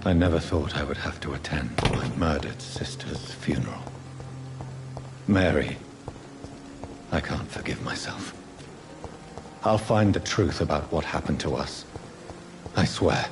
I never thought I would have to attend my murdered sister's funeral. Mary, I can't forgive myself. I'll find the truth about what happened to us. I swear.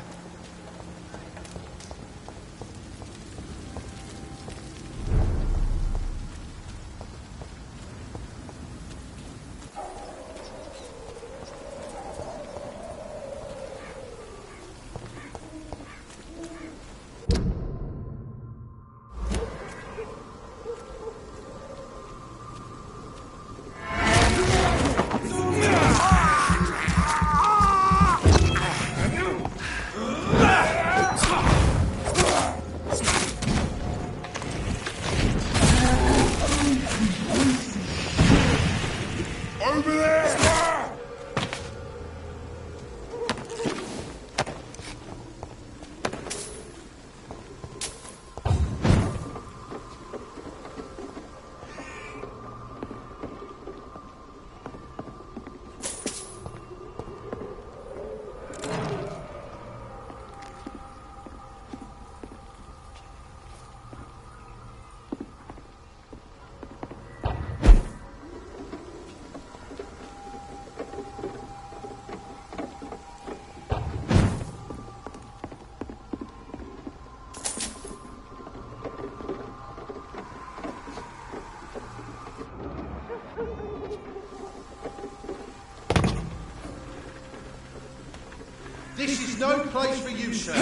This is no place for you, sir.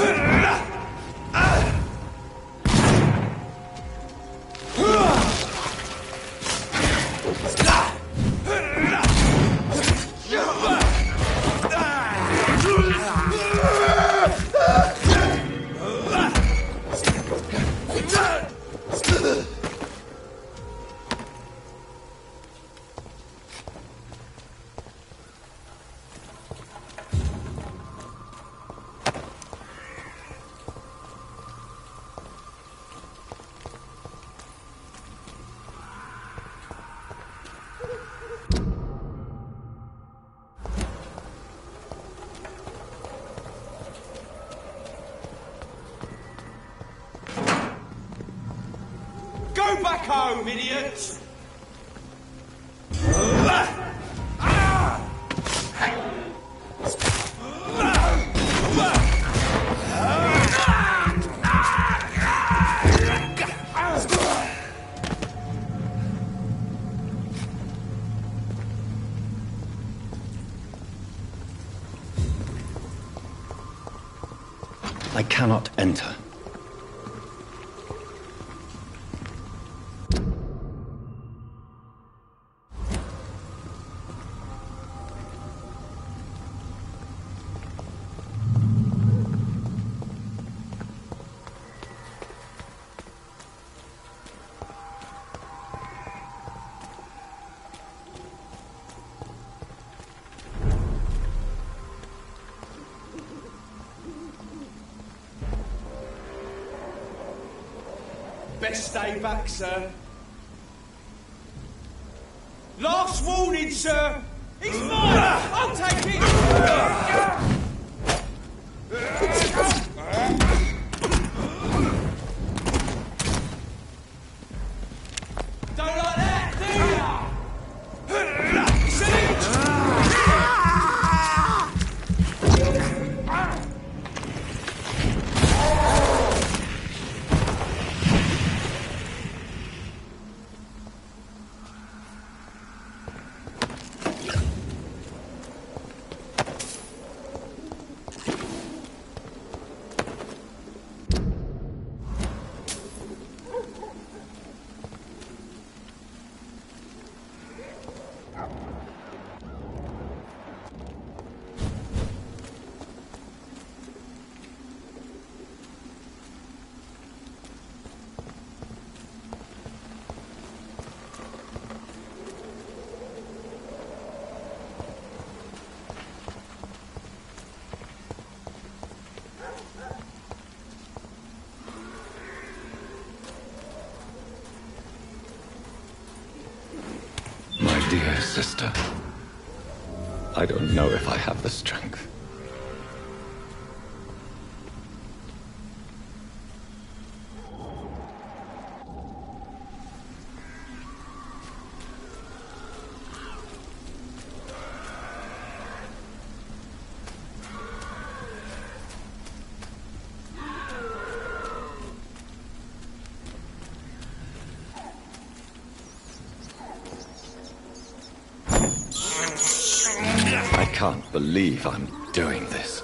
Go back home, idiots! I cannot enter. Best stay back, sir. Last warning, sir! He's mine! I'll take it! Don't like that, do ya? Dear sister, I don't know if I have the strength. can't believe I'm doing this.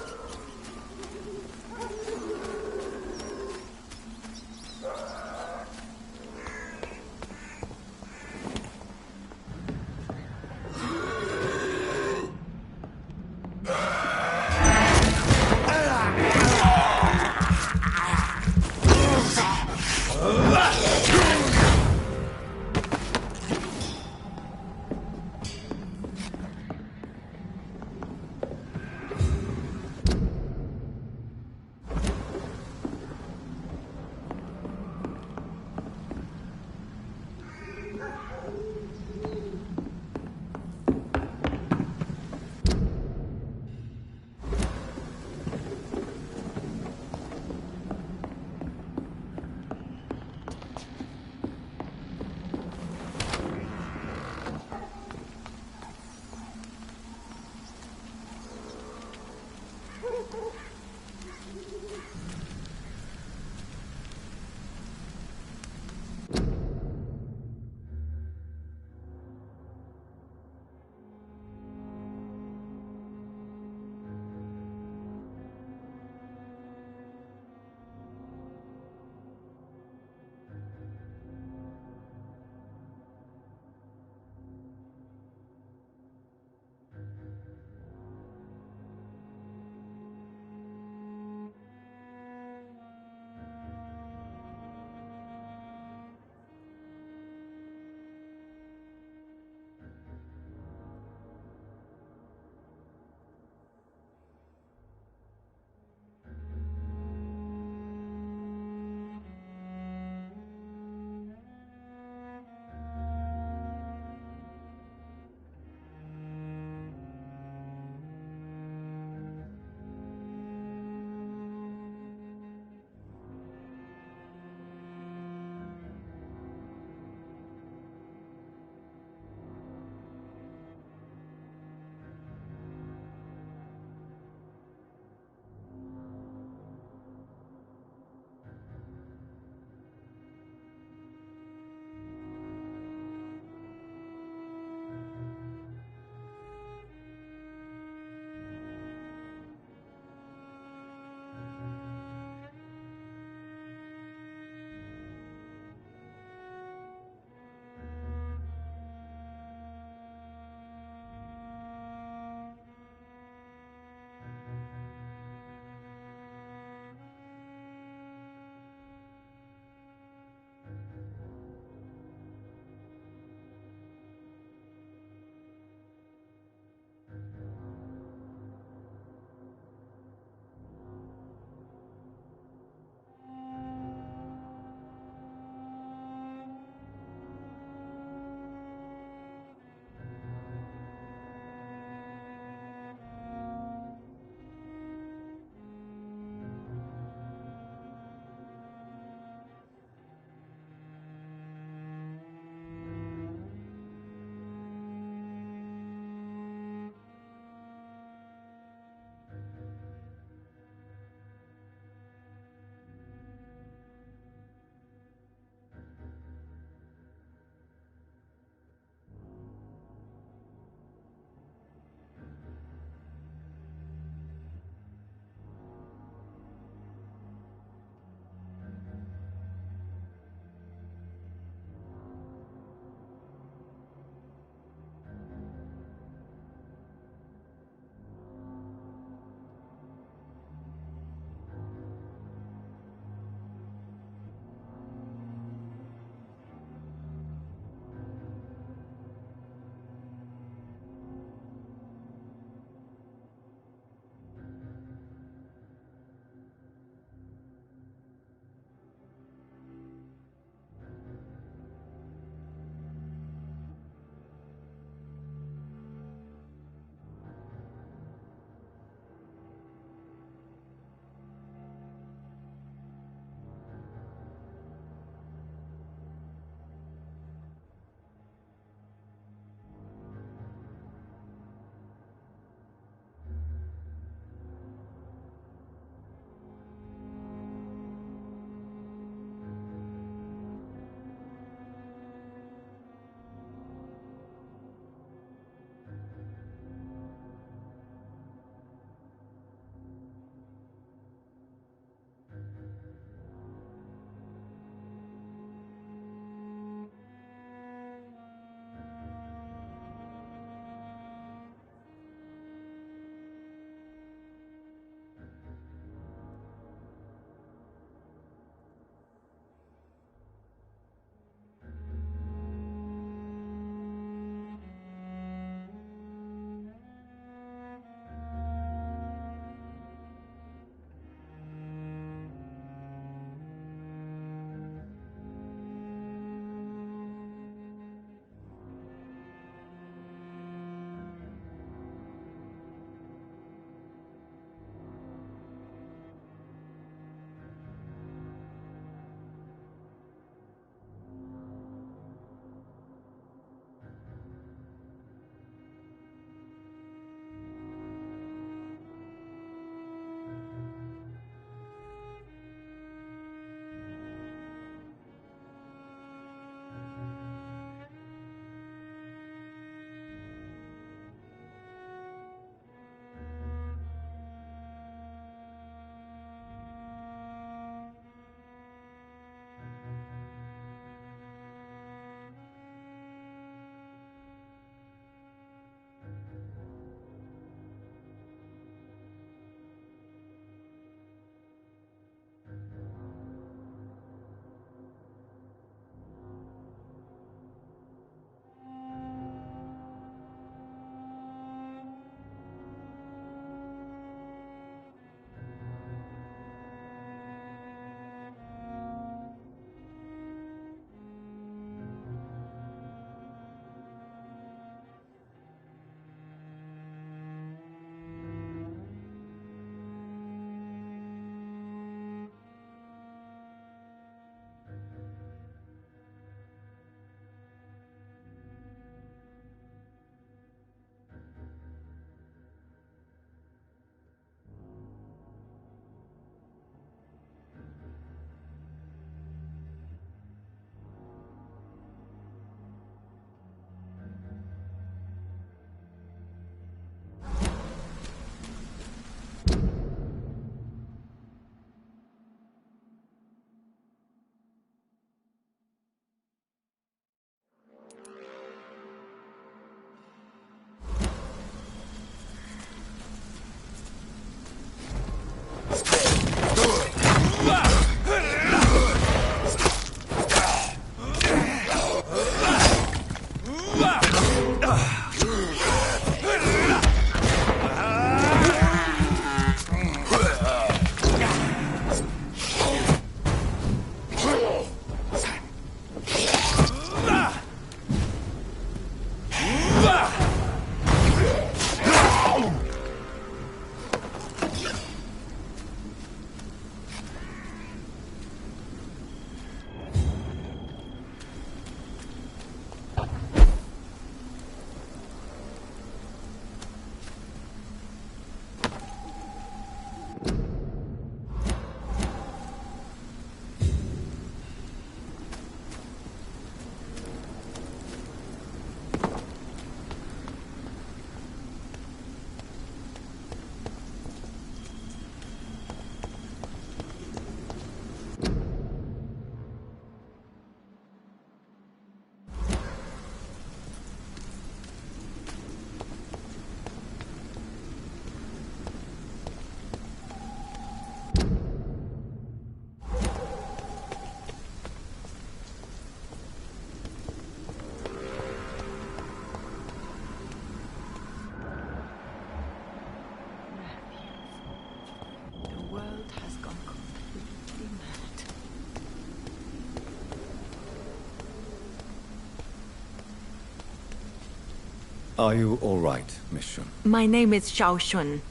Are you all right, Miss Shun? My name is Xiao Shun.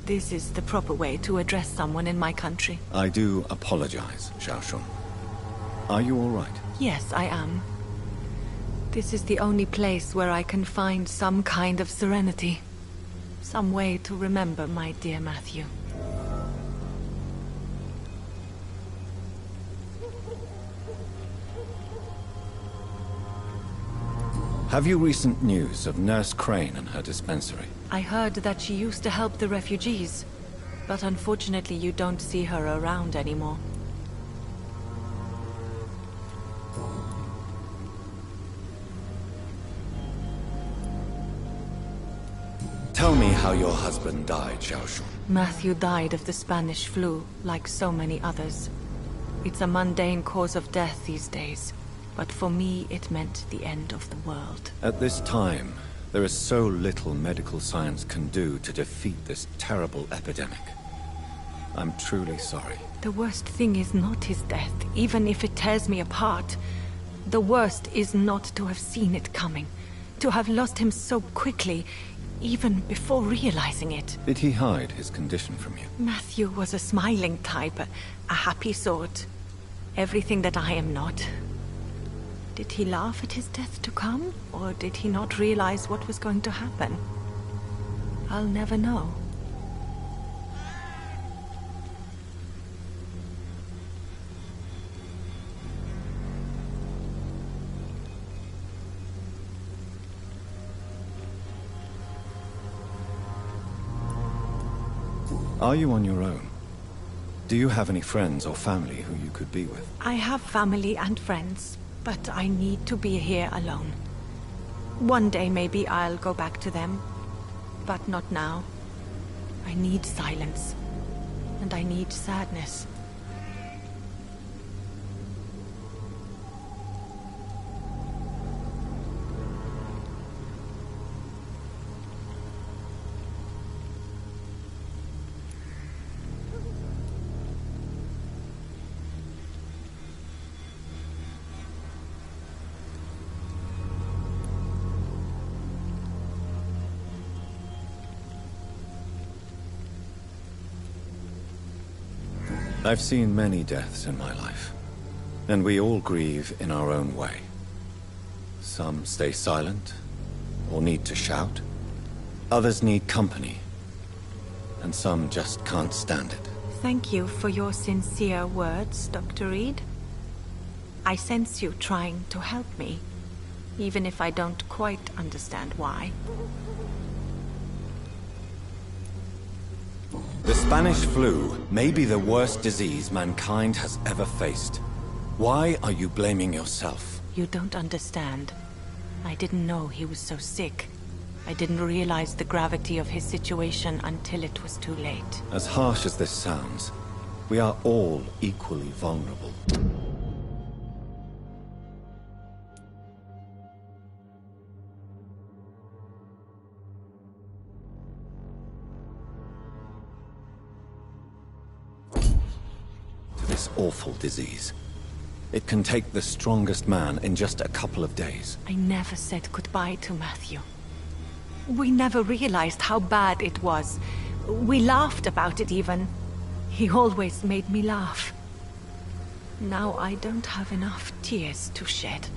This is the proper way to address someone in my country. I do apologize, Xiao Shun. Are you all right? Yes, I am. This is the only place where I can find some kind of serenity. Some way to remember my dear Matthew. Have you recent news of Nurse Crane and her dispensary? I heard that she used to help the refugees, but unfortunately you don't see her around anymore. Tell me how your husband died, Xiao Shun. Matthew died of the Spanish flu, like so many others. It's a mundane cause of death these days, but for me it meant the end of the world. At this time, there is so little medical science can do to defeat this terrible epidemic. I'm truly sorry. The worst thing is not his death, even if it tears me apart. The worst is not to have seen it coming, to have lost him so quickly, even before realizing it. Did he hide his condition from you? Matthew was a smiling type, a happy sort. Everything that I am not. Did he laugh at his death to come, or did he not realize what was going to happen? I'll never know. Are you on your own? Do you have any friends or family who you could be with? I have family and friends, but I need to be here alone. One day maybe I'll go back to them, but not now. I need silence, and I need sadness. I've seen many deaths in my life, and we all grieve in our own way. Some stay silent, or need to shout. Others need company, and some just can't stand it. Thank you for your sincere words, Dr. Reed. I sense you trying to help me, even if I don't quite understand why. The Spanish flu may be the worst disease mankind has ever faced. Why are you blaming yourself? You don't understand. I didn't know he was so sick. I didn't realize the gravity of his situation until it was too late. As harsh as this sounds, we are all equally vulnerable. This awful disease. It can take the strongest man in just a couple of days. I never said goodbye to Matthew. We never realized how bad it was. We laughed about it even. He always made me laugh. Now I don't have enough tears to shed.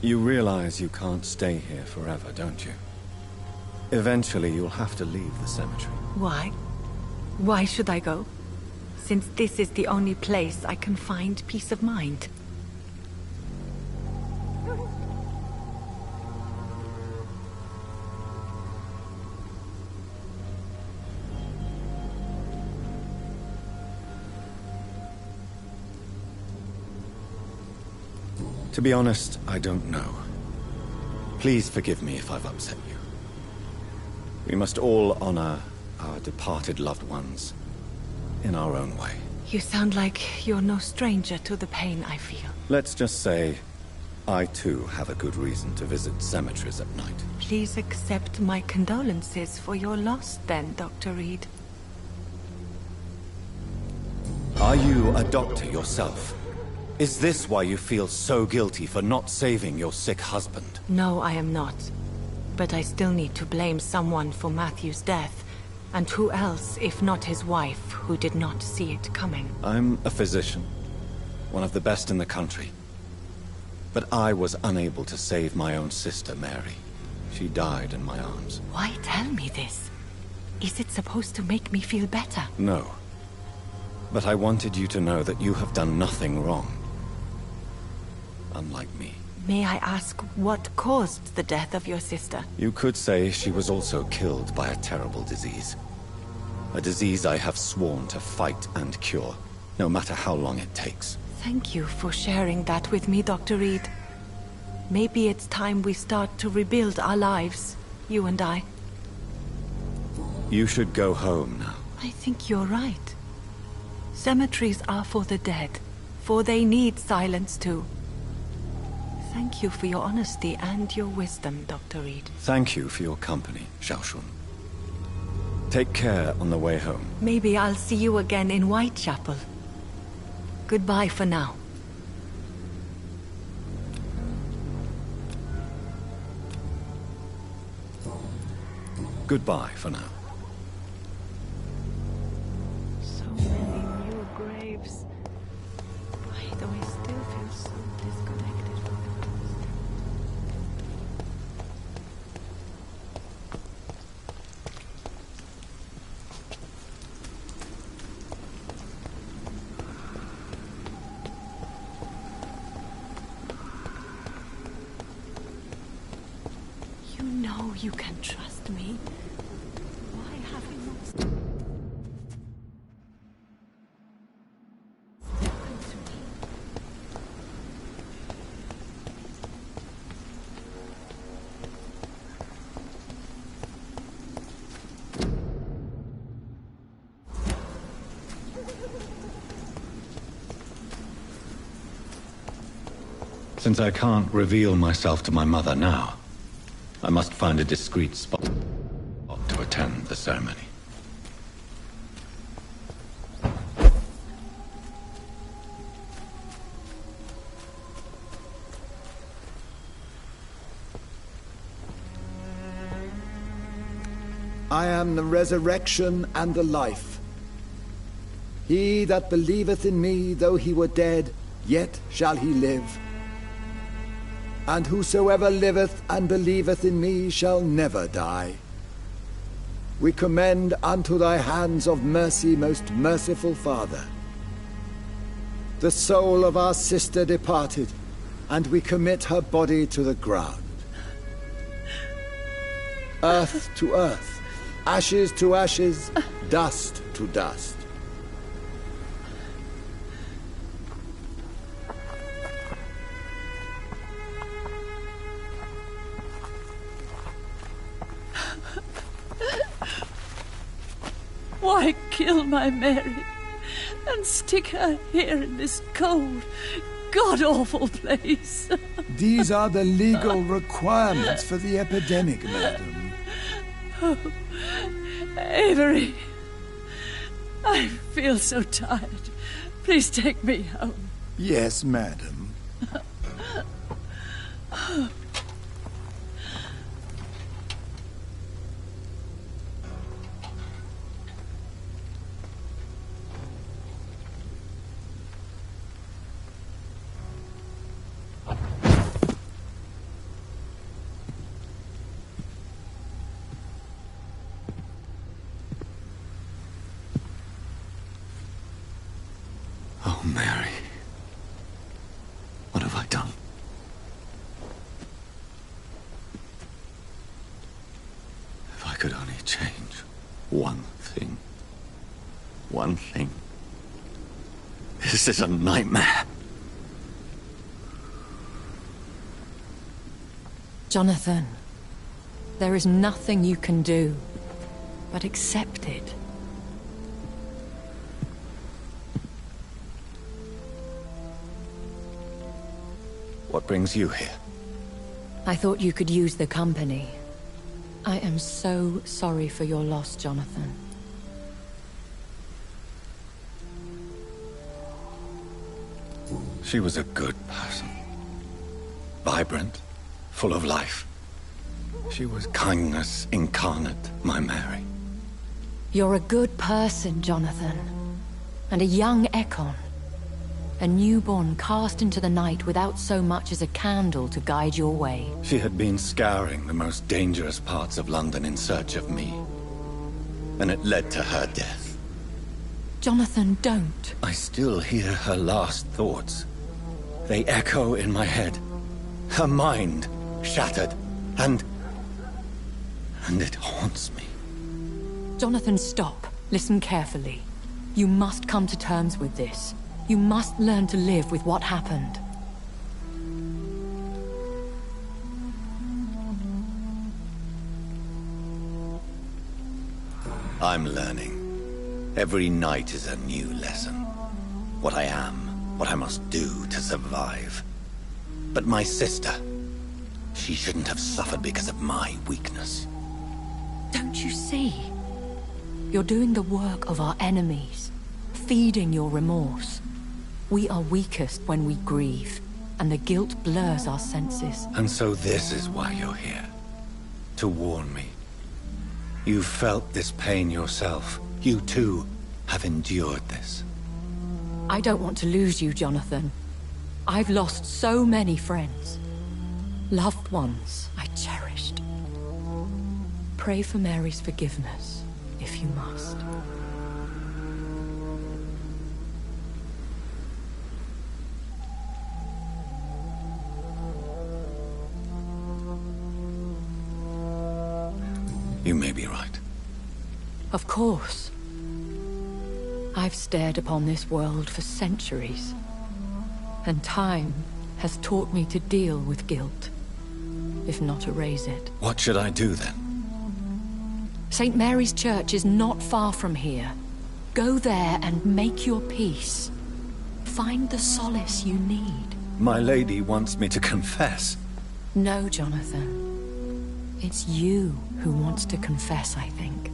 You realize you can't stay here forever, don't you? Eventually, you'll have to leave the cemetery. Why? Why should I go? Since this is the only place I can find peace of mind. To be honest, I don't know. Please forgive me if I've upset you. We must all honor our departed loved ones in our own way. You sound like you're no stranger to the pain I feel. Let's just say, I too have a good reason to visit cemeteries at night. Please accept my condolences for your loss then, Dr. Reed. Are you a doctor yourself? Is this why you feel so guilty for not saving your sick husband? No, I am not. But I still need to blame someone for Matthew's death. And who else, if not his wife, who did not see it coming? I'm a physician, one of the best in the country. But I was unable to save my own sister, Mary. She died in my arms. Why tell me this? Is it supposed to make me feel better? No. But I wanted you to know that you have done nothing wrong. Unlike me. May I ask what caused the death of your sister? You could say she was also killed by a terrible disease. A disease I have sworn to fight and cure, no matter how long it takes. Thank you for sharing that with me, Dr. Reed. Maybe it's time we start to rebuild our lives, you and I. You should go home now. I think you're right. Cemeteries are for the dead, for they need silence too. Thank you for your honesty and your wisdom, Dr. Reed. Thank you for your company, Xiaoshun. Take care on the way home. Maybe I'll see you again in Whitechapel. Goodbye for now. Goodbye for now. So many new graves. Why do I still feel so disconnected from the past? You know you can trust me. Why have you not spoken to me? Since I can't reveal myself to my mother now, I must find a discreet spot to attend the ceremony. I am the resurrection and the life. He that believeth in me, though he were dead, yet shall he live. And whosoever liveth and believeth in me shall never die. We commend unto thy hands of mercy, most merciful Father, the soul of our sister departed, and we commit her body to the ground. Earth to earth, ashes to ashes, dust to dust. Why kill my Mary and stick her here in this cold, god-awful place? These are the legal requirements for the epidemic, madam. Oh, Avery, I feel so tired. Please take me home. Yes, madam. Oh, Mary. What have I done? If I could only change one thing. One thing. This is a nightmare. Jonathan, there is nothing you can do. but accepted. What brings you here? I thought you could use the company. I am so sorry for your loss, Jonathan. She was a good person. Vibrant, full of life. She was kindness incarnate, my Mary. You're a good person, Jonathan. And a young Ekon. A newborn cast into the night without so much as a candle to guide your way. She had been scouring the most dangerous parts of London in search of me. And it led to her death. Jonathan, don't. I still hear her last thoughts. They echo in my head. Her mind shattered, and it haunts me. Jonathan, stop. Listen carefully. You must come to terms with this. You must learn to live with what happened. I'm learning. Every night is a new lesson. What I am, what I must do to survive. But my sister, she shouldn't have suffered because of my weakness. Don't you see? You're doing the work of our enemies, feeding your remorse. We are weakest when we grieve, and the guilt blurs our senses. And so this is why you're here. To warn me. You've felt this pain yourself. You too have endured this. I don't want to lose you, Jonathan. I've lost so many friends. Loved ones I cherished. Pray for Mary's forgiveness, if you must. You may be right. Of course. I've stared upon this world for centuries, and time has taught me to deal with guilt, if not erase it. What should I do then? St. Mary's Church is not far from here. Go there and make your peace. Find the solace you need. My lady wants me to confess. No, Jonathan. It's you who wants to confess, I think.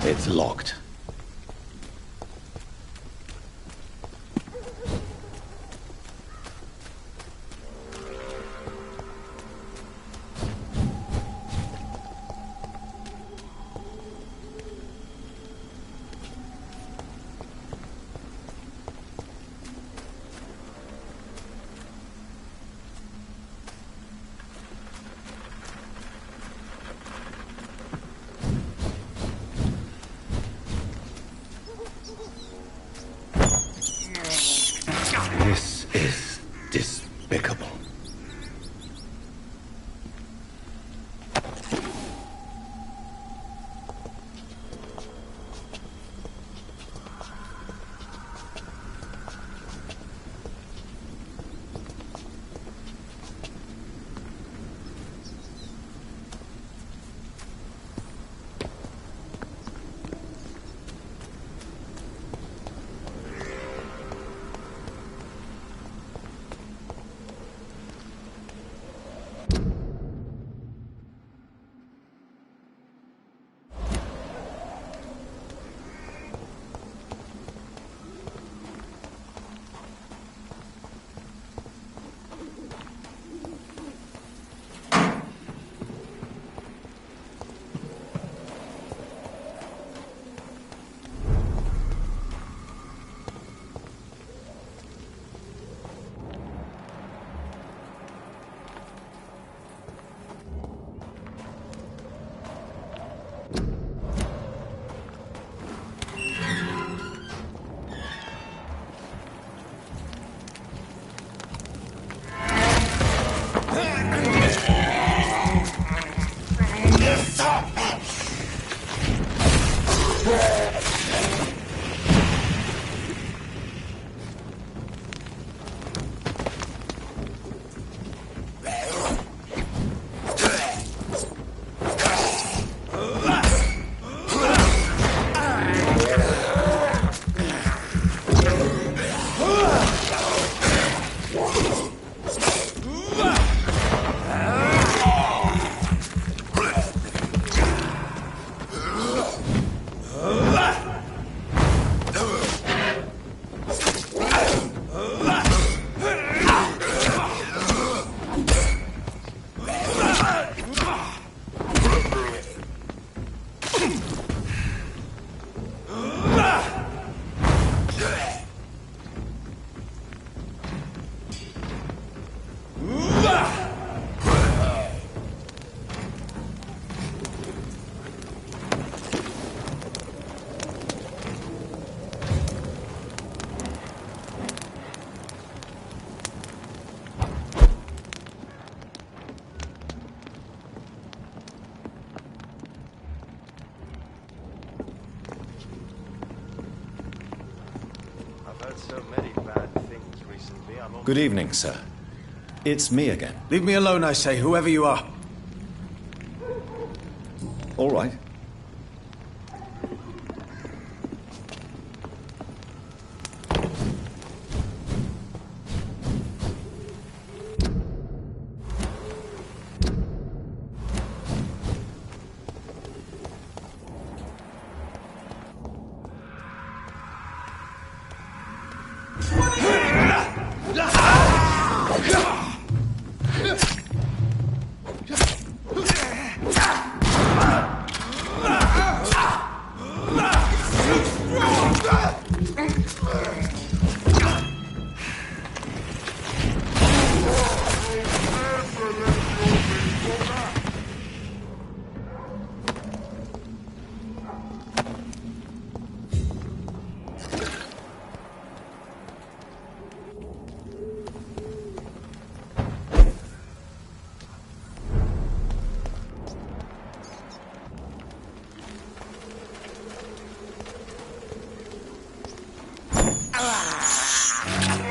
It's locked. This is despicable. Good evening, sir. It's me again. Leave me alone, I say, whoever you are. All right.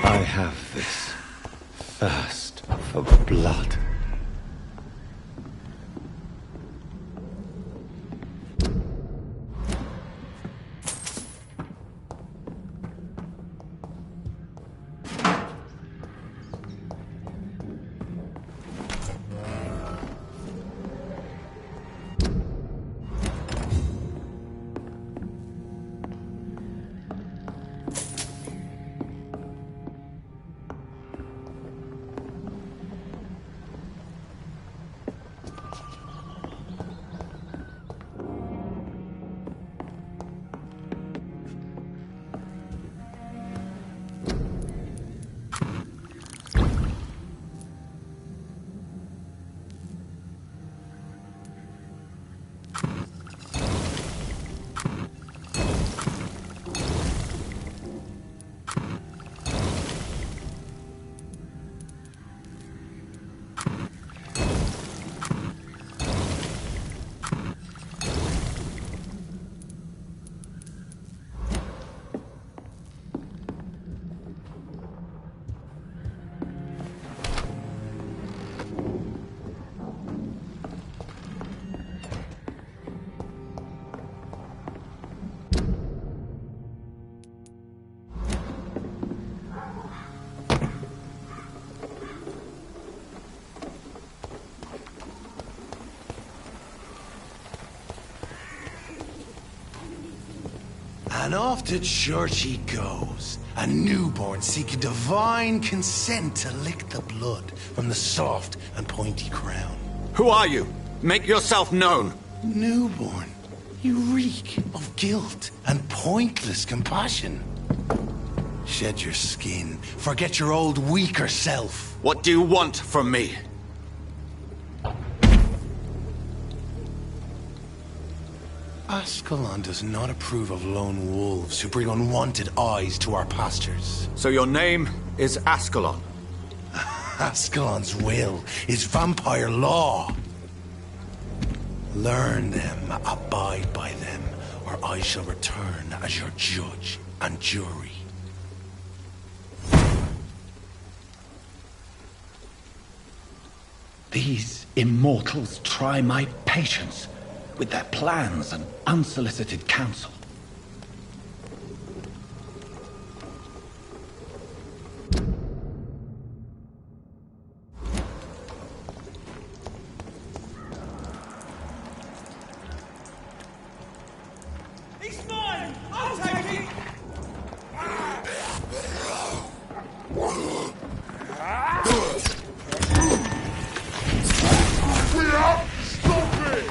I have this thirst for blood. And off to church he goes, a newborn seeking divine consent to lick the blood from the soft and pointy crown. Who are you? Make yourself known. Newborn, you reek of guilt and pointless compassion. Shed your skin, forget your old weaker self. What do you want from me? Ascalon does not approve of lone wolves who bring unwanted eyes to our pastures. So your name is Ascalon? Ascalon's will is vampire law. Learn them, abide by them, or I shall return as your judge and jury. These immortals try my patience with their plans and unsolicited counsel. It's mine! I'll take it! Stop it!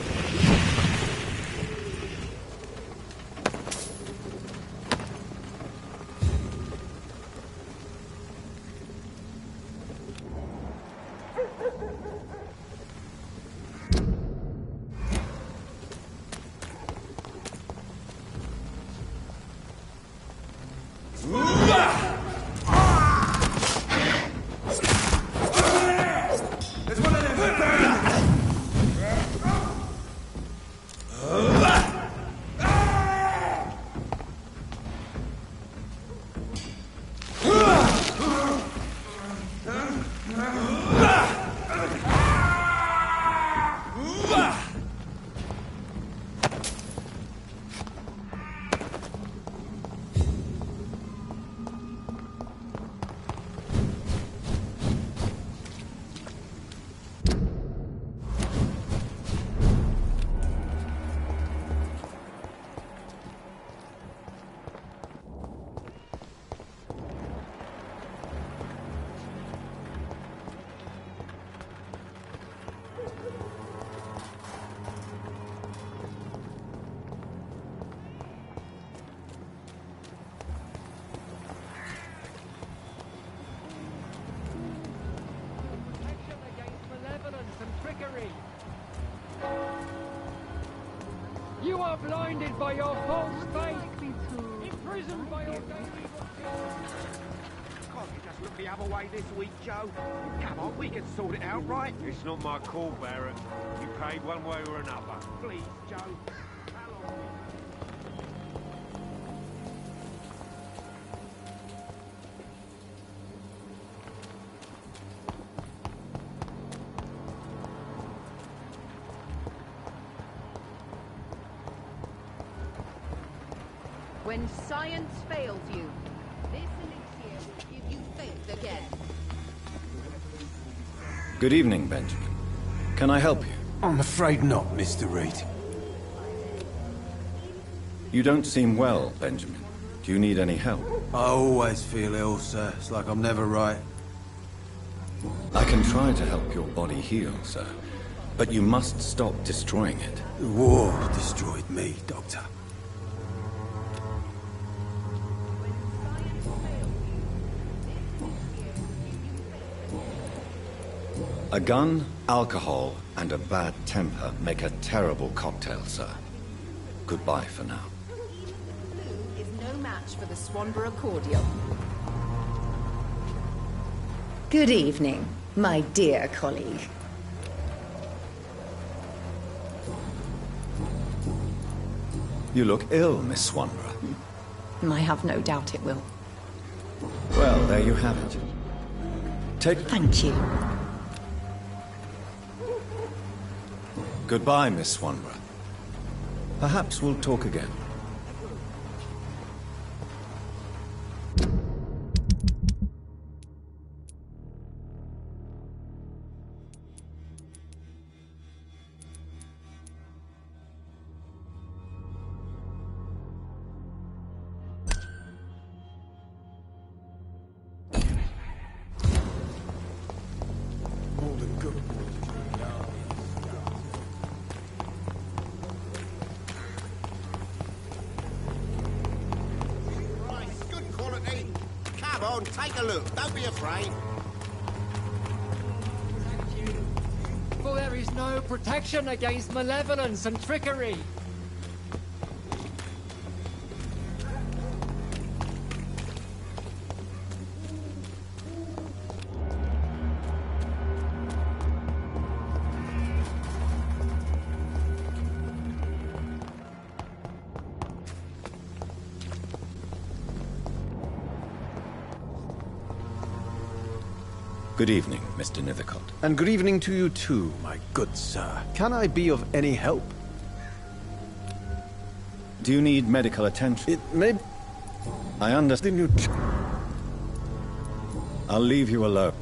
There's one of them! You are blinded by your false faith, imprisoned by your daily Can't you just look the other way this week, Joe? Come on, we can sort it out, right? It's not my call, Barrett. You paid one way or another. Please, Joe. How long? When science fails you, this elixir will give you faith again. Good evening, Benjamin. Can I help you? I'm afraid not, Mr. Reed. You don't seem well, Benjamin. Do you need any help? I always feel ill, sir. It's like I'm never right. I can try to help your body heal, sir. But you must stop destroying it. The war destroyed me, Doctor. A gun, alcohol, and a bad temper make a terrible cocktail, sir. Goodbye for now. Blue is no match for the Swanborough cordial. Good evening, my dear colleague. You look ill, Miss Swanborough. I have no doubt it will. Well, there you have it. Thank you. Goodbye, Miss Swanborough. Perhaps we'll talk again. Take a look. Don't be afraid. For there is no protection against malevolence and trickery. Good evening, Mr. Nithicott. And good evening to you too, my good sir. Can I be of any help? Do you need medical attention? It may... I understand. I'll leave you alone.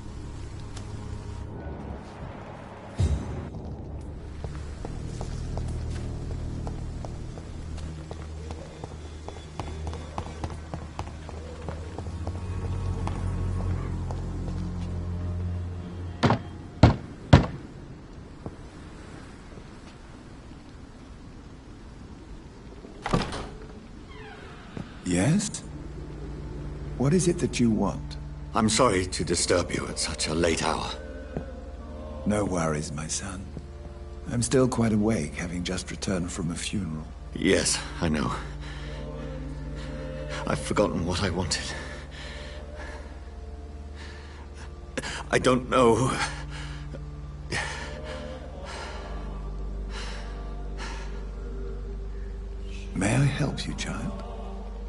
Yes? What is it that you want? I'm sorry to disturb you at such a late hour. No worries, my son. I'm still quite awake, having just returned from a funeral. Yes, I know. I've forgotten what I wanted. I don't know. May I help you, child?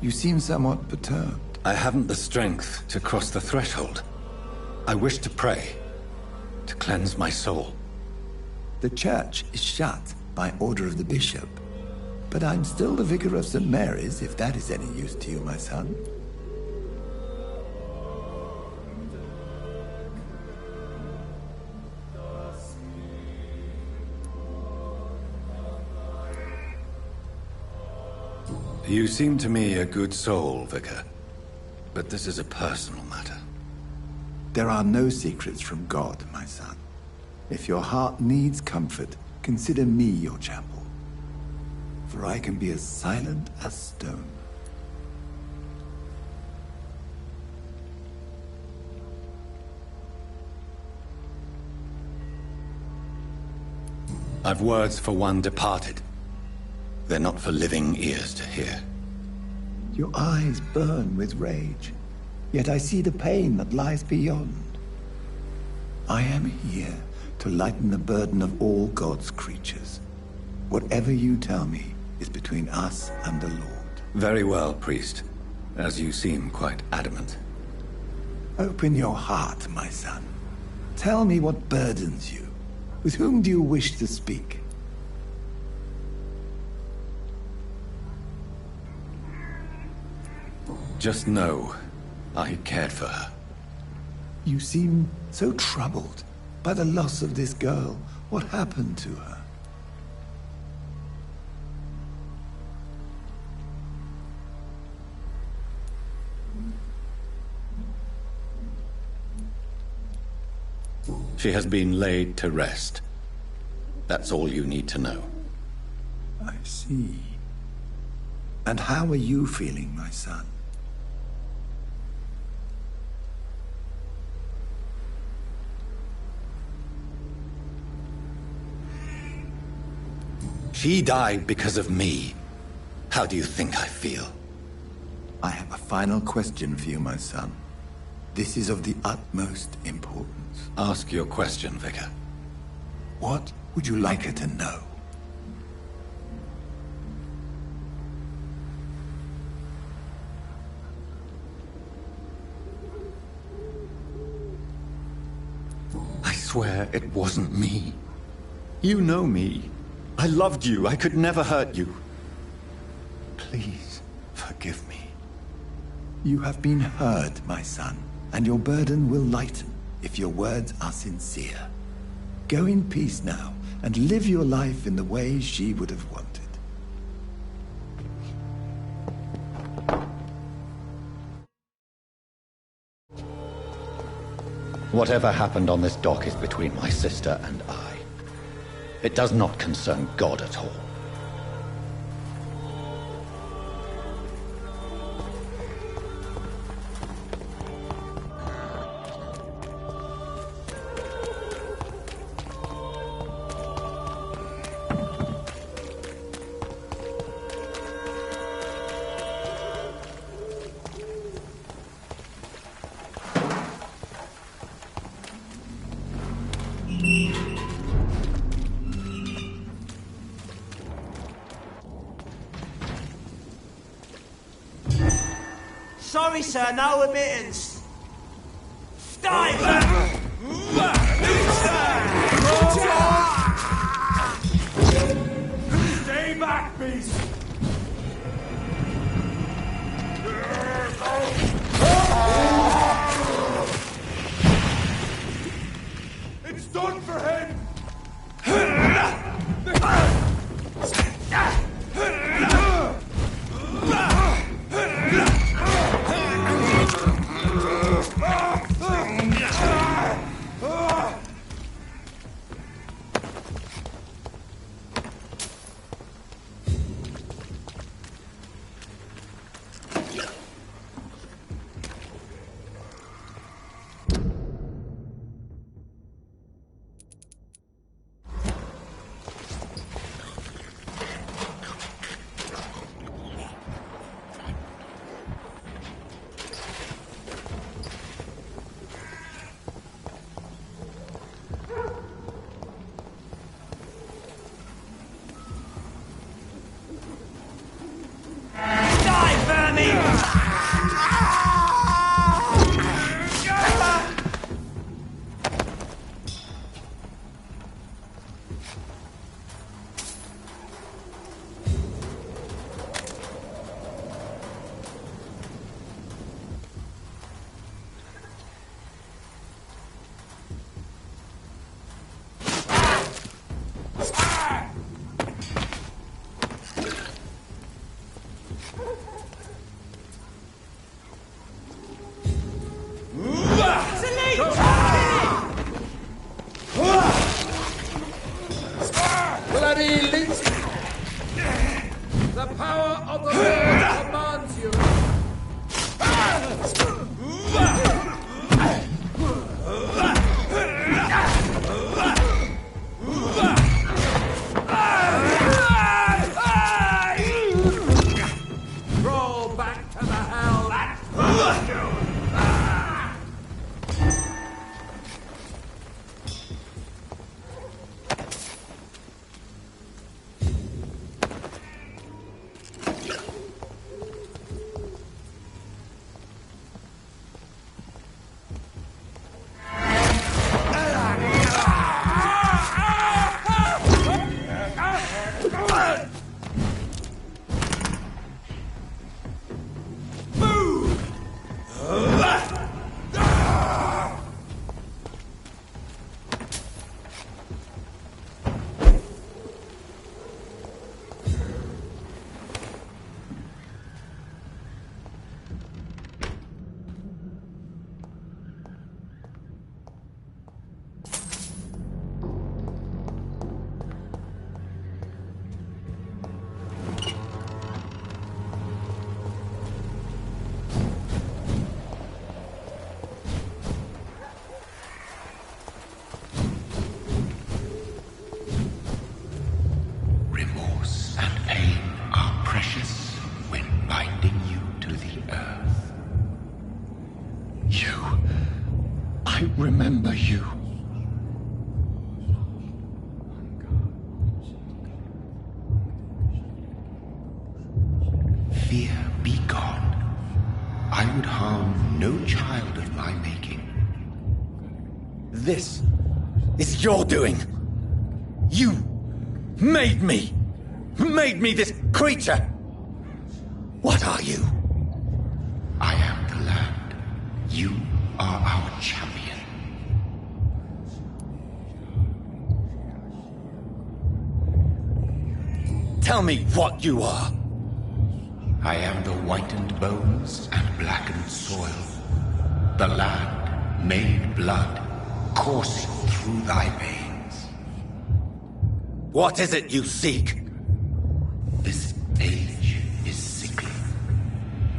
You seem somewhat perturbed. I haven't the strength to cross the threshold. I wish to pray, to cleanse my soul. The church is shut by order of the bishop. But I'm still the vicar of St. Mary's, if that is any use to you, my son. You seem to me a good soul, Vicar. But this is a personal matter. There are no secrets from God, my son. If your heart needs comfort, consider me your chapel. For I can be as silent as stone. I've words for one departed. They're not for living ears to hear. Your eyes burn with rage, yet I see the pain that lies beyond. I am here to lighten the burden of all God's creatures. Whatever you tell me is between us and the Lord. Very well, priest, as you seem quite adamant. Open your heart, my son. Tell me what burdens you. With whom do you wish to speak? Just know, I cared for her. You seem so troubled by the loss of this girl. What happened to her? She has been laid to rest. That's all you need to know. I see. And how are you feeling, my son? She died because of me. How do you think I feel? I have a final question for you, my son. This is of the utmost importance. Ask your question, Vicar. What would you like her to know? I swear it wasn't me. You know me. I loved you. I could never hurt you. Please, forgive me. You have been heard, my son, and your burden will lighten if your words are sincere. Go in peace now, and live your life in the way she would have wanted. Whatever happened on this dock is between my sister and I. It does not concern God at all. Sorry, sir, no admittance. Dive! Merry Lynch! The power of the Lord commands you! Roll back to the hell! Remember you. Fear be gone. I would harm no child of my making. This is your doing. You made me this creature. What are you? I am the land. You are our champion. Tell me what you are. I am the whitened bones and blackened soil. The land made blood coursing through thy veins. What is it you seek? This age is sickly.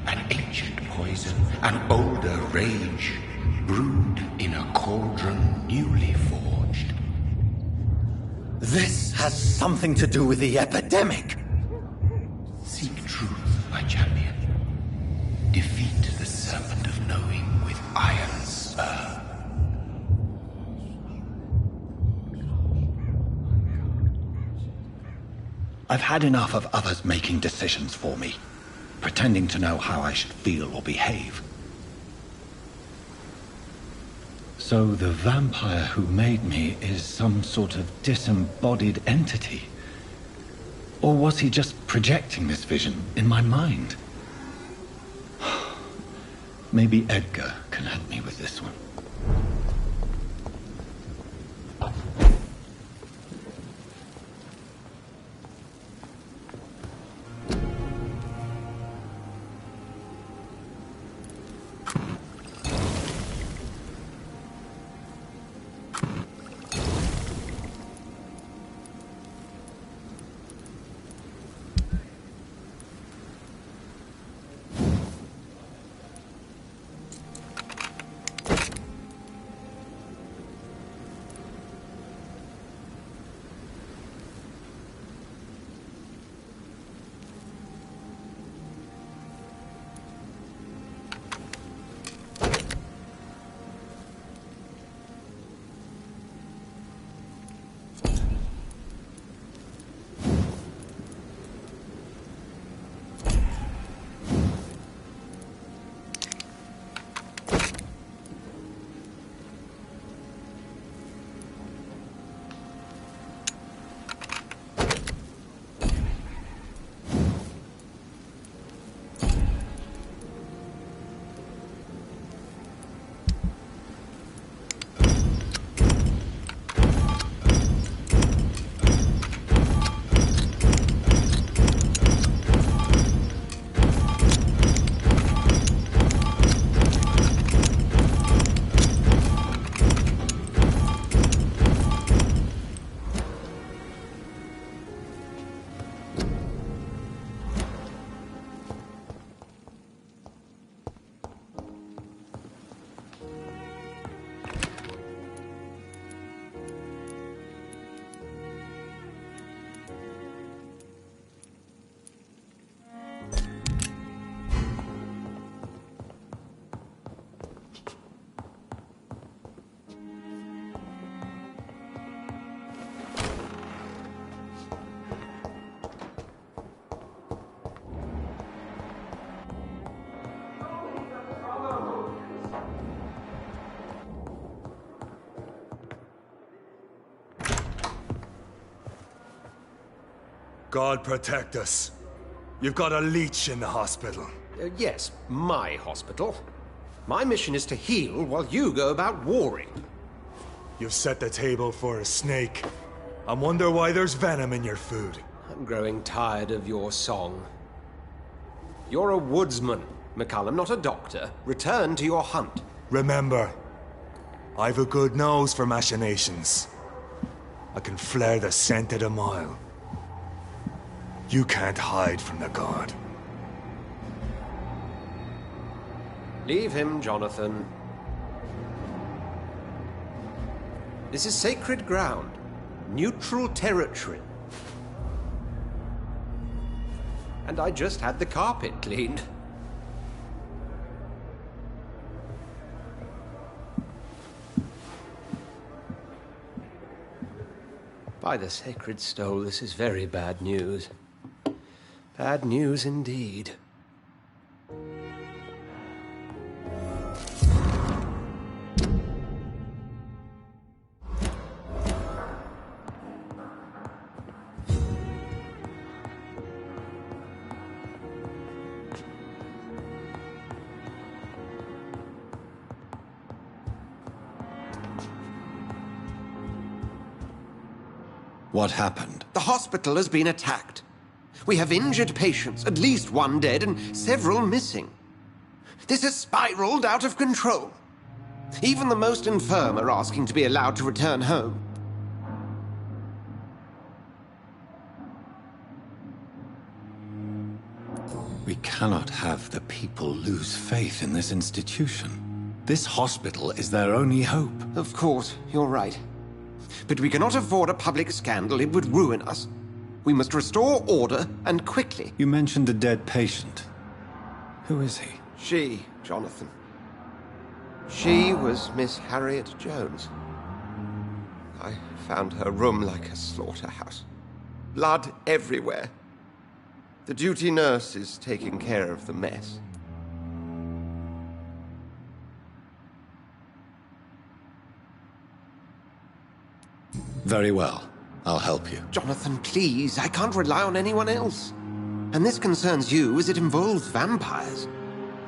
An ancient poison, an older rage, brewed in a cauldron newly forged. This has something to do with the epidemic. Seek truth, my champion. Defeat the serpent of knowing with iron spur. I've had enough of others making decisions for me, pretending to know how I should feel or behave. So the vampire who made me is some sort of disembodied entity? Or was he just projecting this vision in my mind? Maybe Edgar can help me with this one. God protect us. You've got a leech in the hospital. Yes, my hospital. My mission is to heal while you go about warring. You've set the table for a snake. I wonder why there's venom in your food. I'm growing tired of your song. You're a woodsman, McCallum, not a doctor. Return to your hunt. Remember, I've a good nose for machinations. I can flare the scent at a mile. You can't hide from the god. Leave him, Jonathan. This is sacred ground. Neutral territory. And I just had the carpet cleaned. By the sacred stole, this is very bad news. Bad news indeed. What happened? The hospital has been attacked. We have injured patients, at least one dead and several missing. This has spiraled out of control. Even the most infirm are asking to be allowed to return home. We cannot have the people lose faith in this institution. This hospital is their only hope. Of course, you're right. But we cannot afford a public scandal. It would ruin us. We must restore order, and quickly. You mentioned a dead patient. Who is he? She, Jonathan. She was Miss Harriet Jones. I found her room like a slaughterhouse. Blood everywhere. The duty nurse is taking care of the mess. Very well. I'll help you. Jonathan, please. I can't rely on anyone else. And this concerns you as it involves vampires.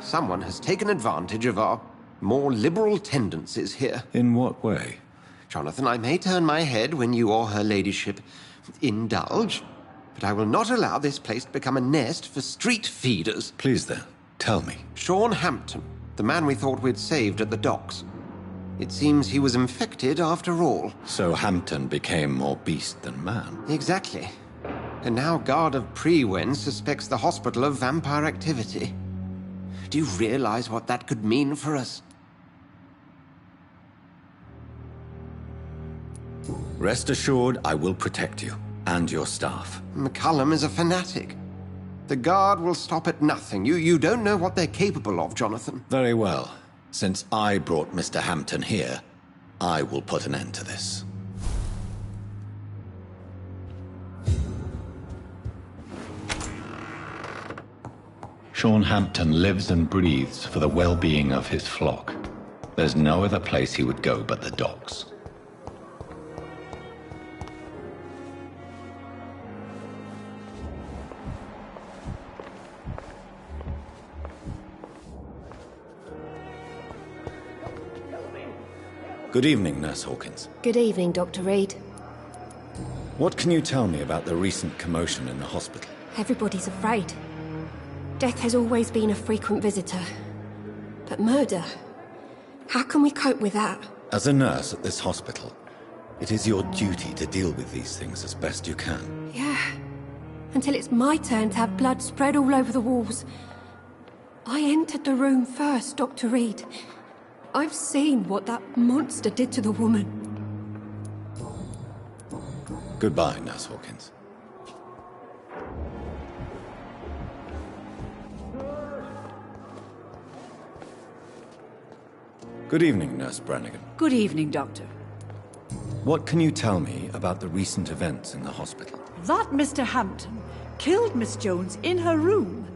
Someone has taken advantage of our more liberal tendencies here. In what way? Jonathan, I may turn my head when you or her ladyship indulge, but I will not allow this place to become a nest for street feeders. Please then, tell me. Sean Hampton, the man we thought we'd saved at the docks. It seems he was infected after all. So Hampton became more beast than man. Exactly. And now Guard of Prewen suspects the hospital of vampire activity. Do you realize what that could mean for us? Rest assured, I will protect you and your staff. McCallum is a fanatic. The Guard will stop at nothing. You don't know what they're capable of, Jonathan. Very well. Since I brought Mr. Hampton here, I will put an end to this. Sean Hampton lives and breathes for the well-being of his flock. There's no other place he would go but the docks. Good evening, Nurse Hawkins. Good evening, Dr. Reed. What can you tell me about the recent commotion in the hospital? Everybody's afraid. Death has always been a frequent visitor. But murder? How can we cope with that? As a nurse at this hospital, it is your duty to deal with these things as best you can. Yeah. Until it's my turn to have blood spread all over the walls. I entered the room first, Dr. Reed. I've seen what that monster did to the woman. Goodbye, Nurse Hawkins. Good evening, Nurse Brannigan. Good evening, Doctor. What can you tell me about the recent events in the hospital? That Mr. Hampton killed Miss Jones in her room,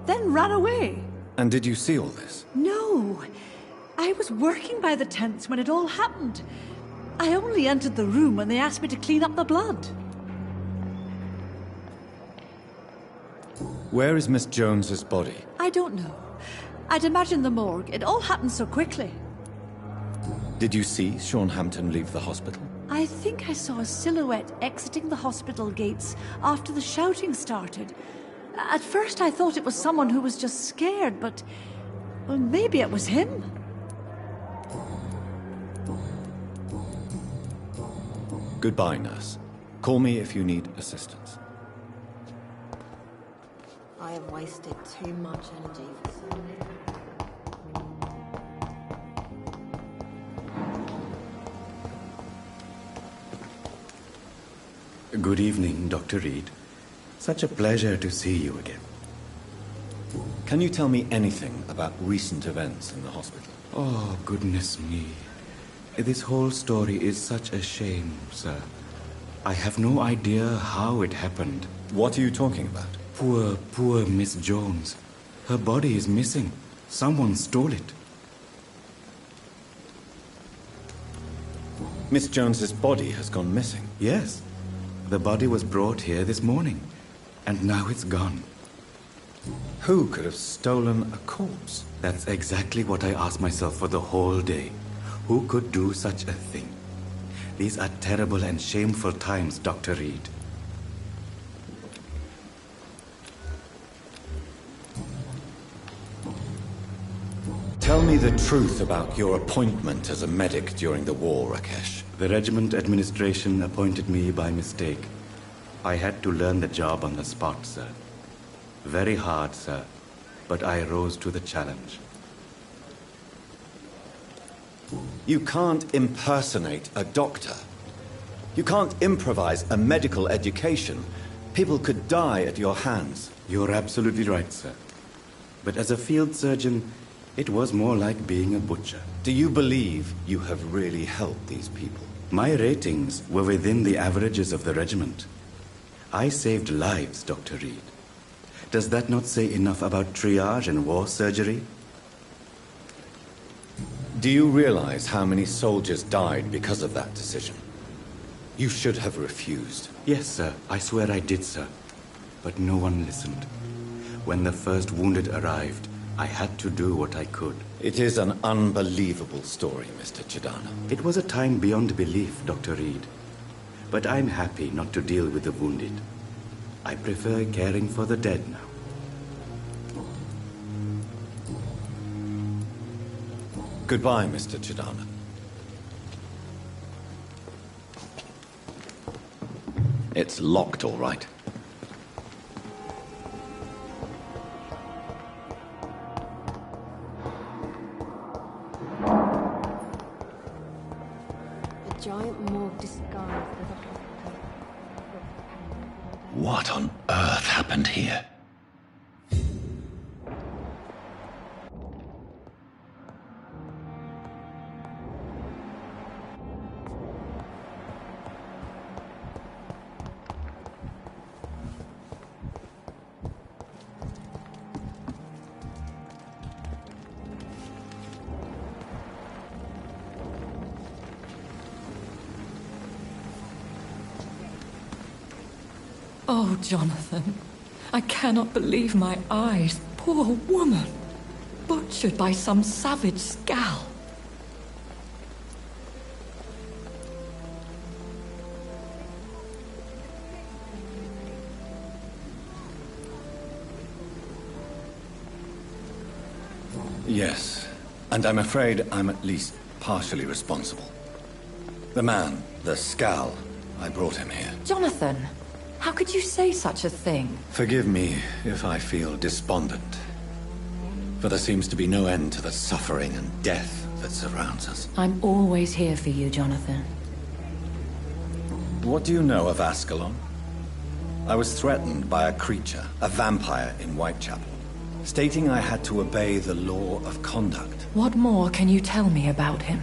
then ran away. And did you see all this? No. I was working by the tents when it all happened. I only entered the room when they asked me to clean up the blood. Where is Miss Jones's body? I don't know. I'd imagine the morgue. It all happened so quickly. Did you see Sean Hampton leave the hospital? I think I saw a silhouette exiting the hospital gates after the shouting started. At first I thought it was someone who was just scared, but... well, maybe it was him. Goodbye, nurse. Call me if you need assistance. I have wasted too much energy for so little. Good evening, Dr. Reed. Such a pleasure to see you again. Can you tell me anything about recent events in the hospital? Oh, goodness me. This whole story is such a shame, sir. I have no idea how it happened. What are you talking about? Poor Miss Jones. Her body is missing. Someone stole it. Miss Jones's body has gone missing? Yes. The body was brought here this morning, and now it's gone. Who could have stolen a corpse? That's exactly what I asked myself for the whole day. Who could do such a thing? These are terrible and shameful times, Dr. Reed. Tell me the truth about your appointment as a medic during the war, Rakesh. The regiment administration appointed me by mistake. I had to learn the job on the spot, sir. Very hard, sir, but I rose to the challenge. You can't impersonate a doctor. You can't improvise a medical education. People could die at your hands. You're absolutely right, sir. But as a field surgeon, it was more like being a butcher. Do you believe you have really helped these people? My ratings were within the averages of the regiment. I saved lives, Dr. Reed. Does that not say enough about triage and war surgery? Do you realize how many soldiers died because of that decision? You should have refused. Yes, sir. I swear I did, sir. But no one listened. When the first wounded arrived, I had to do what I could. It is an unbelievable story, Mr. Chidana. It was a time beyond belief, Dr. Reed. But I'm happy not to deal with the wounded. I prefer caring for the dead now. Goodbye, Mr. Chidana. It's locked, all right. A giant morgue disguised as a hospital. What on earth happened here? Oh, Jonathan, I cannot believe my eyes. Poor woman, butchered by some savage scowl. Yes, and I'm afraid I'm at least partially responsible. The man, the scowl, I brought him here. Jonathan, how could you say such a thing? Forgive me if I feel despondent. For there seems to be no end to the suffering and death that surrounds us. I'm always here for you, Jonathan. What do you know of Ascalon? I was threatened by a creature, a vampire in Whitechapel, stating I had to obey the law of conduct. What more can you tell me about him?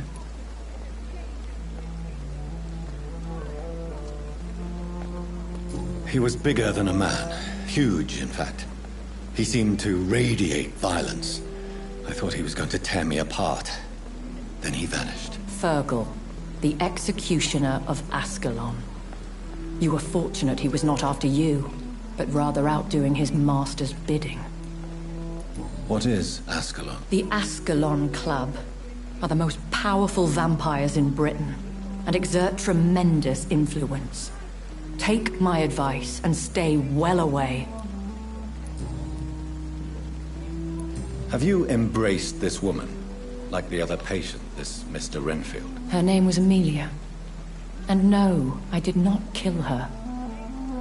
He was bigger than a man. Huge, in fact. He seemed to radiate violence. I thought he was going to tear me apart. Then he vanished. Fergal, the executioner of Ascalon. You were fortunate he was not after you. but rather outdoing his master's bidding. What is Ascalon? The Ascalon Club are the most powerful vampires in Britain and exert tremendous influence. Take my advice and stay well away. Have you embraced this woman, like the other patient, this Mr. Renfield? Her name was Amelia. And no, I did not kill her.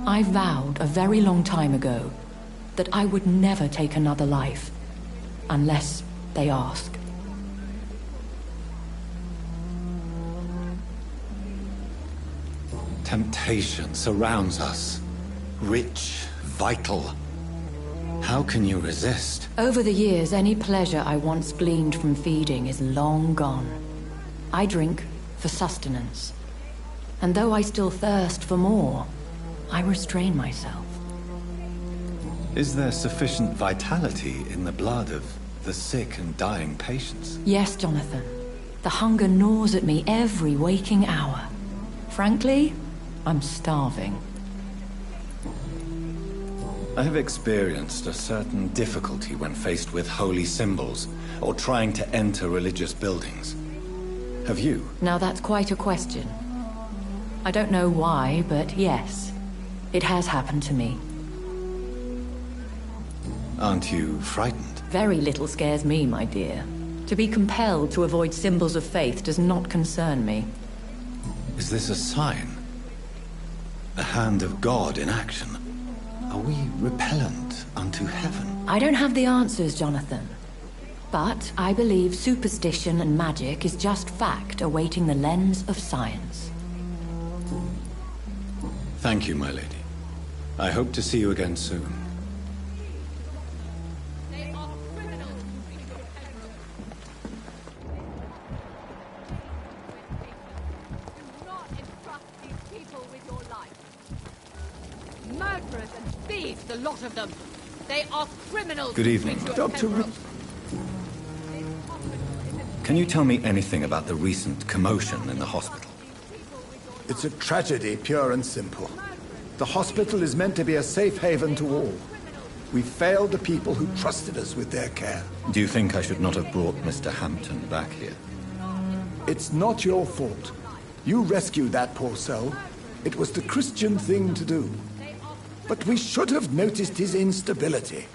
I vowed a very long time ago that I would never take another life, unless they ask. Temptation surrounds us. Rich, vital. How can you resist? Over the years, any pleasure I once gleaned from feeding is long gone. I drink for sustenance. And though I still thirst for more, I restrain myself. Is there sufficient vitality in the blood of the sick and dying patients? Yes, Jonathan. The hunger gnaws at me every waking hour. Frankly, I'm starving. I have experienced a certain difficulty when faced with holy symbols or trying to enter religious buildings. Have you? Now that's quite a question. I don't know why, but yes, it has happened to me. Aren't you frightened? Very little scares me, my dear. To be compelled to avoid symbols of faith does not concern me. Is this a sign? A hand of God in action? Are we repellent unto heaven? I don't have the answers, Jonathan. But I believe superstition and magic is just fact awaiting the lens of science. Thank you, my lady. I hope to see you again soon. Murderers and thieves, the lot of them. They are criminals. Good evening, Dr. Can you tell me anything about the recent commotion in the hospital? It's a tragedy, pure and simple. The hospital is meant to be a safe haven to all. We failed the people who trusted us with their care. Do you think I should not have brought Mr. Hampton back here? It's not your fault. You rescued that poor soul. It was the Christian thing to do. But we should have noticed his instability.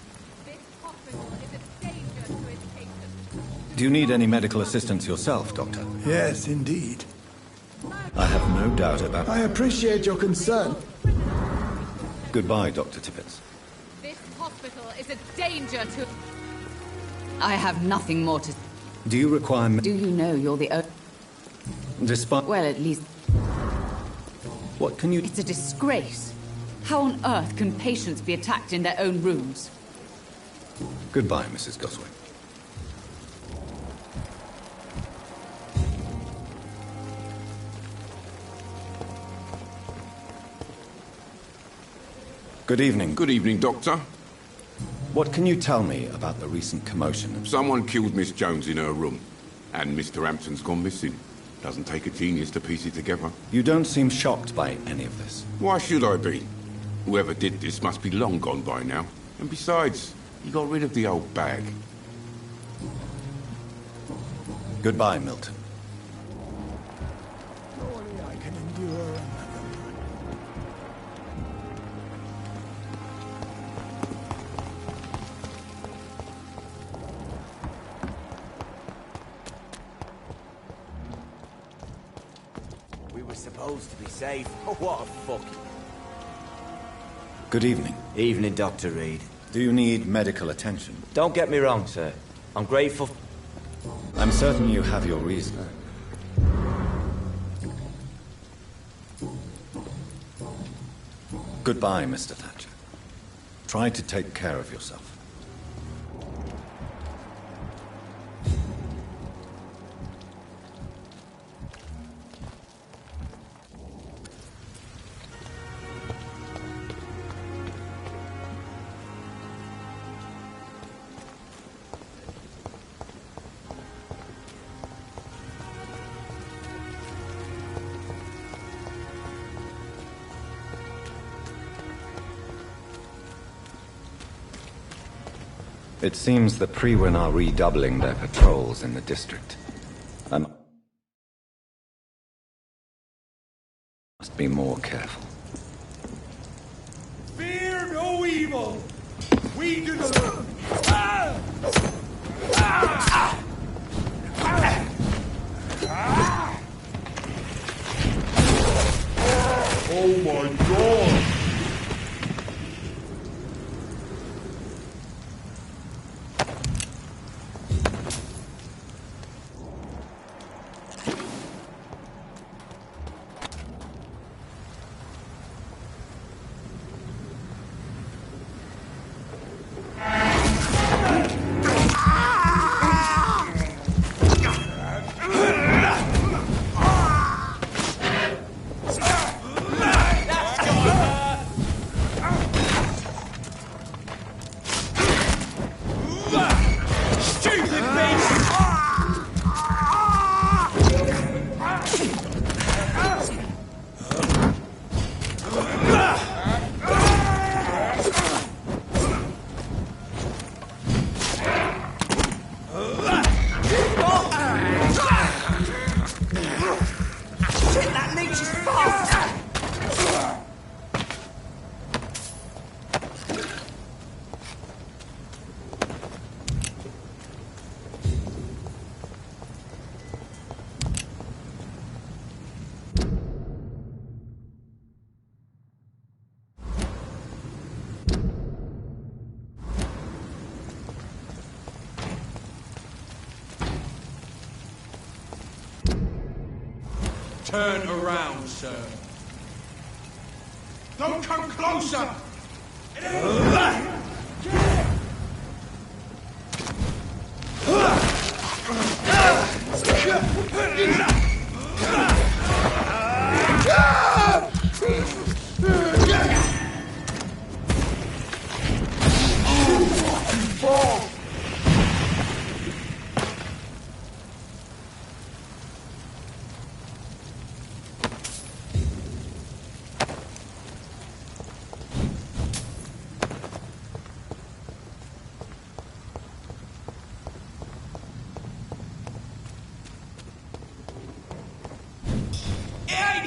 Do you need any medical assistance yourself, Doctor? Yes, indeed. I have no doubt about... I appreciate your concern. Goodbye, Dr. Tippett. This hospital is a danger to... I have nothing more to... Do you require... Do you know you're the... Despite... Well, at least... What can you... It's a disgrace. How on earth can patients be attacked in their own rooms? Goodbye, Mrs. Goswin. Good evening. Good evening, Doctor. What can you tell me about the recent commotion? Someone killed Miss Jones in her room, and Mr. Hampton's gone missing. Doesn't take a genius to piece it together. You don't seem shocked by any of this. Why should I be? Whoever did this must be long gone by now. And besides, he got rid of the old bag. Goodbye, Milton. Surely I can endure another. We were supposed to be safe. Oh, what a fuck. Good evening. Evening, Dr. Reed. Do you need medical attention? Don't get me wrong, sir. I'm grateful. I'm certain you have your reason. Goodbye, Mr. Thatcher. Try to take care of yourself. It seems the Priwen are redoubling their patrols in the district. I must be more careful. Fear no evil! We do the... Oh my god! Turn around, sir. Don't come closer!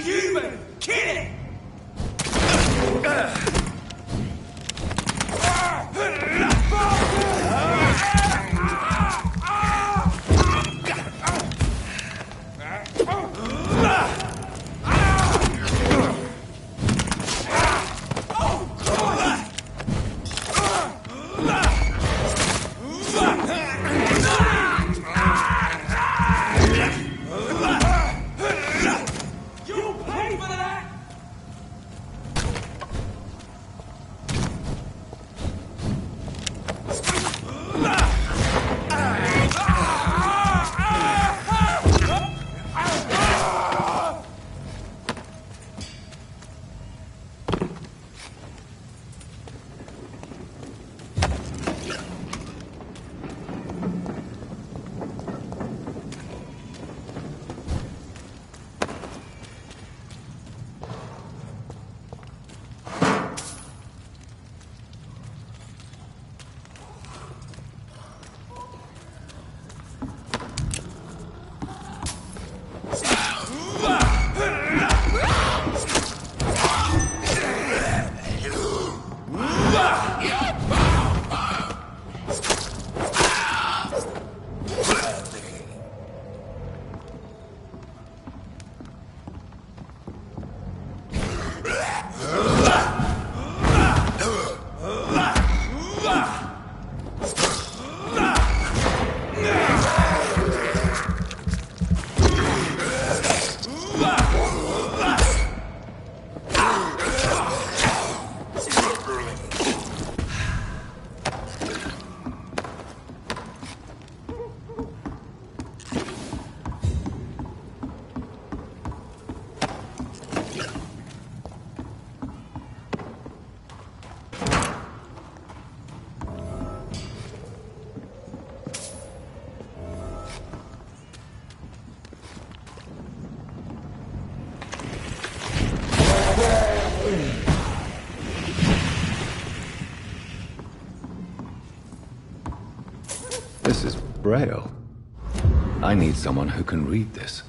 Human! Kill it! Braille. I need someone who can read this.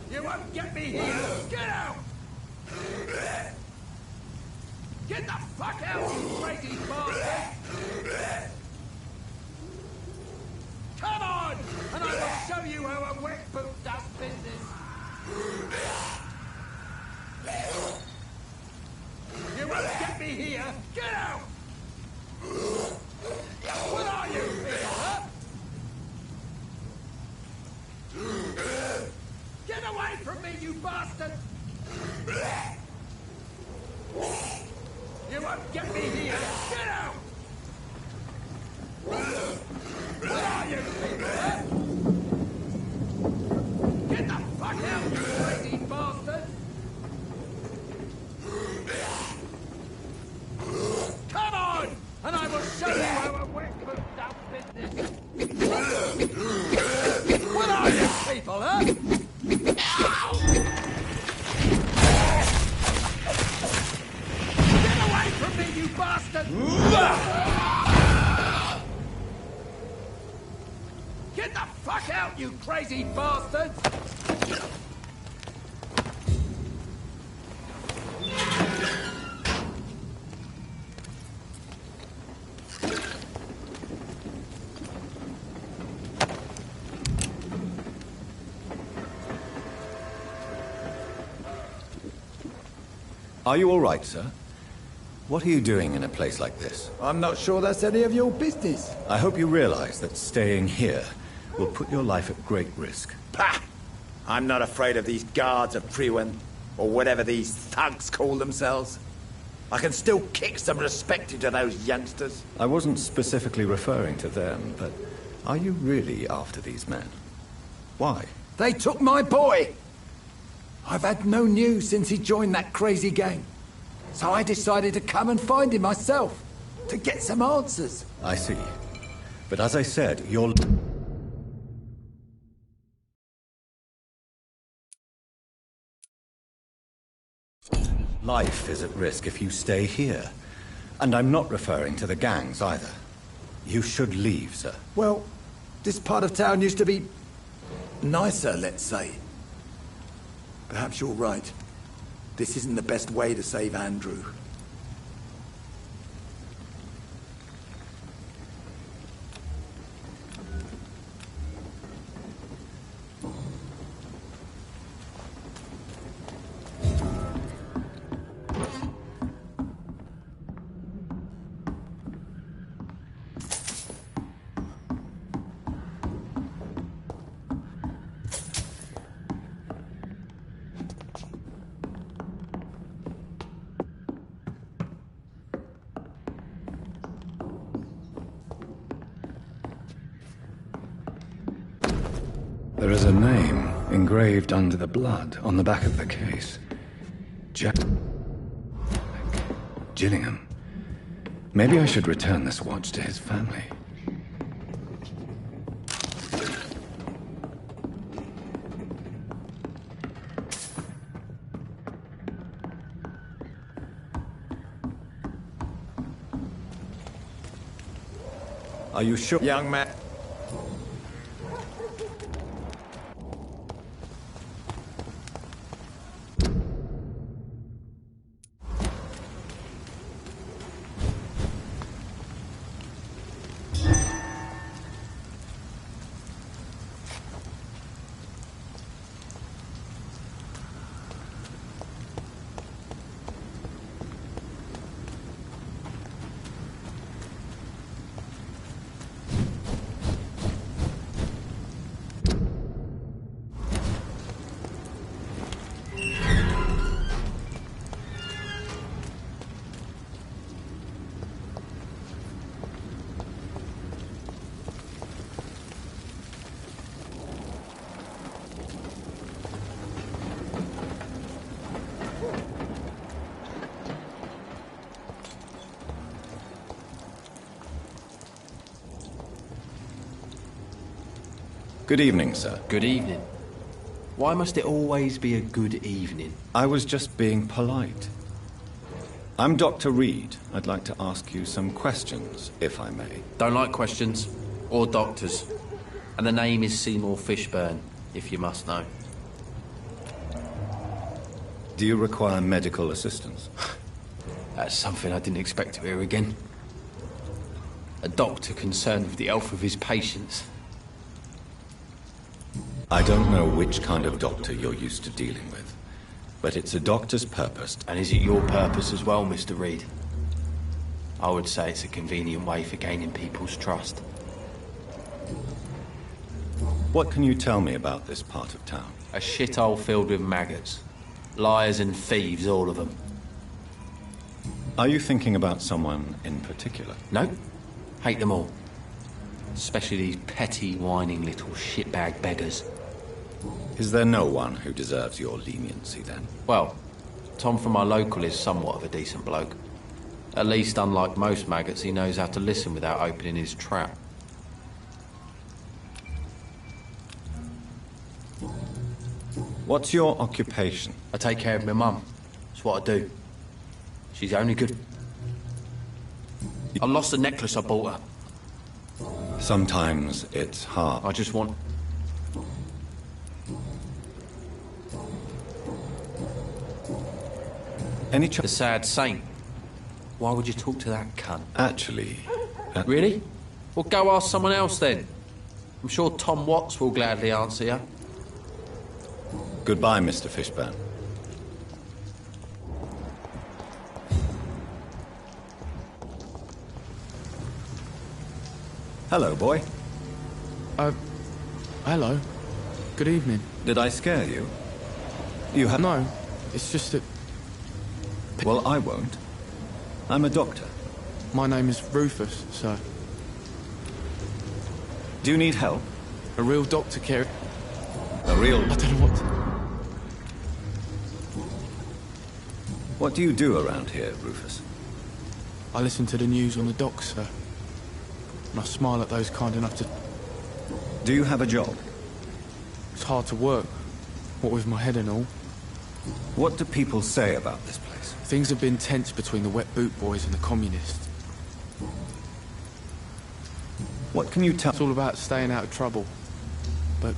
You won't get me here! Get out! Get the fuck out, you crazy bastard! Come on! And I will show you how a wet boot does business! You won't get me here! Get out! What are you, Peter, huh? Get away from me, you bastard! people, huh? Get away from me, you bastard! Get the fuck out, you crazy bastard! Are you all right, sir? What are you doing in a place like this? I'm not sure that's any of your business. I hope you realize that staying here will put your life at great risk. Pah! I'm not afraid of these guards of Priwen, or whatever these thugs call themselves. I can still kick some respect into those youngsters. I wasn't specifically referring to them, but are you really after these men? Why? They took my boy! I've had no news since he joined that crazy gang. So I decided to come and find him myself, to get some answers. I see. But as I said, your life is at risk if you stay here. And I'm not referring to the gangs either. You should leave, sir. Well, this part of town used to be nicer, let's say. Perhaps you're right. This isn't the best way to save Andrew. There is a name engraved under the blood on the back of the case. Jack Gillingham. Maybe I should return this watch to his family. Are you sure? Young man. Good evening, sir. Good evening. Why must it always be a good evening? I was just being polite. I'm Dr. Reed. I'd like to ask you some questions, if I may. Don't like questions. Or doctors. And the name is Seymour Fishburne, if you must know. Do you require medical assistance? That's something I didn't expect to hear again. A doctor concerned with the health of his patients. I don't know which kind of doctor you're used to dealing with, but it's a doctor's purpose. And is it your purpose as well, Mr. Reed? I would say it's a convenient way for gaining people's trust. What can you tell me about this part of town? A shithole filled with maggots. Liars and thieves, all of them. Are you thinking about someone in particular? No. Hate them all. Especially these petty, whining little shitbag beggars. Is there no one who deserves your leniency, then? Well, Tom from our local is somewhat of a decent bloke. At least, unlike most maggots, he knows how to listen without opening his trap. What's your occupation? I take care of my mum. That's what I do. She's only good. I lost the necklace I bought her. Sometimes it's hard. I just want... Any The sad saint. Why would you talk to that cunt? Actually... Really? Well, go ask someone else then. I'm sure Tom Watts will gladly answer you. Goodbye, Mr. Fishburne. Hello, boy. Hello. Good evening. Did I scare you? You have... No, it's just that... Well, I won't. I'm a doctor. My name is Rufus, sir. Do you need help? A real doctor care... A real... I don't know what... What do you do around here, Rufus? I listen to the news on the docks, sir. And I smile at those kind enough to... Do you have a job? It's hard to work. What with my head and all. What do people say about this place? Things have been tense between the wet boot boys and the communists. What can you tell? It's all about staying out of trouble. But...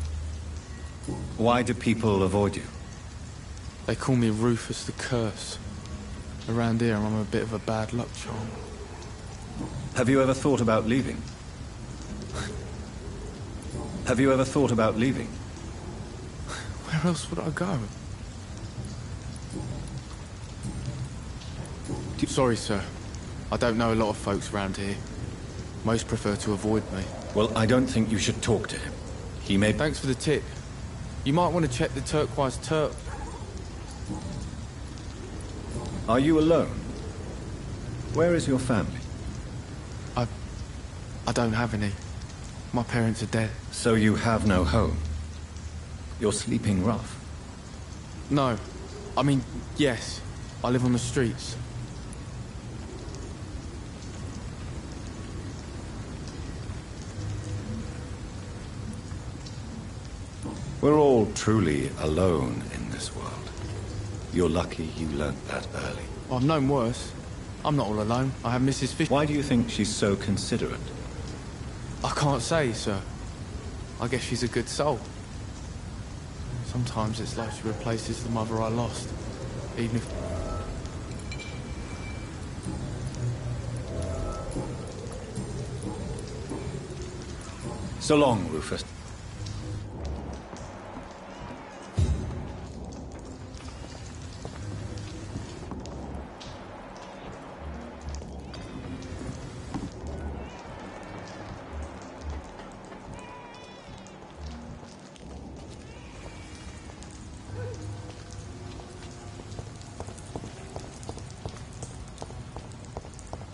Why do people avoid you? They call me Rufus the Curse. Around here, I'm a bit of a bad luck charm. Have you ever thought about leaving? Have you ever thought about leaving? Where else would I go? Sorry, sir. I don't know a lot of folks around here. Most prefer to avoid me. Well, I don't think you should talk to him. He may... Thanks for the tip. You might want to check the turquoise turk. Are you alone? Where is your family? I don't have any. My parents are dead. So you have no home? You're sleeping rough? No. I mean, yes. I live on the streets. We're all truly alone in this world. You're lucky you learnt that early. I've known worse. I'm not all alone. I have Mrs. Fish... Why do you think she's so considerate? I can't say, sir. I guess she's a good soul. Sometimes it's like she replaces the mother I lost. Even if... So long, Rufus.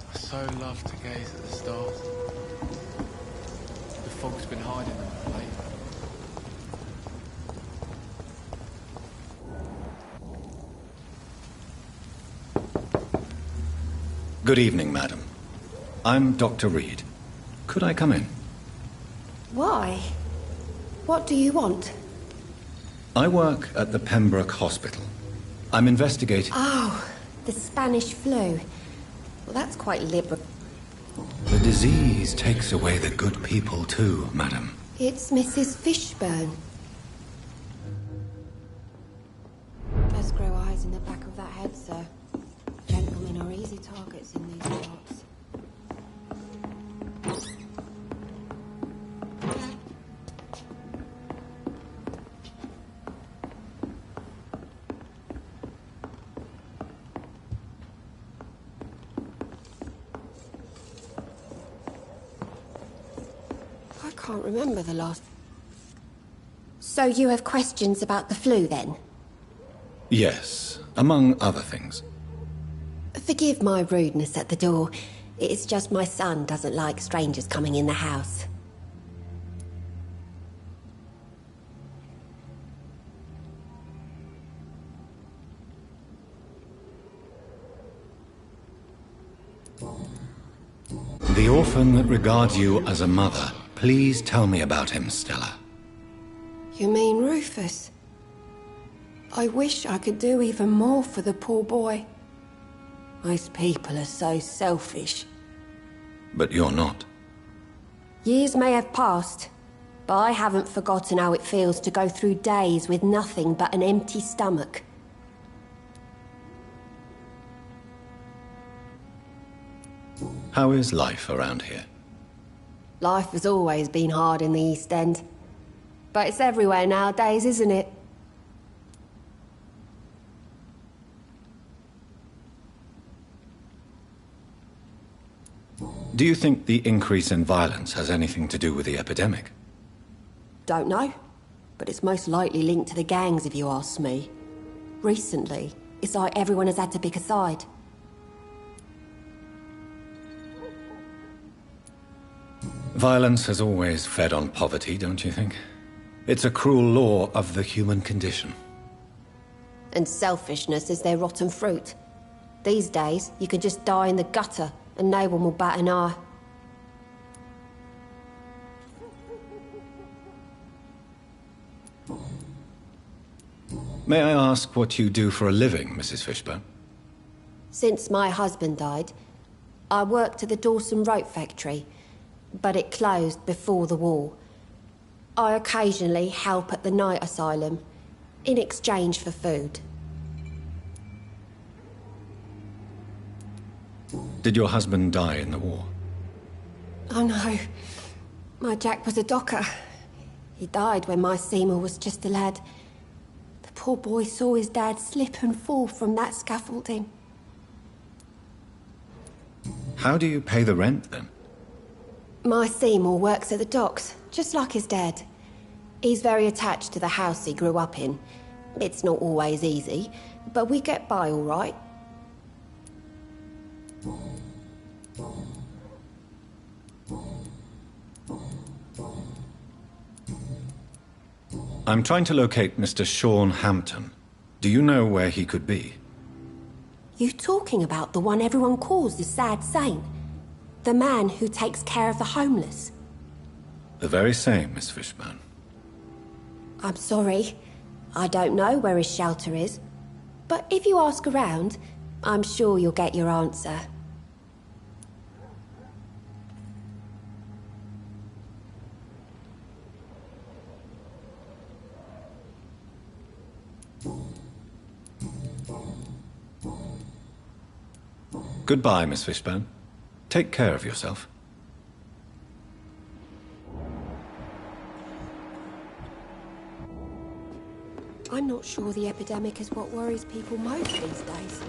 I so love to gaze at the stars. The fog's been hiding them of late. Good evening, madam. I'm Dr. Reed. Could I come in? Why? What do you want? I work at the Pembroke Hospital. I'm investigating... Oh, the Spanish flu. Well, that's quite liberal. The disease takes away the good people too, madam. It's Mrs. Fishburne. Does grow eyes in the back of that head, sir. Gentlemen are easy targets in these parts. I can't remember the last... So you have questions about the flu, then? Yes, among other things. Forgive my rudeness at the door. It's just my son doesn't like strangers coming in the house. The orphan that regards you as a mother. Please tell me about him, Stella. You mean Rufus? I wish I could do even more for the poor boy. Most people are so selfish. But you're not. Years may have passed, but I haven't forgotten how it feels to go through days with nothing but an empty stomach. How is life around here? Life has always been hard in the East End. But it's everywhere nowadays, isn't it? Do you think the increase in violence has anything to do with the epidemic? Don't know. But it's most likely linked to the gangs, if you ask me. Recently, it's like everyone has had to pick a side. Violence has always fed on poverty, don't you think? It's a cruel law of the human condition. And selfishness is their rotten fruit. These days, you can just die in the gutter, and no one will bat an eye. May I ask what you do for a living, Mrs. Fishburne? Since my husband died, I worked at the Dawson Rope factory, but it closed before the war. I occasionally help at the night asylum, in exchange for food. Did your husband die in the war? Oh no, my Jack was a docker. He died when my Seymour was just a lad. The poor boy saw his dad slip and fall from that scaffolding. How do you pay the rent, then? My Seymour works at the docks, just like his dad. He's very attached to the house he grew up in. It's not always easy, but we get by all right. I'm trying to locate Mr. Sean Hampton. Do you know where he could be? You talking about the one everyone calls the sad saint? The man who takes care of the homeless? The very same, Miss Fishburne. I'm sorry. I don't know where his shelter is. But if you ask around, I'm sure you'll get your answer. Goodbye, Miss Fishburne. Take care of yourself. I'm not sure the epidemic is what worries people most these days.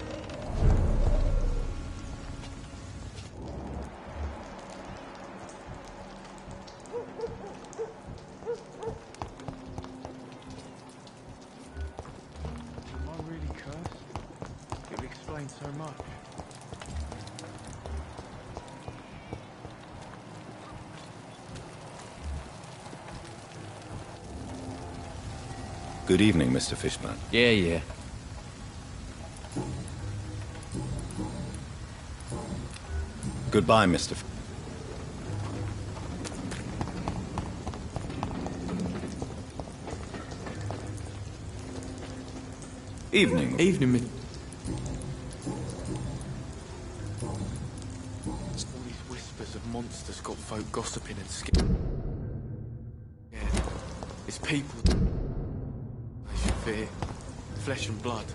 Am I really cursed? It would explain so much. Good evening, Mr. Fishburne. Yeah. Goodbye, Mr. Evening. Evening, Miss... All these whispers of monsters got folk gossiping and scared. Yeah, it's people they should fear. Flesh and blood.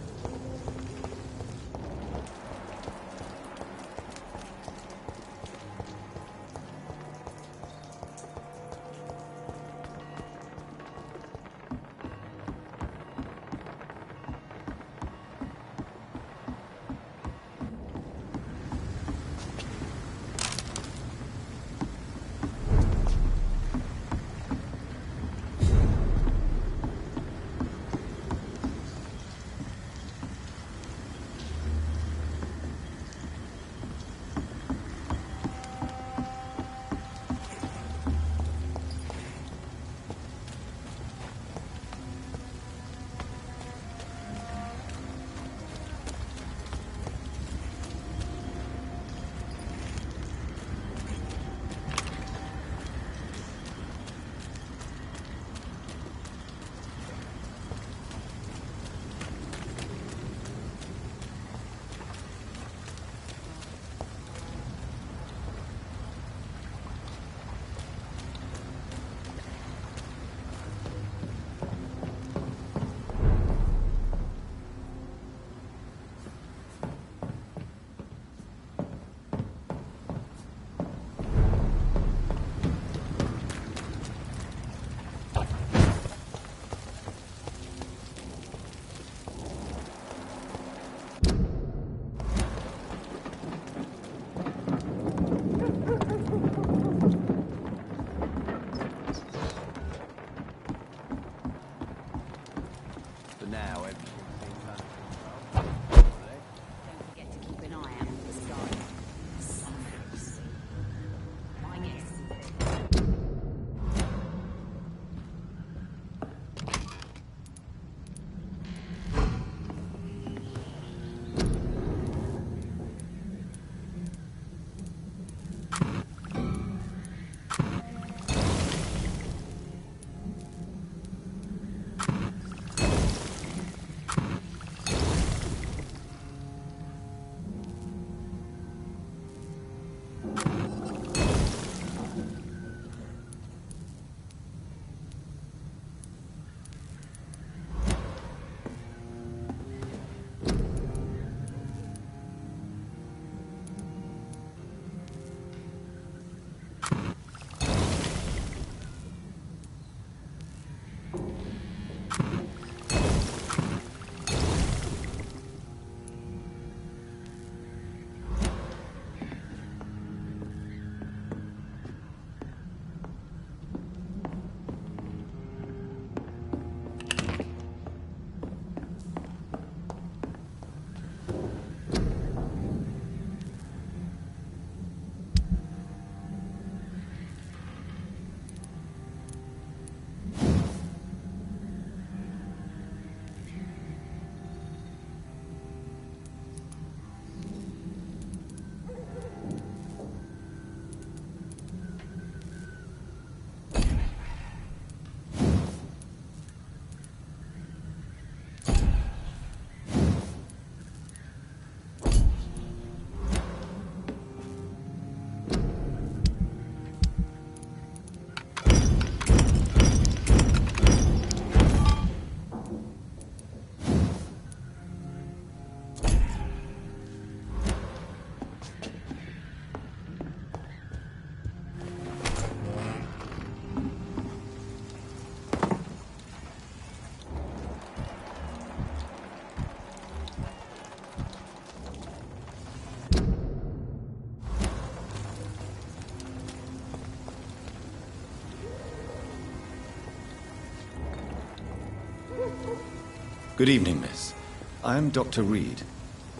Good evening, miss. I am Dr. Reed.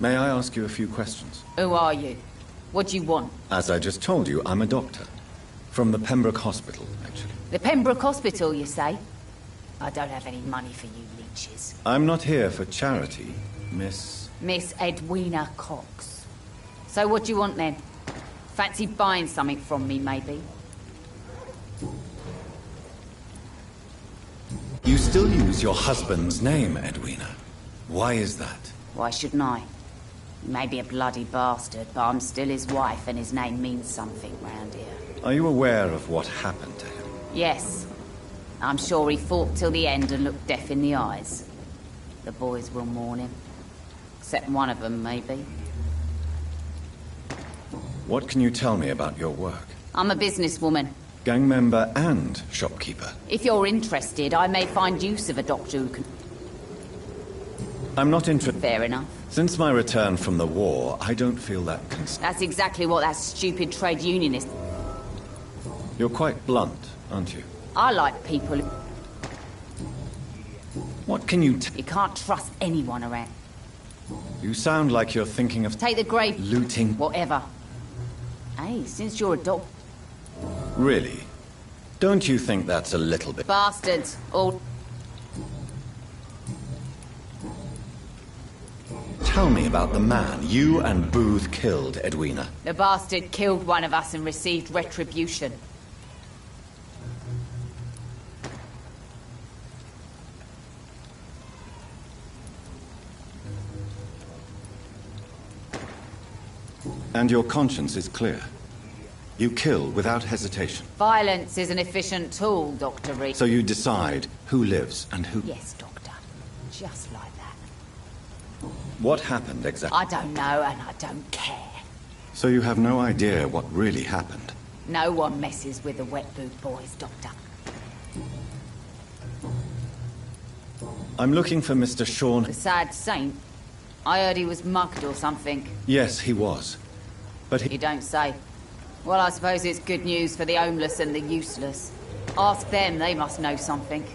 May I ask you a few questions? Who are you? What do you want? As I just told you, I'm a doctor. From the Pembroke Hospital, actually. The Pembroke Hospital, you say? I don't have any money for you leeches. I'm not here for charity, Miss... Miss Edwina Cox. So what do you want then? Fancy buying something from me, maybe? You still use your husband's name, Edwina. Why is that? Why shouldn't I? He may be a bloody bastard, but I'm still his wife and his name means something round here. Are you aware of what happened to him? Yes. I'm sure he fought till the end and looked death in the eyes. The boys will mourn him. Except one of them, maybe. What can you tell me about your work? I'm a businesswoman. Gang member and shopkeeper. If you're interested, I may find use of a doctor who can... I'm not interested. Fair enough. Since my return from the war, I don't feel that That's exactly what that stupid trade unionist... You're quite blunt, aren't you? I like people who... What can you You can't trust anyone around. You sound like you're thinking of... Take the grave... Looting... Whatever. Hey, since you're a doctor... Really? Don't you think that's a little bit... Bastards, all... Tell me about the man you and Booth killed, Edwina. The bastard killed one of us and received retribution. And your conscience is clear. You kill without hesitation. Violence is an efficient tool, Dr. Reed. So you decide who lives and who... Yes, Doctor. Just like that. What happened exactly? I don't know, and I don't care. So you have no idea what really happened? No one messes with the wet boot boys, Doctor. I'm looking for Mr. Sean... The sad saint? I heard he was mugged or something. Yes, he was. But he... You don't say. Well, I suppose it's good news for the homeless and the useless. Ask them, they must know something.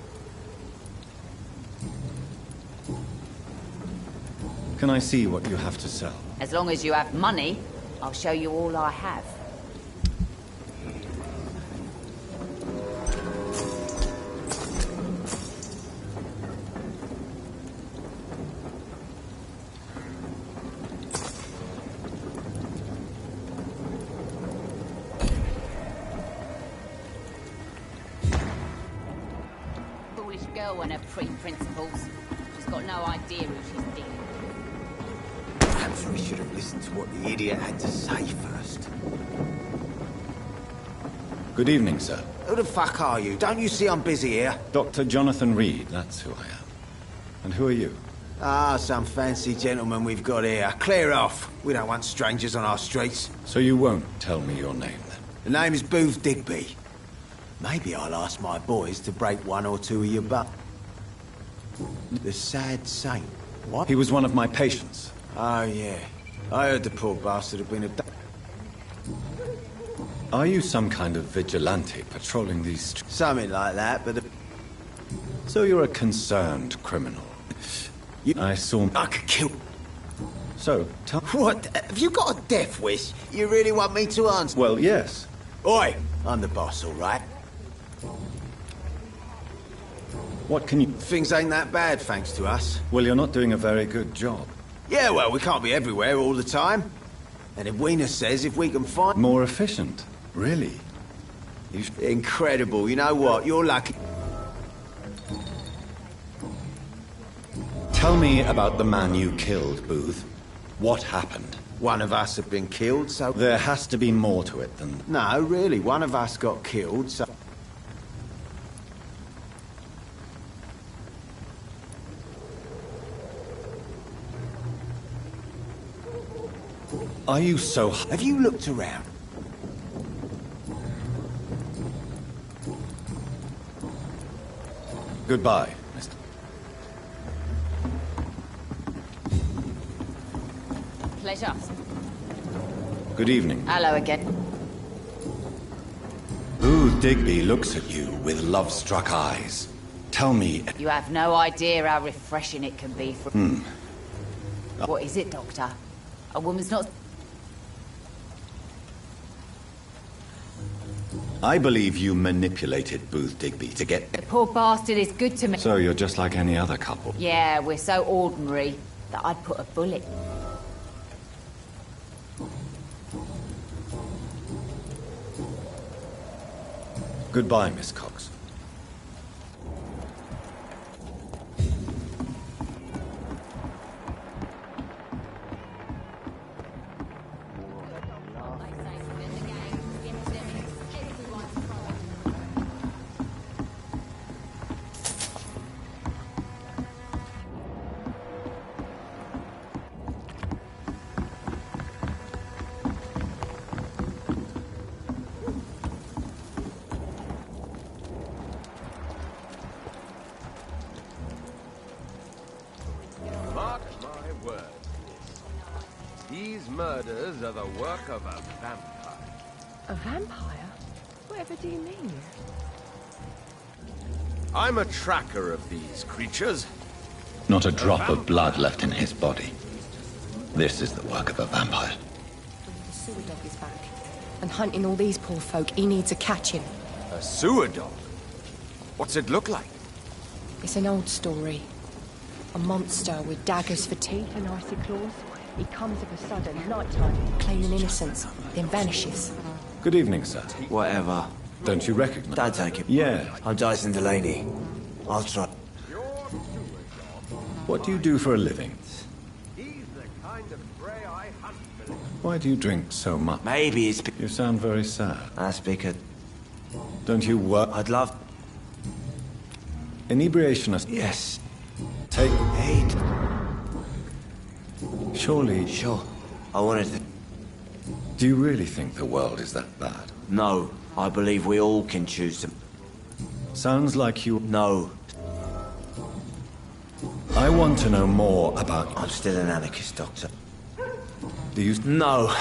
Can I see what you have to sell? As long as you have money, I'll show you all I have. Foolish girl and her pre-principles. She's got no idea who she's dealing with. Perhaps we should have listened to what the idiot had to say first. Good evening, sir. Who the fuck are you? Don't you see I'm busy here? Dr. Jonathan Reed, that's who I am. And who are you? Ah, some fancy gentleman we've got here. Clear off. We don't want strangers on our streets. So you won't tell me your name, then? The name is Booth Digby. Maybe I'll ask my boys to break one or two of your butt. The sad saint. What? He was one of my patients. Oh, yeah. I heard the poor bastard had been a... Are you some kind of vigilante patrolling these streets? Something like that, but... So you're a concerned criminal. I saw... I could kill... So, tell... What? Have you got a death wish? You really want me to answer? Well, yes. Oi! I'm the boss, all right? What can you... Things ain't that bad, thanks to us. Well, you're not doing a very good job. Yeah, well, we can't be everywhere all the time. And Edwina says if we can find... More efficient? Really? Incredible. You know what? You're lucky. Tell me about the man you killed, Booth. What happened? One of us had been killed, so... There has to be more to it than... No, really. One of us got killed, so... Are you so... Have you looked around? Goodbye, Mr. Pleasure. Good evening. Hello again. Booth Digby looks at you with love-struck eyes. tell me... You have no idea how refreshing it can be for... What is it, Doctor? A woman's not... I believe you manipulated Booth Digby to get... The poor bastard is good to me. So you're just like any other couple. Yeah, we're so ordinary that I'd put a bullet... Goodbye, Miss Cox. Mark my words. These murders are the work of a vampire. A vampire? Whatever do you mean? I'm a tracker of these creatures. Not a drop of blood left in his body. This is the work of a vampire. The sewer dog is back. And hunting all these poor folk, he needs a catching. A sewer dog? What's it look like? It's an old story. A monster with daggers for teeth and icy claws. He comes of a sudden, nighttime, claiming innocence, then vanishes. Good evening, sir. Whatever. Don't you recognize? Don't take it. Yeah. I'm Dyson Delaney. I'll try. What do you do for a living? Why do you drink so much? Maybe it's... You sound very sad. That's because... Don't you work? I'd love... Inebriation is... Yes. Take... Eight. Surely... Sure. I wanted to... Do you really think the world is that bad? No. I believe we all can choose to... Sounds like you... No. I want to know more about... I'm still an anarchist, Doctor. Do you... No.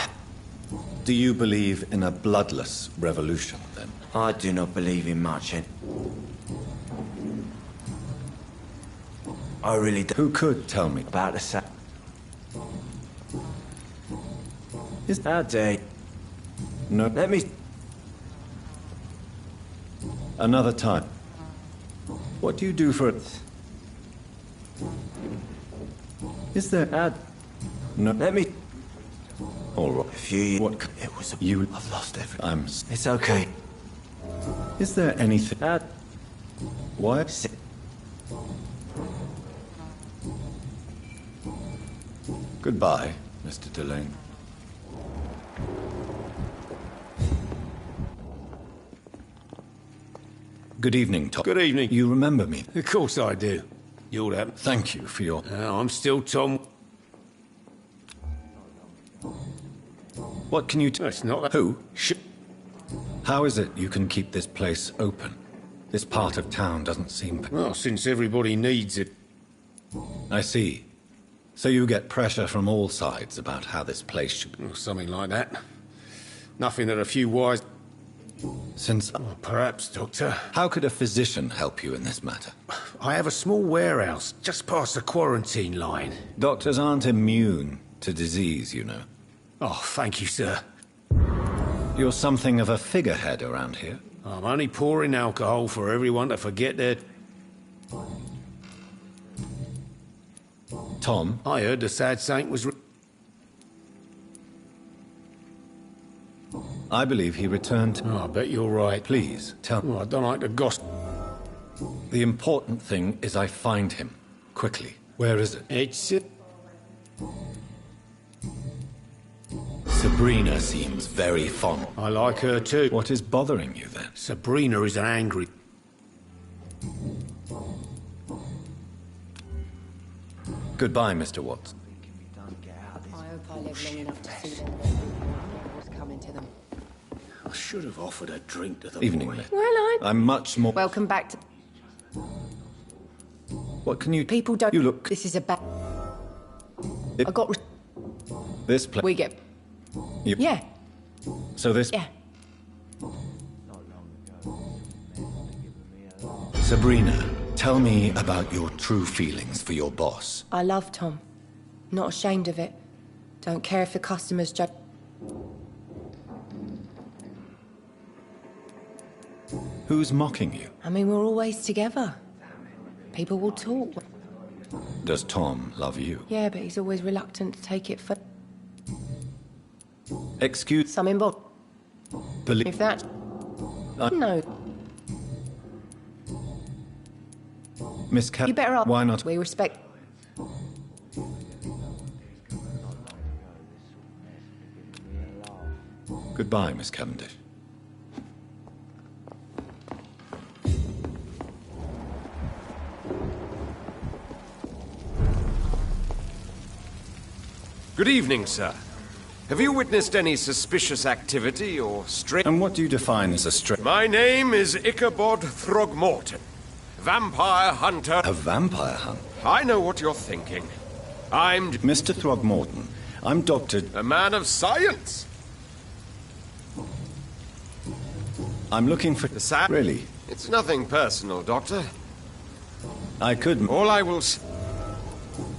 Do you believe in a bloodless revolution, then? I do not believe in much, and... I really don't... Who could tell me? About the sa... Is... How dare... No... Let me... Another time. What do you do for... Is there... No... Let me... All right. A few years... What... It was... You... I've lost everything. I'm... It's okay. Is there anything... Why... Goodbye, Mr. Delaney. Good evening, Tom. Good evening. You remember me? Of course I do. You'll have... Thank you for your... I'm still Tom. What can you... It's not that... Who? How is it you can keep this place open? This part of town doesn't seem... Well, since everybody needs it. I see. So you get pressure from all sides about how this place should... Or something like that. Nothing that a few wise... Since... Oh, perhaps, Doctor. How could a physician help you in this matter? I have a small warehouse just past the quarantine line. Doctors aren't immune to disease, you know. Oh, thank you, sir. You're something of a figurehead around here. I'm only pouring alcohol for everyone to forget their... Tom? I heard the sad saint was... I believe he returned... Oh, I bet you're right. Please, tell me. Oh, I don't like to gossip. The important thing is I find him. Quickly. Where is it? It's... Sabrina seems very fond. I like her too. What is bothering you then? Sabrina is an angry... Goodbye, Mr. Watson. I hope I live long enough to see them. What's coming to them. I should have offered a drink to the Evening, boy. mate. Well, I'm much more... Welcome back to... What can you... People don't... You look... This is a bad... I got... This place... We get... You... Yeah. So this... Yeah. Sabrina, Tell me about your true feelings for your boss. I love Tom. Not ashamed of it. Don't care if the customers judge. Who's mocking you? I mean, we're always together. People will talk. Does Tom love you? Yeah, but he's always reluctant to take it for... Excuse... Some involved. If that... No. Miss Cat... You better ask. Why not? We respect... Goodbye, Miss Cavendish. Good evening, sir. Have you witnessed any suspicious activity or strange... And what do you define as a strange... My name is Ichabod Throgmorton, vampire hunter... A vampire hunt? I know what you're thinking. I'm... Mr. Throgmorton, I'm Dr... A man of science! I'm looking for... Really? It's nothing personal, Doctor. I could... All I will...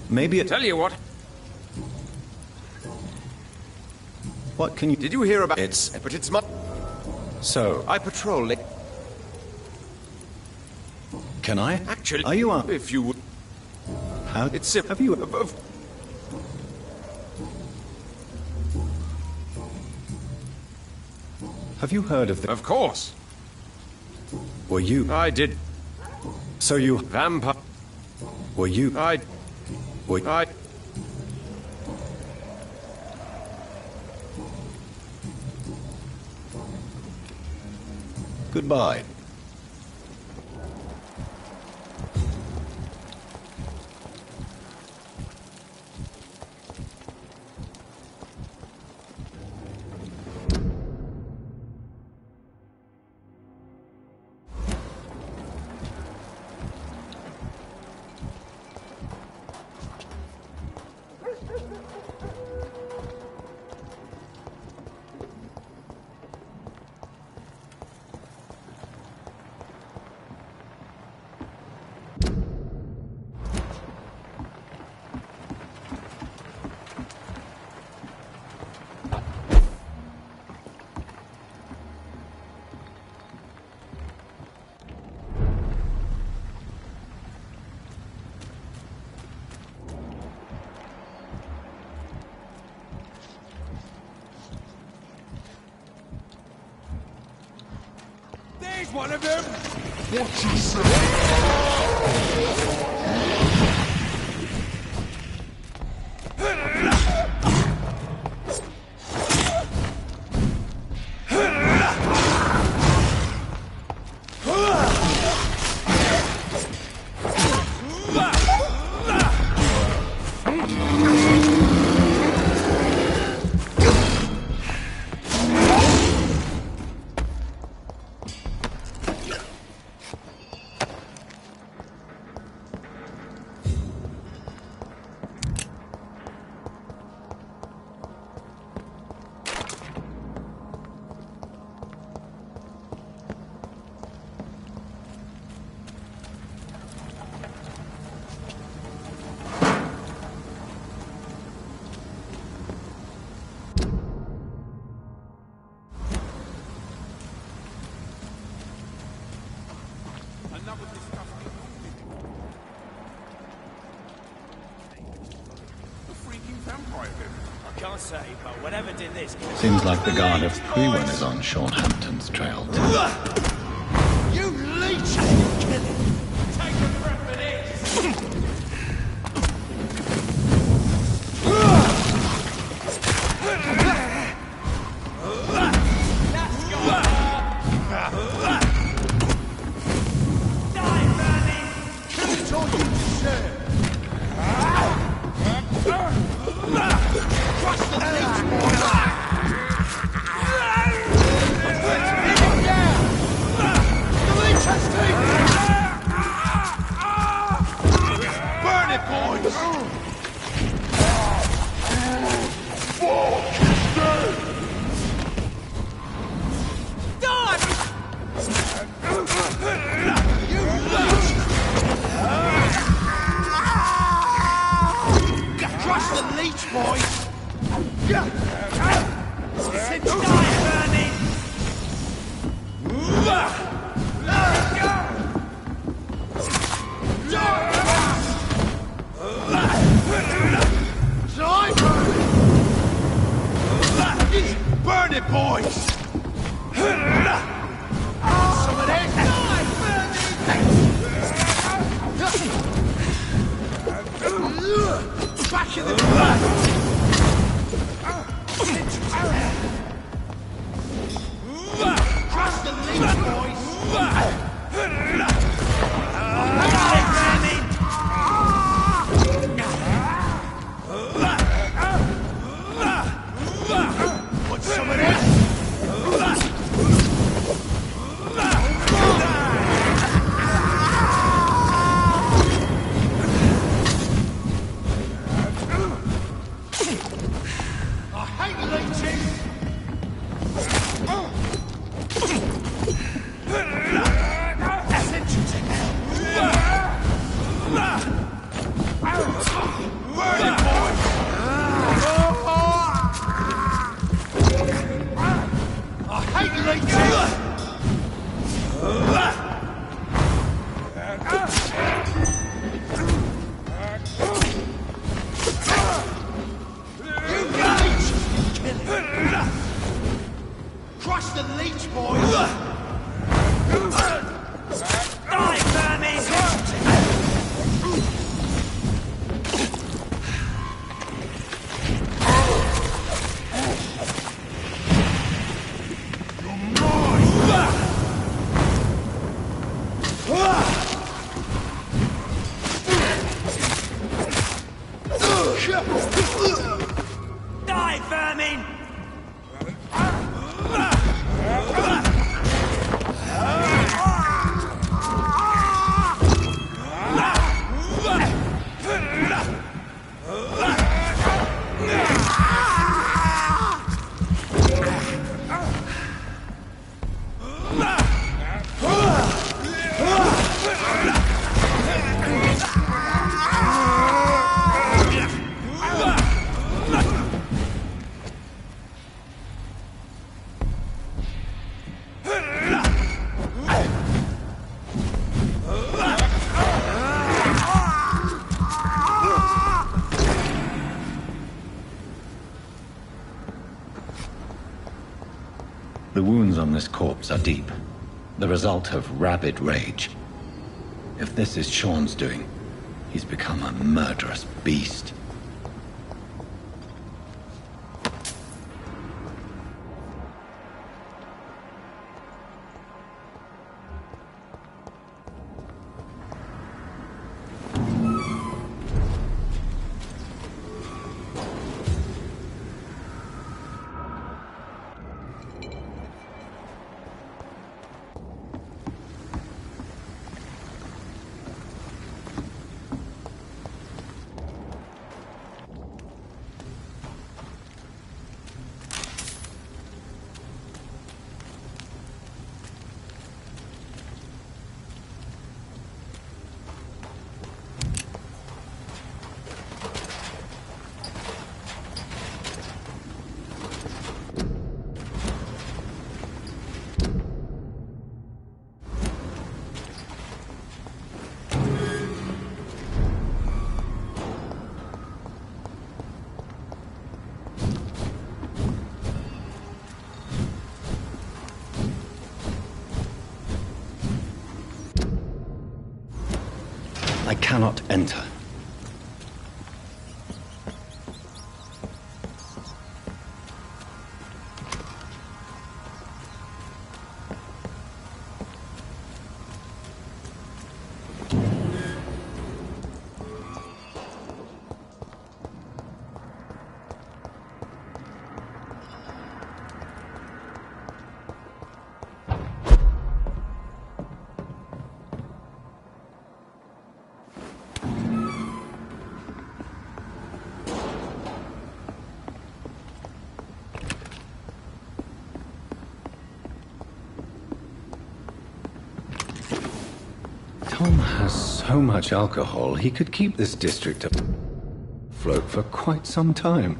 Maybe... Tell you what... What can you... Did you hear about... It's... But it's my... So... I patrol it. Can I? Actually... Are you up? If you would... How... It's... Have you... Have you heard of the... Of course. Were you... I did. So you... Vampire... Were you... Were... Goodbye. There's one of them! What you say? I can't say, but whatever did this... Seems like the guard of Prewen is on Sean Hampton's trail. You leech! Kill him! Take a breath of this! Fantastic! Trust the lead, boys! Want some of this? I hate leeches! That's interesting. Burn it, boys! I hate leeches! You leech! Kill him! Crush the leech, boys! Die, vermin! Die, vermin! The wounds on this corpse are deep, the result of rabid rage. If this is Sean's doing, he's become a murderous beast. I cannot enter. Tom has so much alcohol, he could keep this district afloat for quite some time.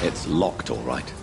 It's locked, all right.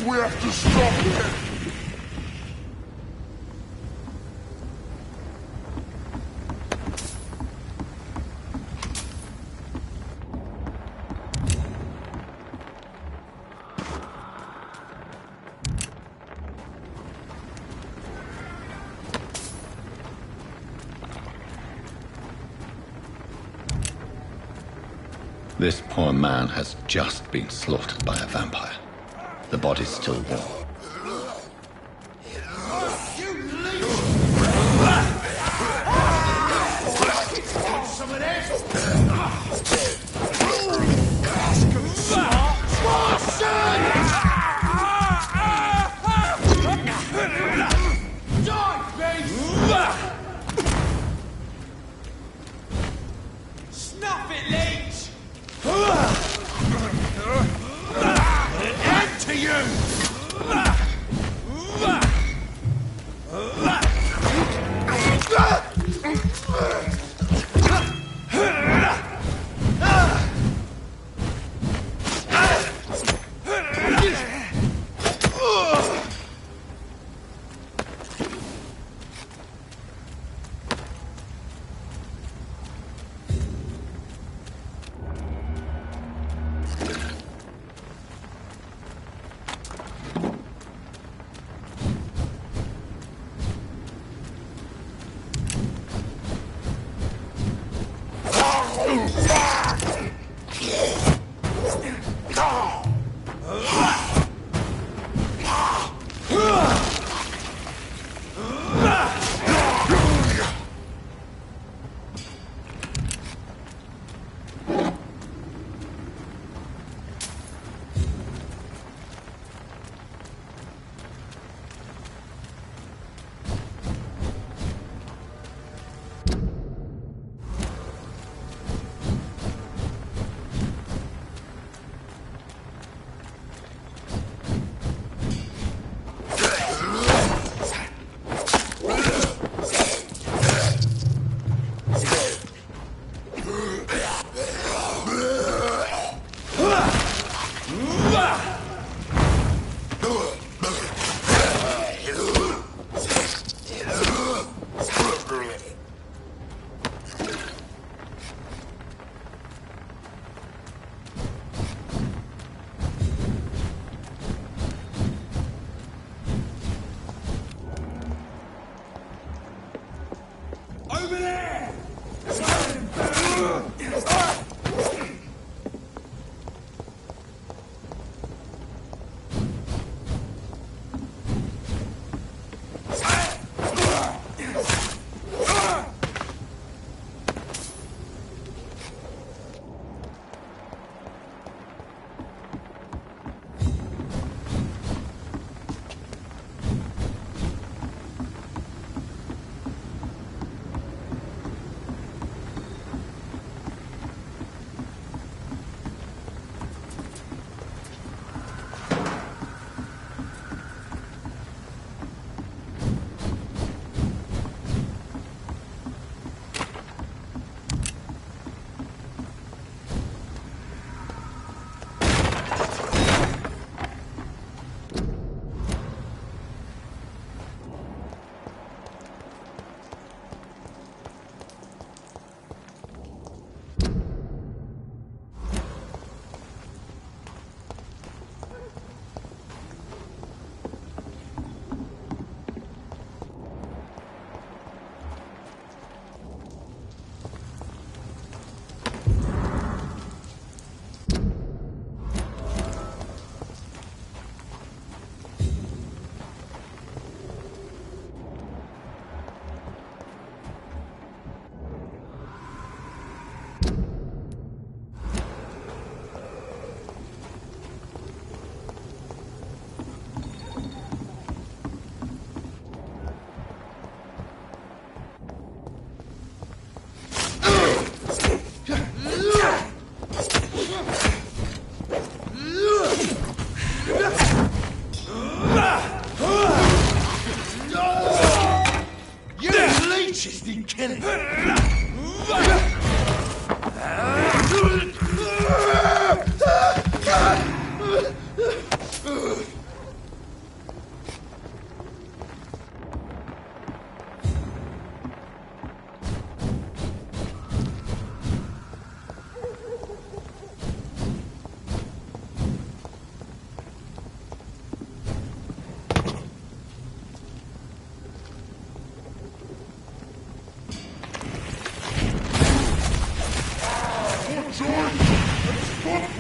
We have to stop it! This poor man has just been slaughtered by a vampire. The body's still warm. Some of this! Snuff it, leech! End to you!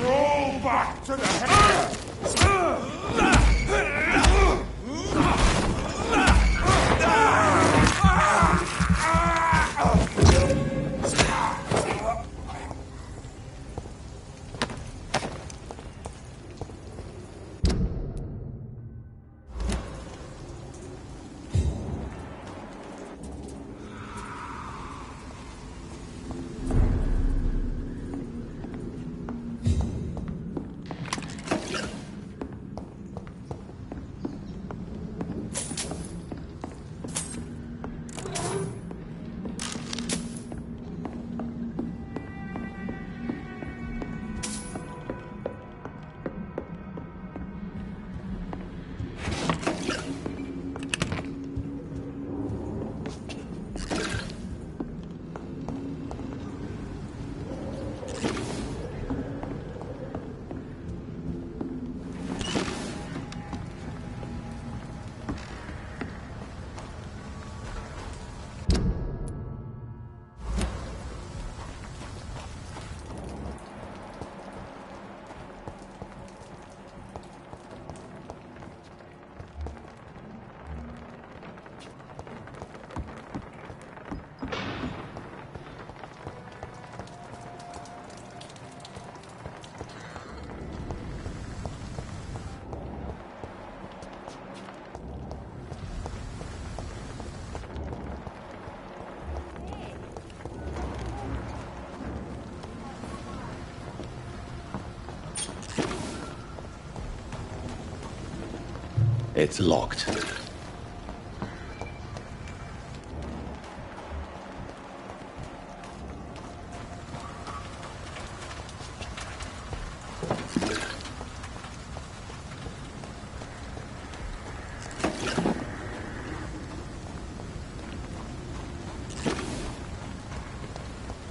Roll back to the head! It's locked.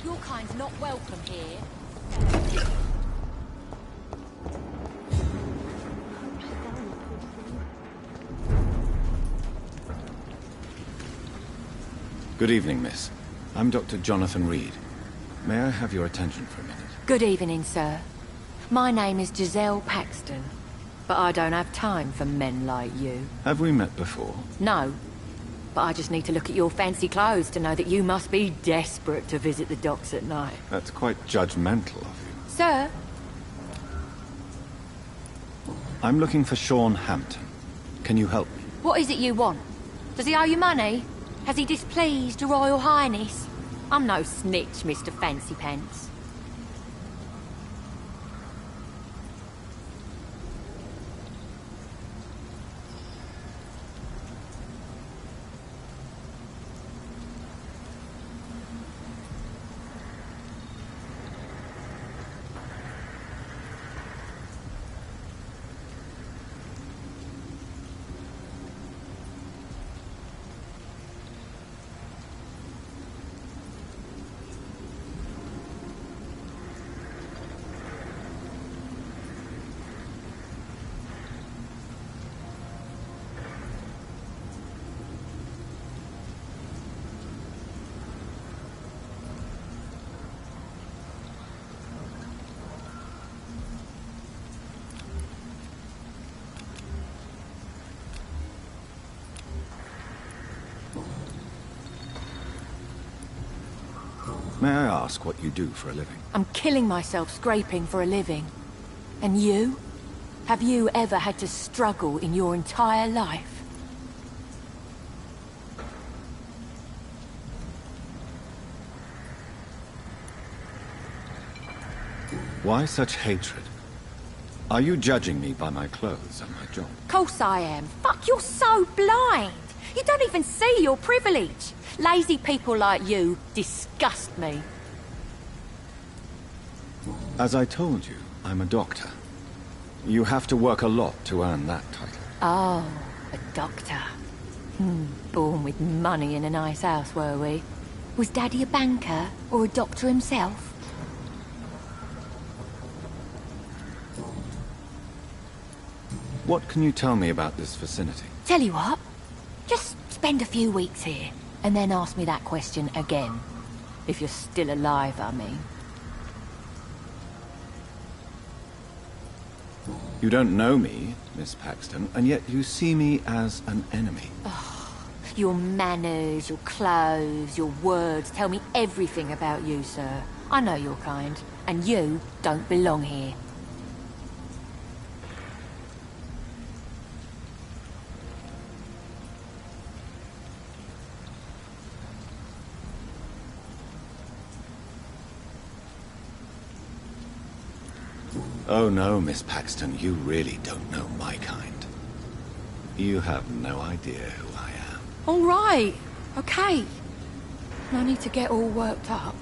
Your kind's not welcome here. Good evening, miss. I'm Dr. Jonathan Reed. May I have your attention for a minute? Good evening, sir. My name is Giselle Paxton, but I don't have time for men like you. Have we met before? No, but I just need to look at your fancy clothes to know that you must be desperate to visit the docks at night. That's quite judgmental of you. Sir? I'm looking for Sean Hampton. Can you help me? What is it you want? Does he owe you money? Has he displeased Your Royal Highness? I'm no snitch, Mr. Fancy Pants. May I ask what you do for a living? I'm killing myself scraping for a living. And you? Have you ever had to struggle in your entire life? Why such hatred? Are you judging me by my clothes and my job? Course I am. Fuck, you're so blind. You don't even see your privilege. Lazy people like you disgust me. As I told you, I'm a doctor. You have to work a lot to earn that title. Oh, a doctor. Born with money in a nice house, were we? Was Daddy a banker, or a doctor himself? What can you tell me about this vicinity? Tell you what, just spend a few weeks here, and then ask me that question again. If you're still alive, I mean. You don't know me, Miss Paxton, and yet you see me as an enemy. Your manners, your clothes, your words tell me everything about you, sir. I know your kind, and you don't belong here. Oh no, Miss Paxton, you really don't know my kind. You have no idea who I am. All right, okay. No need to get all worked up.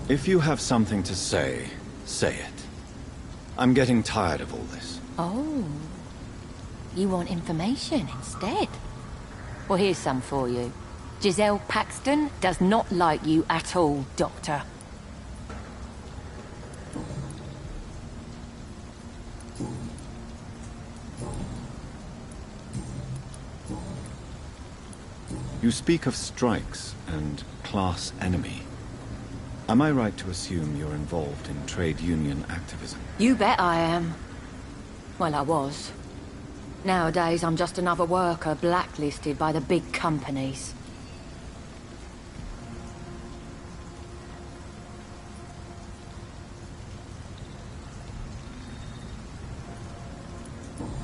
If you have something to say, say it. I'm getting tired of all this. Oh. You want information instead? Well, here's some for you. Giselle Paxton does not like you at all, Doctor. You speak of strikes and class enemy. Am I right to assume you're involved in trade union activism? You bet I am. Well, I was. Nowadays, I'm just another worker blacklisted by the big companies.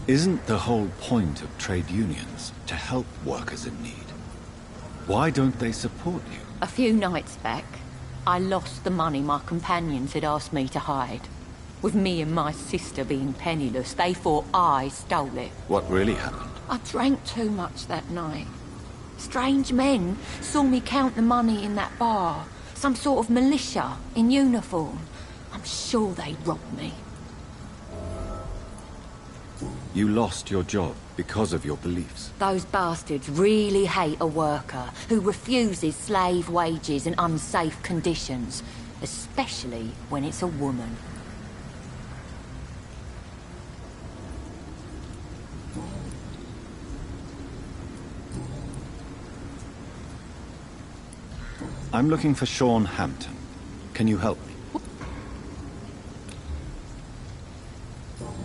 Isn't the whole point of trade unions to help workers in need? Why don't they support you? A few nights back, I lost the money my companions had asked me to hide. With me and my sister being penniless, they thought I stole it. What really happened? I drank too much that night. Strange men saw me count the money in that bar. Some sort of militia in uniform. I'm sure they robbed me. You lost your job because of your beliefs. Those bastards really hate a worker who refuses slave wages and unsafe conditions, especially when it's a woman. I'm looking for Sean Hampton. Can you help me?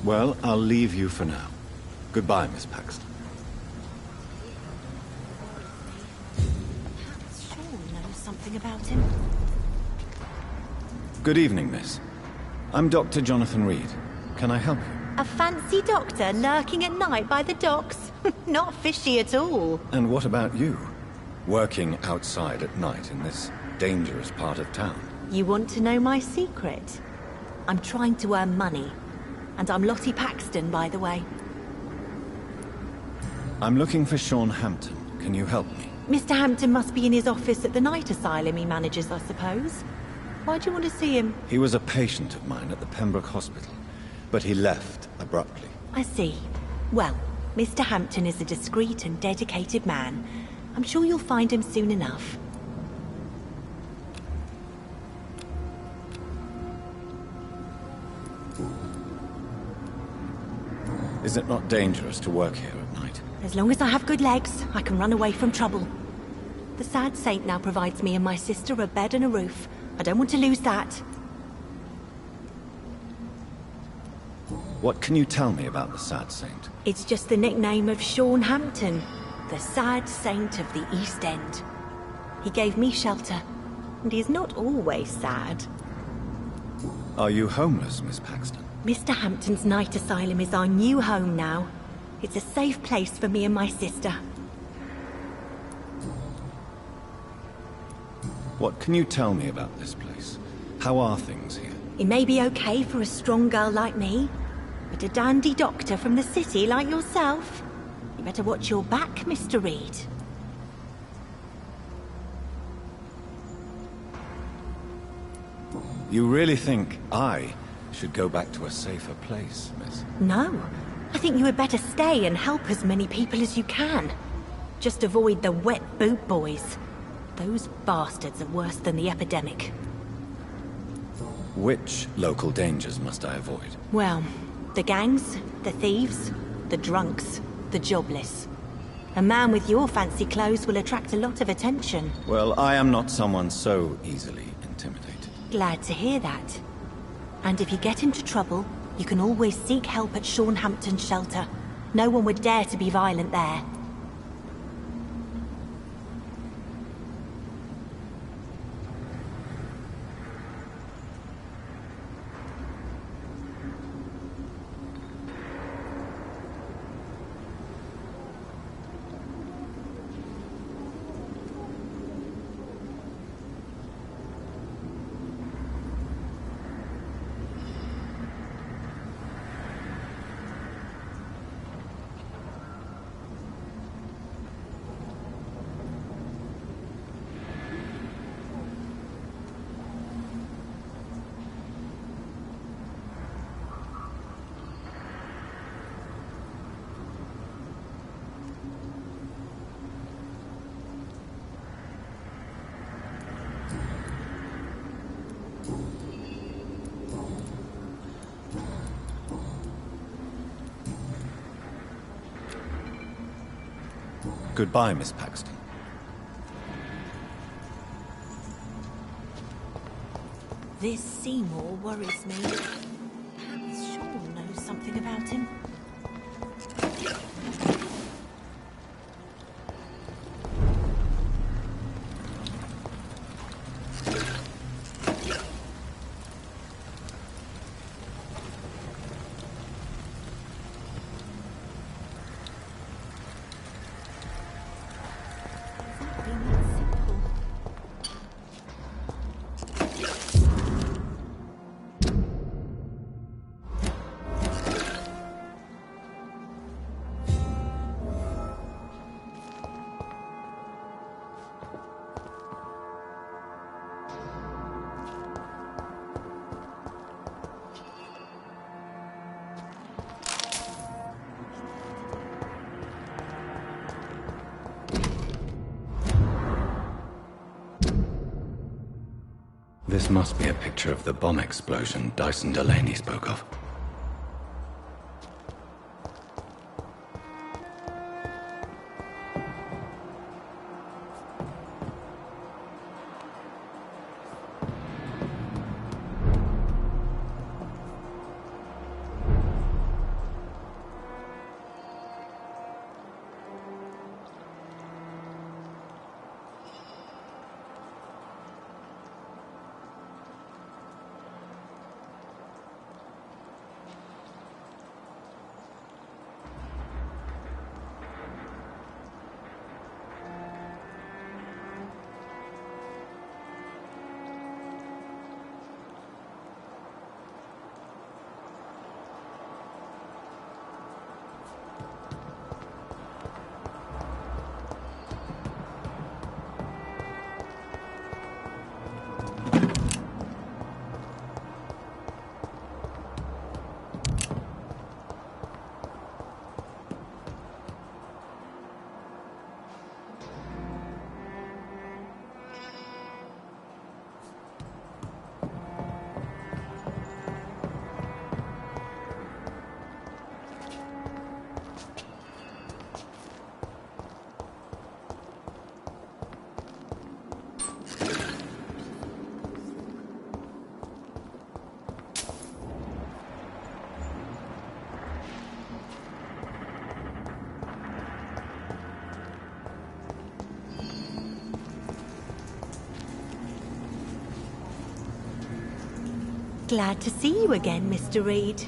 Well, I'll leave you for now. Goodbye, Miss Paxton. Sean knows something about him. Good evening, miss. I'm Dr. Jonathan Reed. Can I help you? A fancy doctor lurking at night by the docks? Not fishy at all. And what about you? Working outside at night in this dangerous part of town? You want to know my secret? I'm trying to earn money. And I'm Lottie Paxton, by the way. I'm looking for Sean Hampton. Can you help me? Mr. Hampton must be in his office at the night asylum he manages, I suppose. Why do you want to see him? He was a patient of mine at the Pembroke Hospital, but he left abruptly. I see. Well, Mr. Hampton is a discreet and dedicated man. I'm sure you'll find him soon enough. Is it not dangerous to work here at night? As long as I have good legs, I can run away from trouble. The sad saint now provides me and my sister a bed and a roof. I don't want to lose that. What can you tell me about the sad saint? It's just the nickname of Sean Hampton, the sad saint of the East End. He gave me shelter, and he's not always sad. Are you homeless, Miss Paxton? Mr. Hampton's night asylum is our new home now. It's a safe place for me and my sister. What can you tell me about this place? How are things here? It may be okay for a strong girl like me, but a dandy doctor from the city like yourself, you better watch your back, Mr. Reed. You really think I should go back to a safer place, miss? No. I think you had better stay and help as many people as you can. Just avoid the wet boot boys. Those bastards are worse than the epidemic. Which local dangers must I avoid? Well, the gangs, the thieves, the drunks, the jobless. A man with your fancy clothes will attract a lot of attention. Well, I am not someone so easily intimidated. Glad to hear that. And if you get into trouble, you can always seek help at Hampton's shelter. No one would dare to be violent there. Goodbye, Miss Paxton. This Seymour worries me. Perhaps Sean knows something about him. This must be a picture of the bomb explosion Dyson Delaney spoke of. Glad to see you again, Mr. Reed.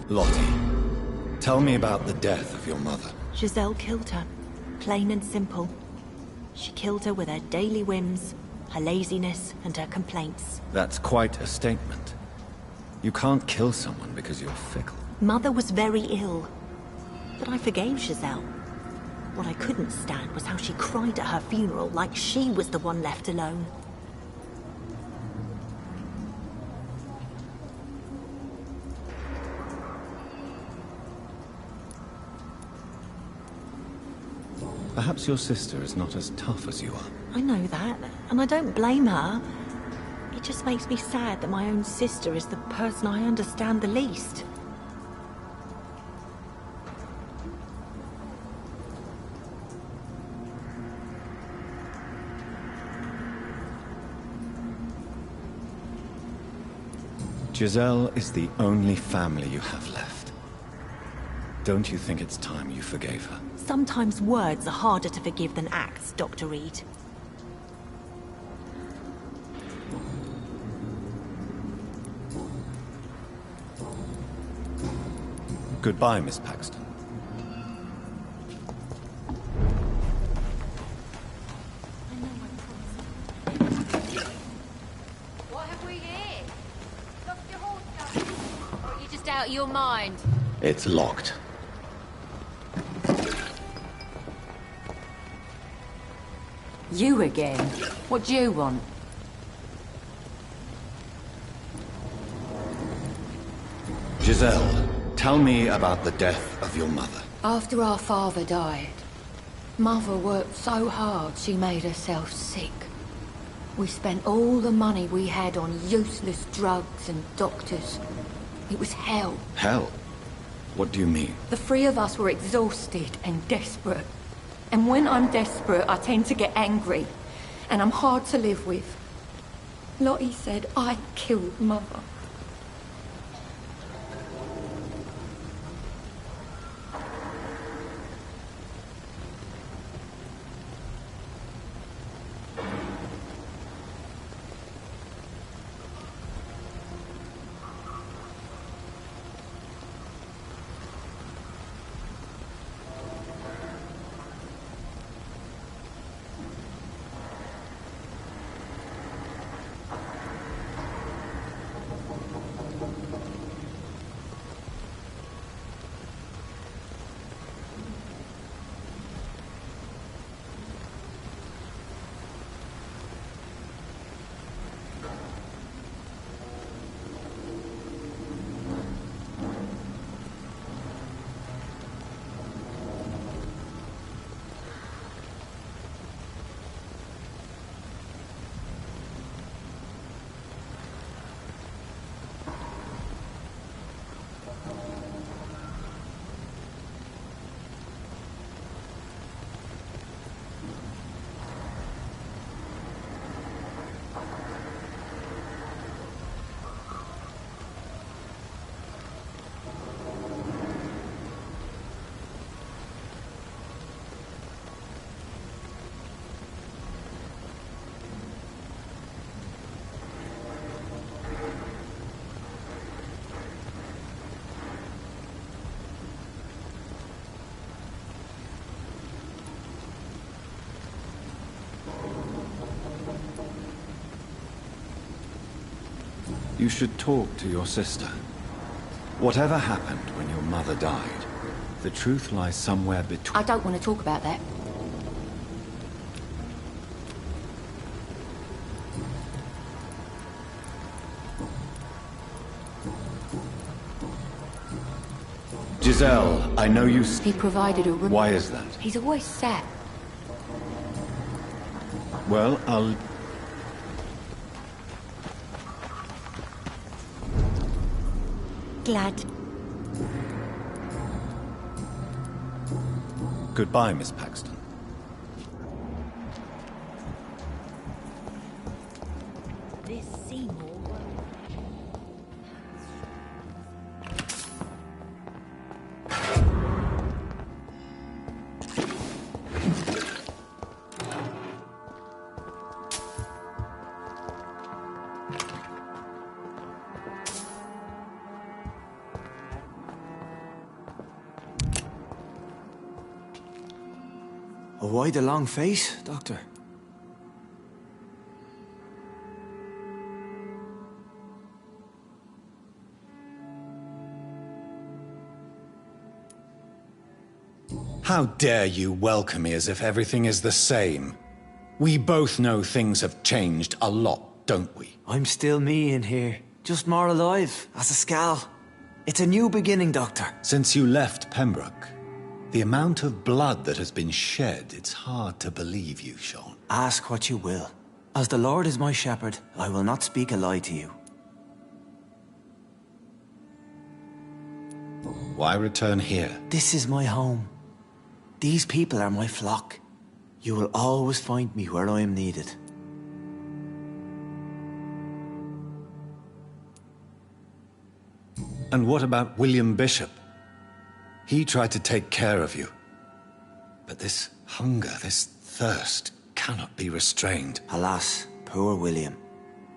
Lottie, tell me about the death of your mother. Giselle killed her. Plain and simple. She killed her with her daily whims, her laziness, and her complaints. That's quite a statement. You can't kill someone because you're fickle. Mother was very ill, but I forgave Giselle. What I couldn't stand was how she cried at her funeral like she was the one left alone. Perhaps your sister is not as tough as you are. I know that, and I don't blame her. It just makes me sad that my own sister is the person I understand the least. Giselle is the only family you have left. Don't you think it's time you forgave her? Sometimes words are harder to forgive than acts, Dr. Reed. Goodbye, Miss Paxton. What have we here? Lost your horse, Gus? Or are you just out of your mind? It's locked. You again? What do you want? Giselle, tell me about the death of your mother. After our father died, Mother worked so hard she made herself sick. We spent all the money we had on useless drugs and doctors. It was hell. Hell? What do you mean? The three of us were exhausted and desperate. And when I'm desperate, I tend to get angry. And I'm hard to live with. Lottie said I killed Mother. You should talk to your sister. Whatever happened when your mother died, the truth lies somewhere between... I don't want to talk about that. Giselle, I know you... He provided a room. Why is that? He's always sad. Well, I'll... Glad. Goodbye, Miss Paxton. This Seymour... Why the long face, Doctor? How dare you welcome me as if everything is the same? We both know things have changed a lot, don't we? I'm still me in here, just more alive, as a Skal. It's a new beginning, Doctor. Since you left Pembroke, the amount of blood that has been shed, it's hard to believe you, Sean. Ask what you will. As the Lord is my shepherd, I will not speak a lie to you. Why return here? This is my home. These people are my flock. You will always find me where I am needed. And what about William Bishop? He tried to take care of you. But this hunger, this thirst, cannot be restrained. Alas, poor William.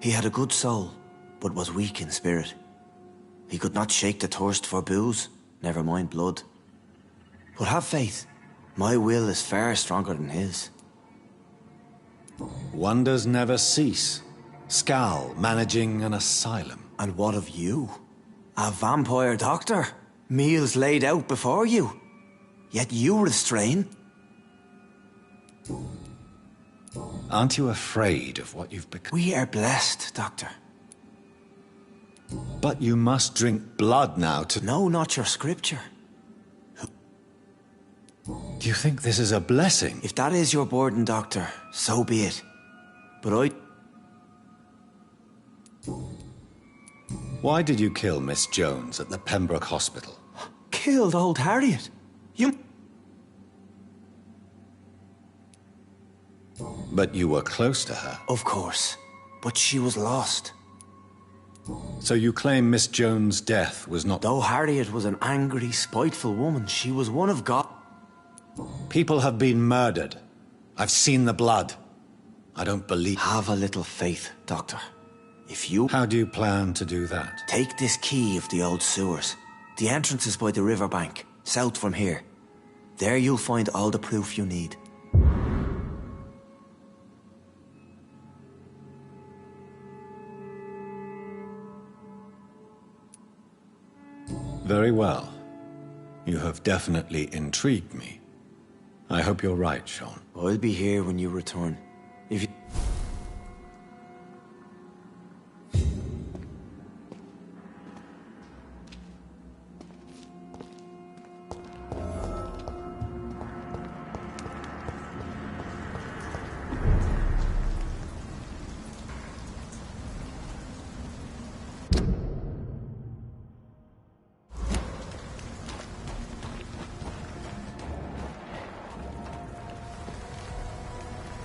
He had a good soul, but was weak in spirit. He could not shake the thirst for booze, never mind blood. But have faith. My will is far stronger than his. Wonders never cease. Skal managing an asylum. And what of you? A vampire doctor? Meals laid out before you? Yet you restrain? Aren't you afraid of what you've become? We are blessed, Doctor. But you must drink blood now to... No, not your scripture. Do you think this is a blessing? If that is your burden, Doctor, so be it. But Why did you kill Miss Jones at the Pembroke Hospital? Killed old Harriet? You... But you were close to her. Of course. But she was lost. So you claim Miss Jones' death was not... Though Harriet was an angry, spiteful woman, she was one of God... People have been murdered. I've seen the blood. I don't believe... Have a little faith, Doctor. If you... How do you plan to do that? Take this key of the old sewers. The entrance is by the riverbank, south from here. There you'll find all the proof you need. Very well. You have definitely intrigued me. I hope you're right, Sean. I'll be here when you return. If you...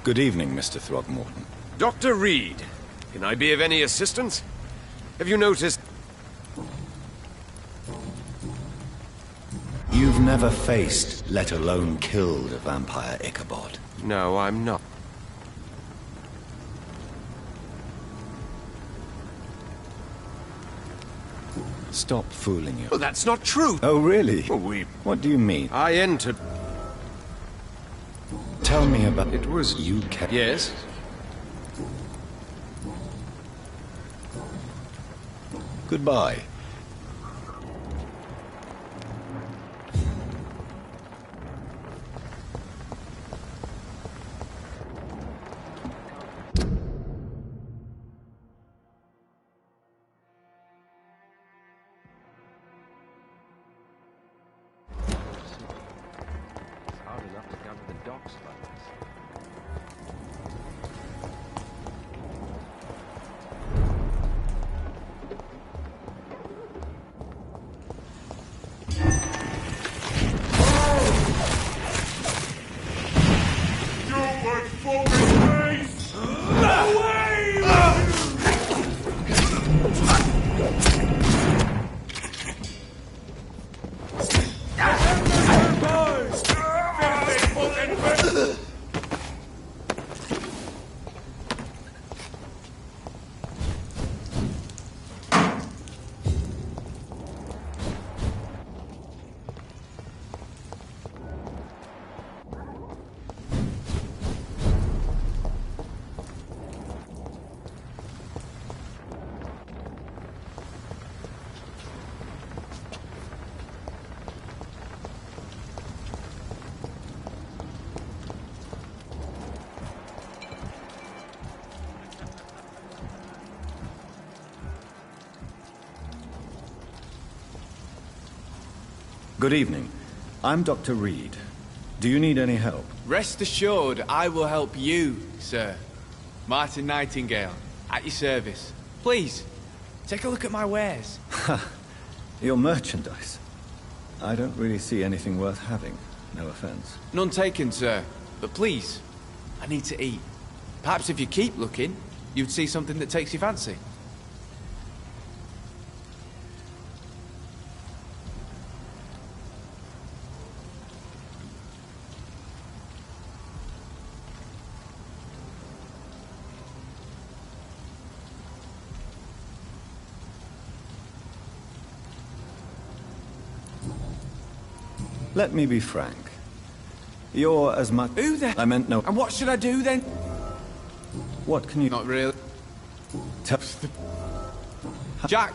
Good evening, Mr. Throgmorton. Dr. Reed, can I be of any assistance? Have you noticed... You've never faced, let alone killed, a vampire Ichabod. No, I'm not. Stop fooling you. Oh, that's not true. Oh, really? Oh, What do you mean? I entered... Tell me about... It was... You Yes? Goodbye. Good evening. I'm Dr. Reed. Do you need any help? Rest assured, I will help you, sir. Martin Nightingale, at your service. Please, take a look at my wares. Your merchandise. I don't really see anything worth having. No offense. None taken, sir. But please, I need to eat. Perhaps if you keep looking, you'd see something that takes your fancy. Let me be frank. You're as much... Who the... I meant no... And what should I do then? What can you... Not really. Tell... Jack!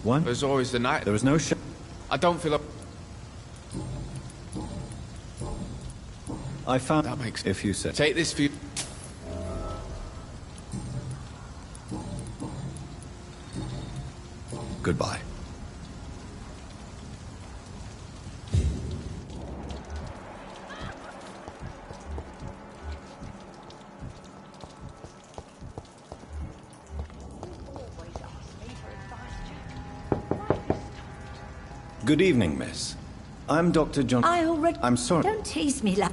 One? There's always the night. There is no I don't feel up... I found... That makes... If you said... Take this for you. Goodbye. Good evening, miss. I'm Dr. John... I already... I'm sorry. Don't tease me, love.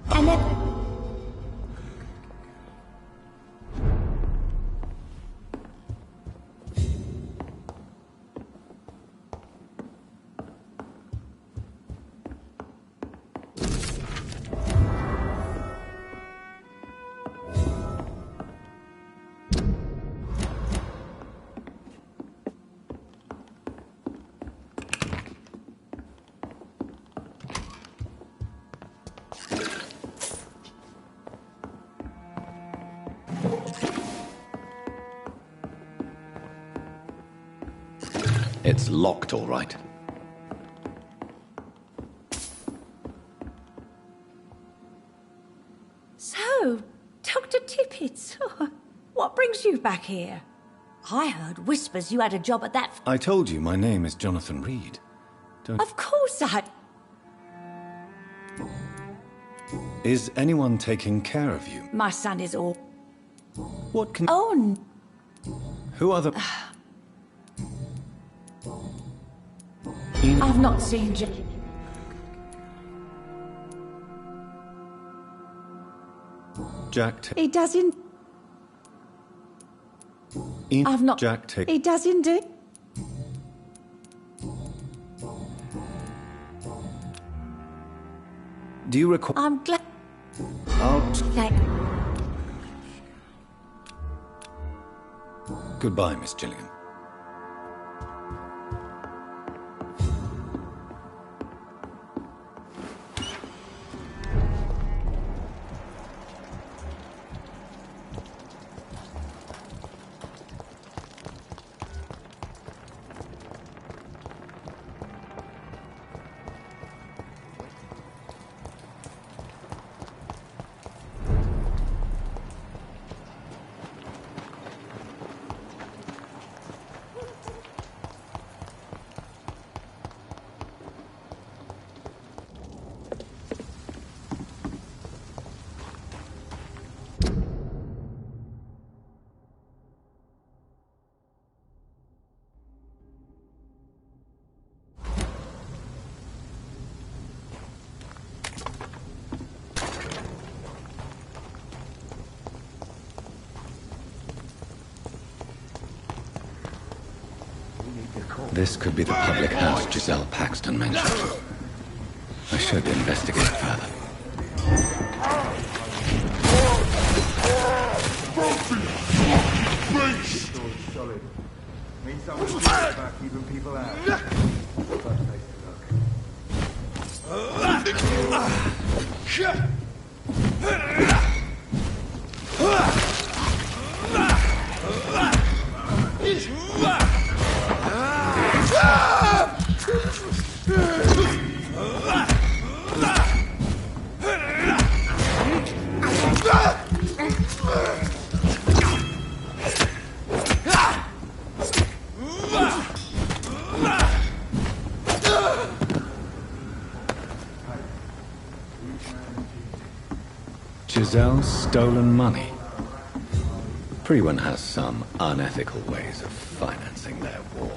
I never... It's locked, all right. So, Dr. Tippett, what brings you back here? I heard whispers you had a job at that... I told you my name is Jonathan Reed. Don't... Of course I... Is anyone taking care of you? My son is all... What can... Oh... Who are the... I've not seen Jack. Jack... He doesn't... I've not... Jack take... He doesn't do... Do you recall... I'm glad... I'll... Thank... Goodbye, Miss Gilligan. This could be the public house Giselle Paxton mentioned. I should investigate further. Solid. Means someone's about keeping people out. First place to look. Giselle's stolen money. Priwen has some unethical ways of financing their war.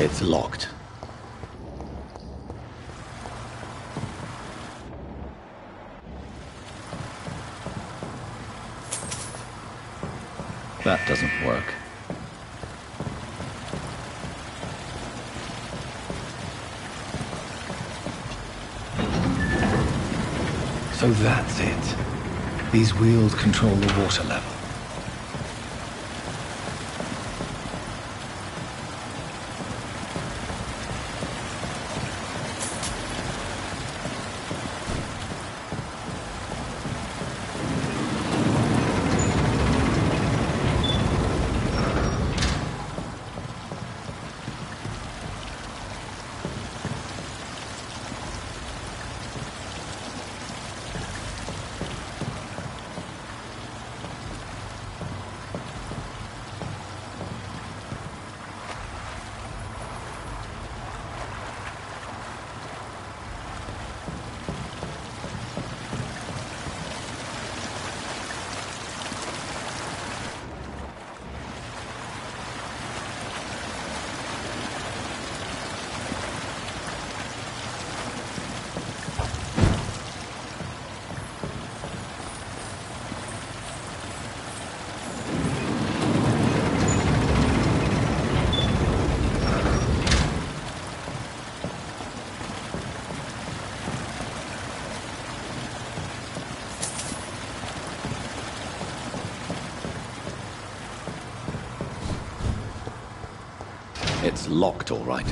It's locked. That doesn't work. So that's it. These wheels control the water level. It's locked, all right.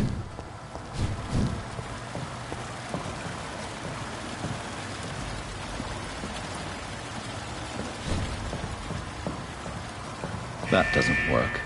That doesn't work.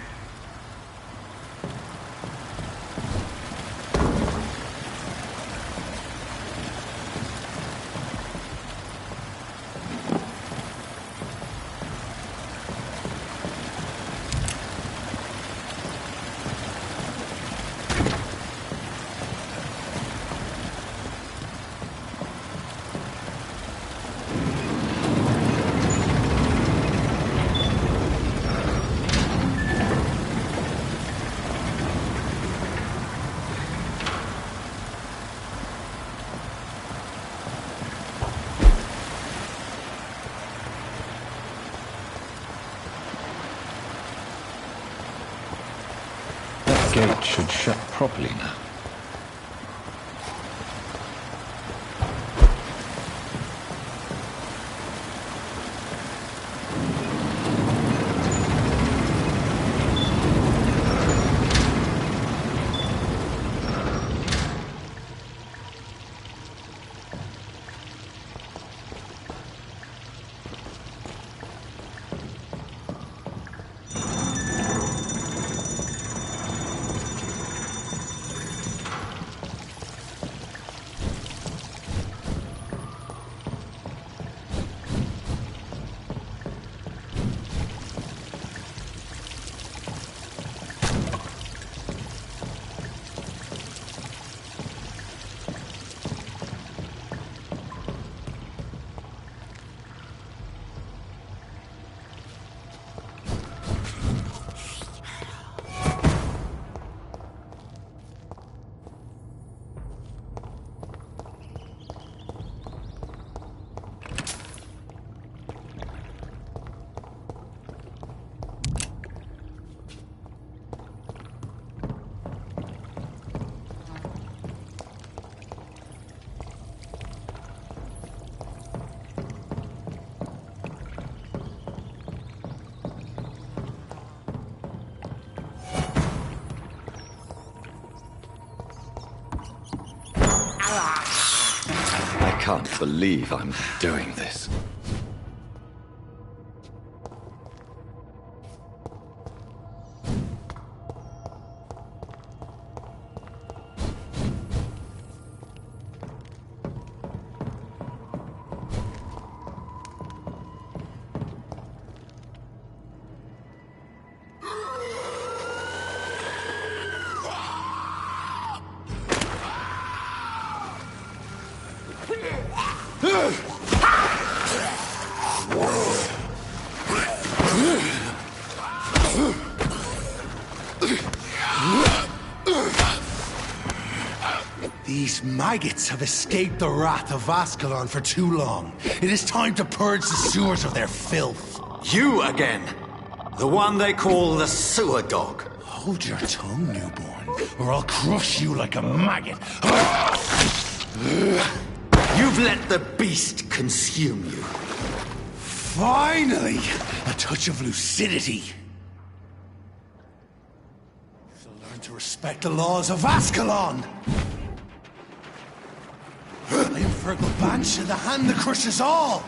gate should shut properly now. I can't believe I'm doing this. These maggots have escaped the wrath of Ascalon for too long. It is time to purge the sewers of their filth. You again! The one they call the sewer dog. Hold your tongue, newborn, or I'll crush you like a maggot. You've let the beast consume you. Finally! A touch of lucidity. So learn to respect the laws of Ascalon! I am Fergal Banshee, the hand that crushes all!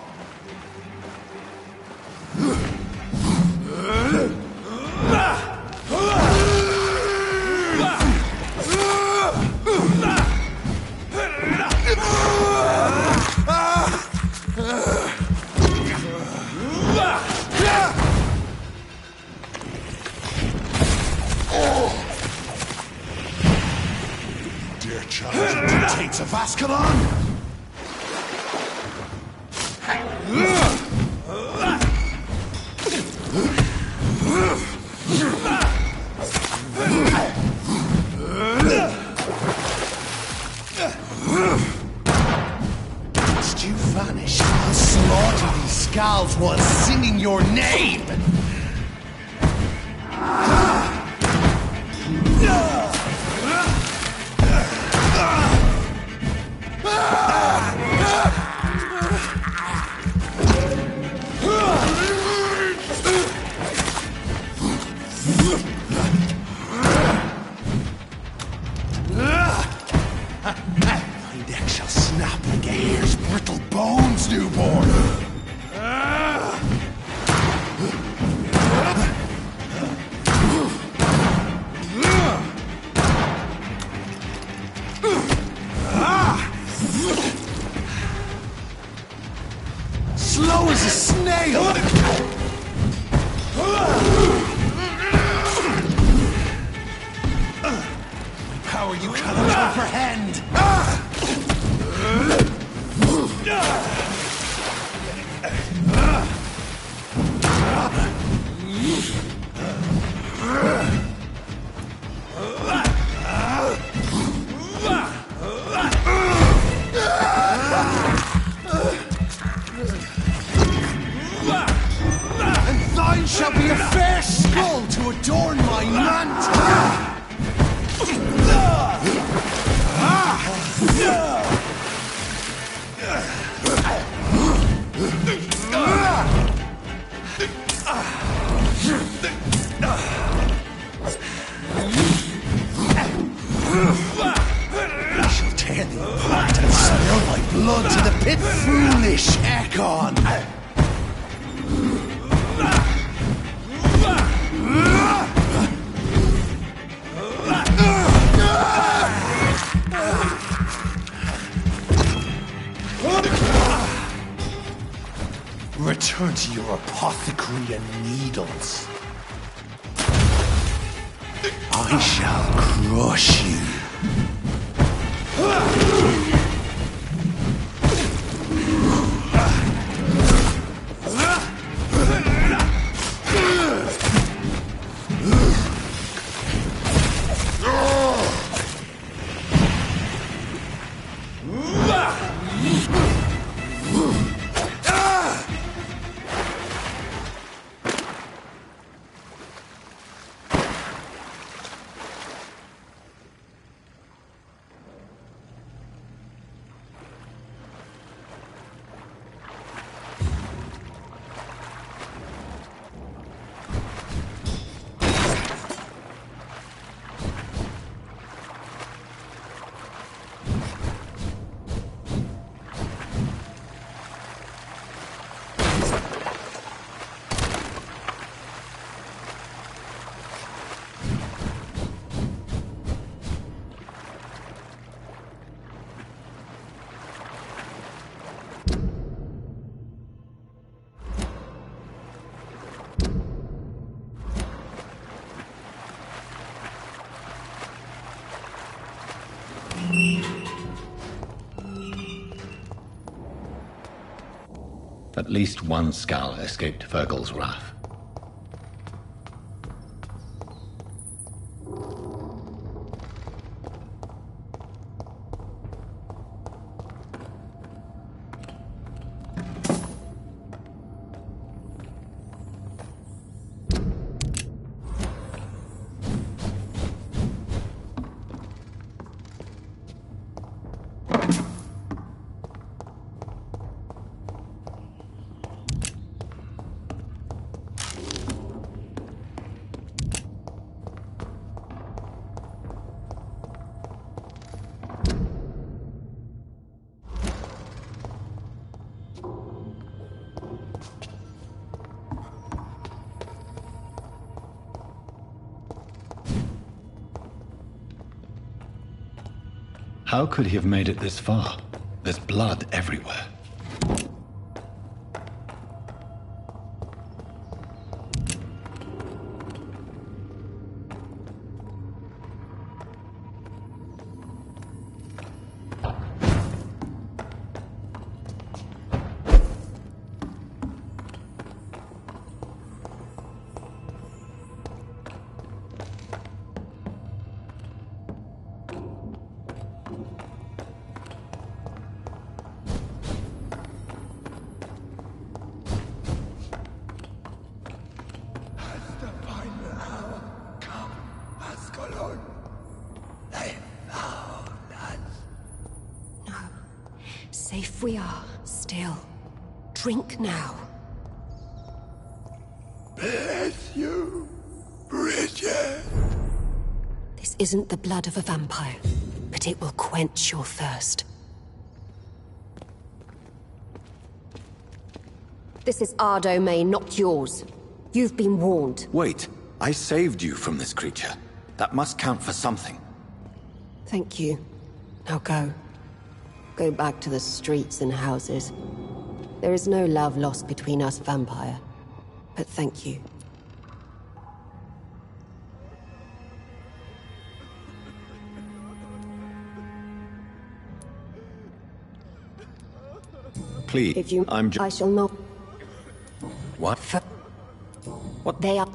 Dare challenge the dictates of Ascalon? Must you vanish? I'll slaughter these scalds while singing your name! My neck shall snap like a hare's brittle bones, newborn! Slow as a snail! My power you cannot comprehend! And thine shall be a fair skull to adorn my mantle! I shall tear thee apart and spill my blood to the pit. Foolish Ekon! Return to your apothecary and needles. I shall crush you. At least one Skal escaped Fergal's wrath. How could he have made it this far? There's blood everywhere. Safe we are, still. Drink now. Bless you, Bridget. This isn't the blood of a vampire, but it will quench your thirst. This is our domain, not yours. You've been warned. Wait, I saved you from this creature. That must count for something. Thank you. Now go. Go back to the streets and houses. There is no love lost between us, vampire. But thank you. Please, If you... I shall not... What? What? They are...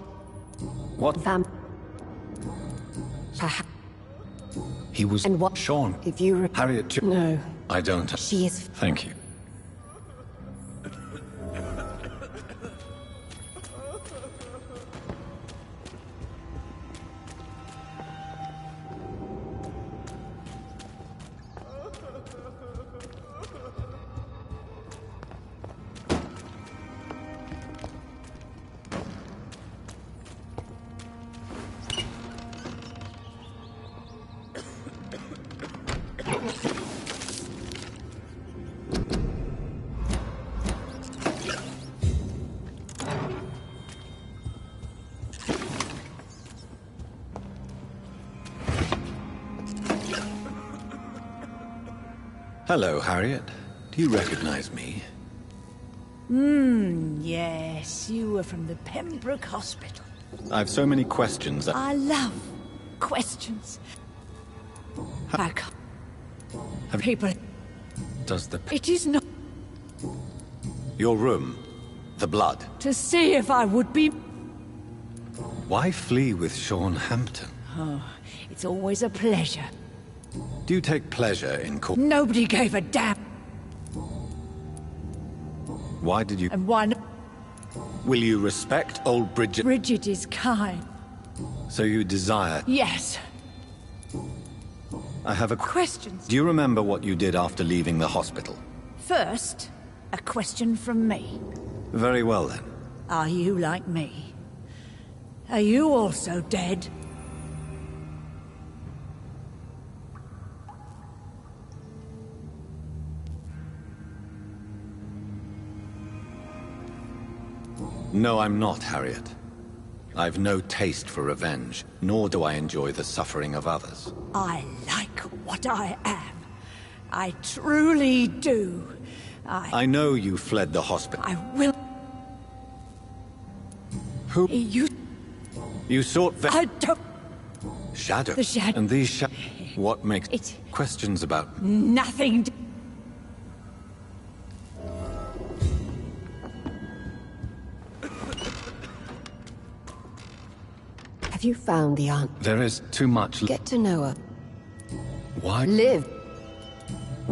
What? He was... And what? Sean. If you... Harriet... No. I don't... She is... Thank you. Hello, Harriet. Do you recognize me? Yes, you were from the Pembroke Hospital. I've so many questions that... I love questions. I can't... People... Does the... It is not Your room, the blood. to see if I would be... Why flee with Sean Hampton? Oh, it's always a pleasure. Do you take pleasure in... Nobody gave a damn. Why did you... And why not? Will you respect old Bridget? Bridget is kind. So you desire... Yes. I have a... Questions. Do you remember what you did after leaving the hospital? First, a question from me. Very well, then. Are you like me? Are you also dead? No, I'm not, Harriet. I've no taste for revenge, nor do I enjoy the suffering of others. I like what I am. I truly do. I know you fled the hospital. I will... Who? You sought I don't... Shadow. The shadow. And these What makes... It... Questions about... Nothing... Have you found the aunt? There is too much... Get to know her. Why? Live.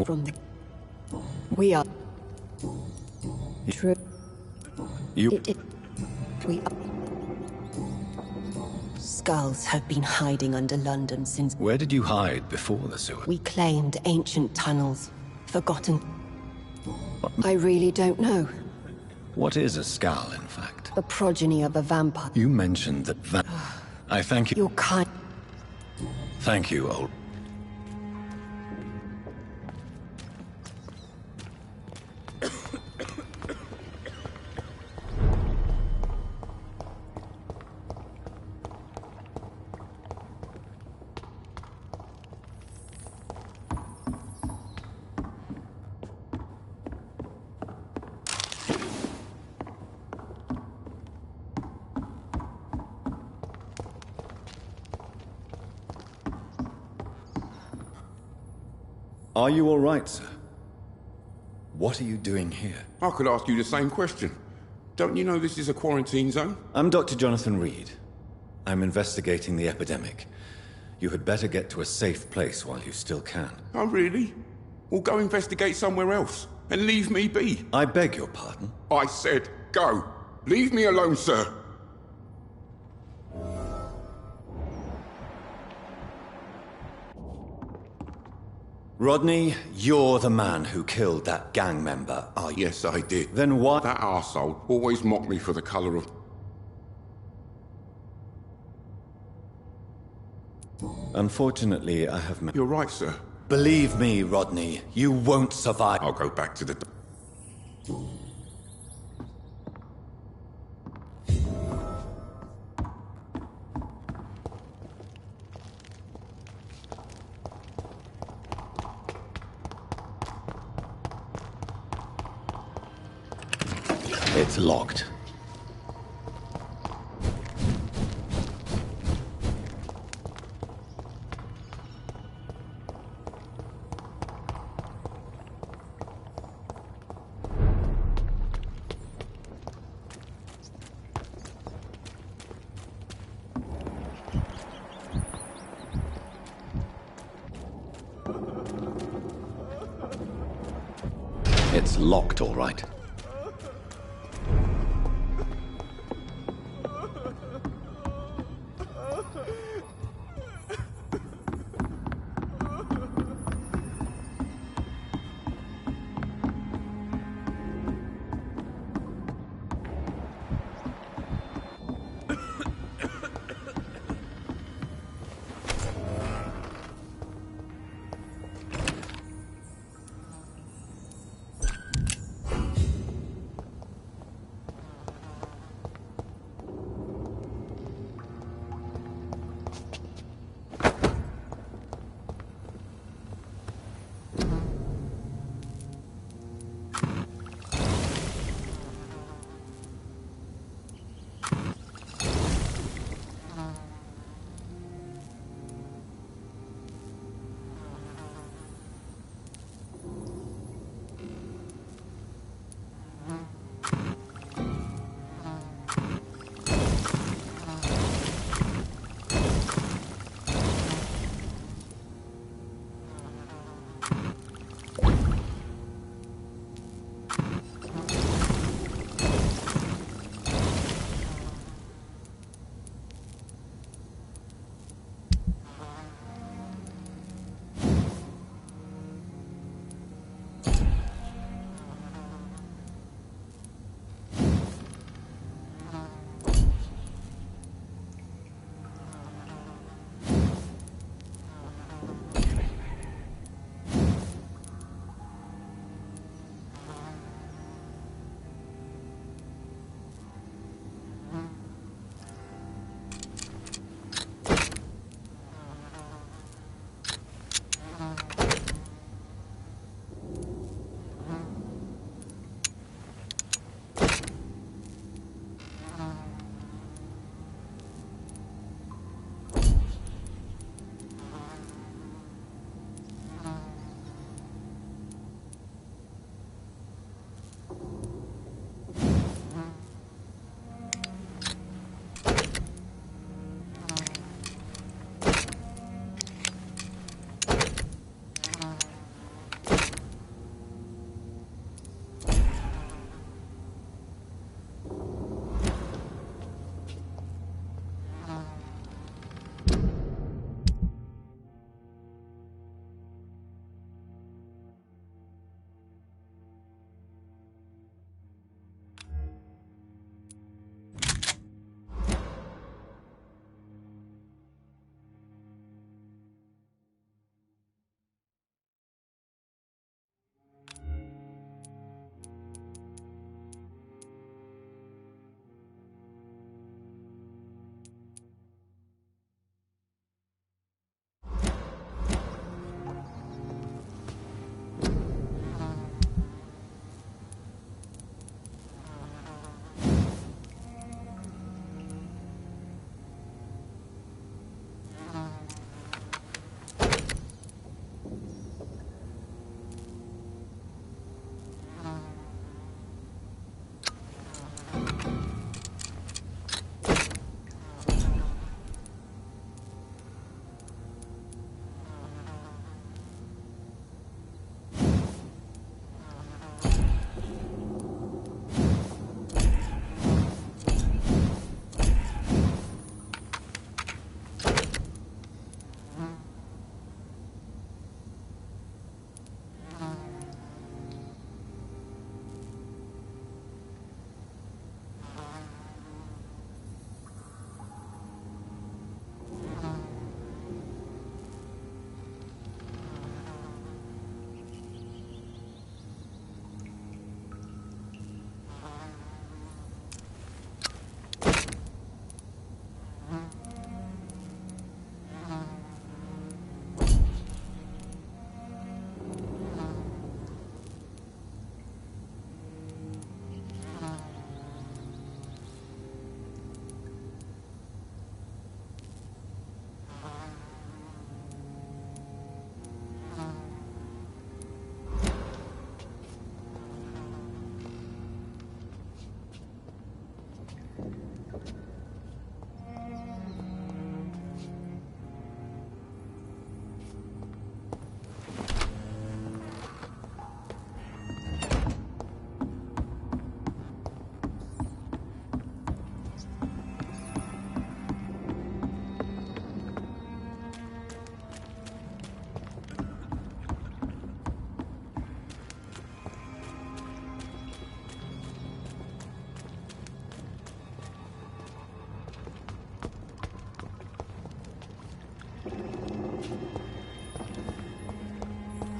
From the... We are... True. You... We are... Skulls have been hiding under London since... Where did you hide before the sewer? We claimed ancient tunnels. Forgotten. I really don't know. What is a skull, in fact? The progeny of a vampire. You mentioned that I thank you. You're kind. Thank you, old... Are you all right, sir? What are you doing here? I could ask you the same question. Don't you know this is a quarantine zone? I'm Dr. Jonathan Reed. I'm investigating the epidemic. You had better get to a safe place while you still can. Oh, really? Well, go investigate somewhere else, and leave me be. I beg your pardon? I said, go. Leave me alone, sir. Rodney, you're the man who killed that gang member, are you? Yes, I did. Then why— That arsehole always mocked me for the colour of... Unfortunately, I have... You're right, sir. Believe me, Rodney, you won't survive. I'll go back to the... It's locked. It's locked, all right.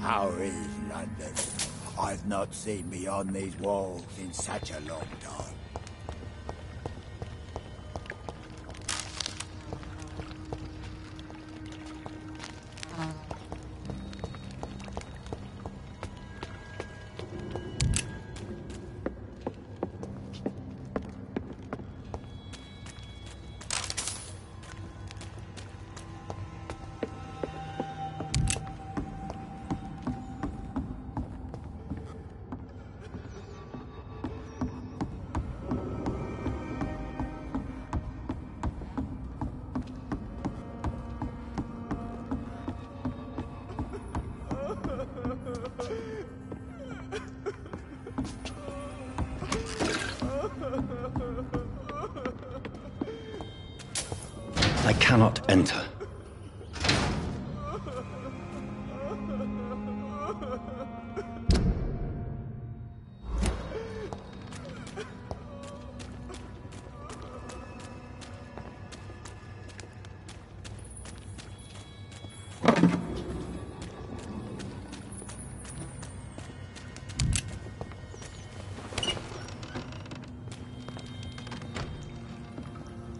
How is London? I've not seen beyond these walls in such a long time. I cannot enter.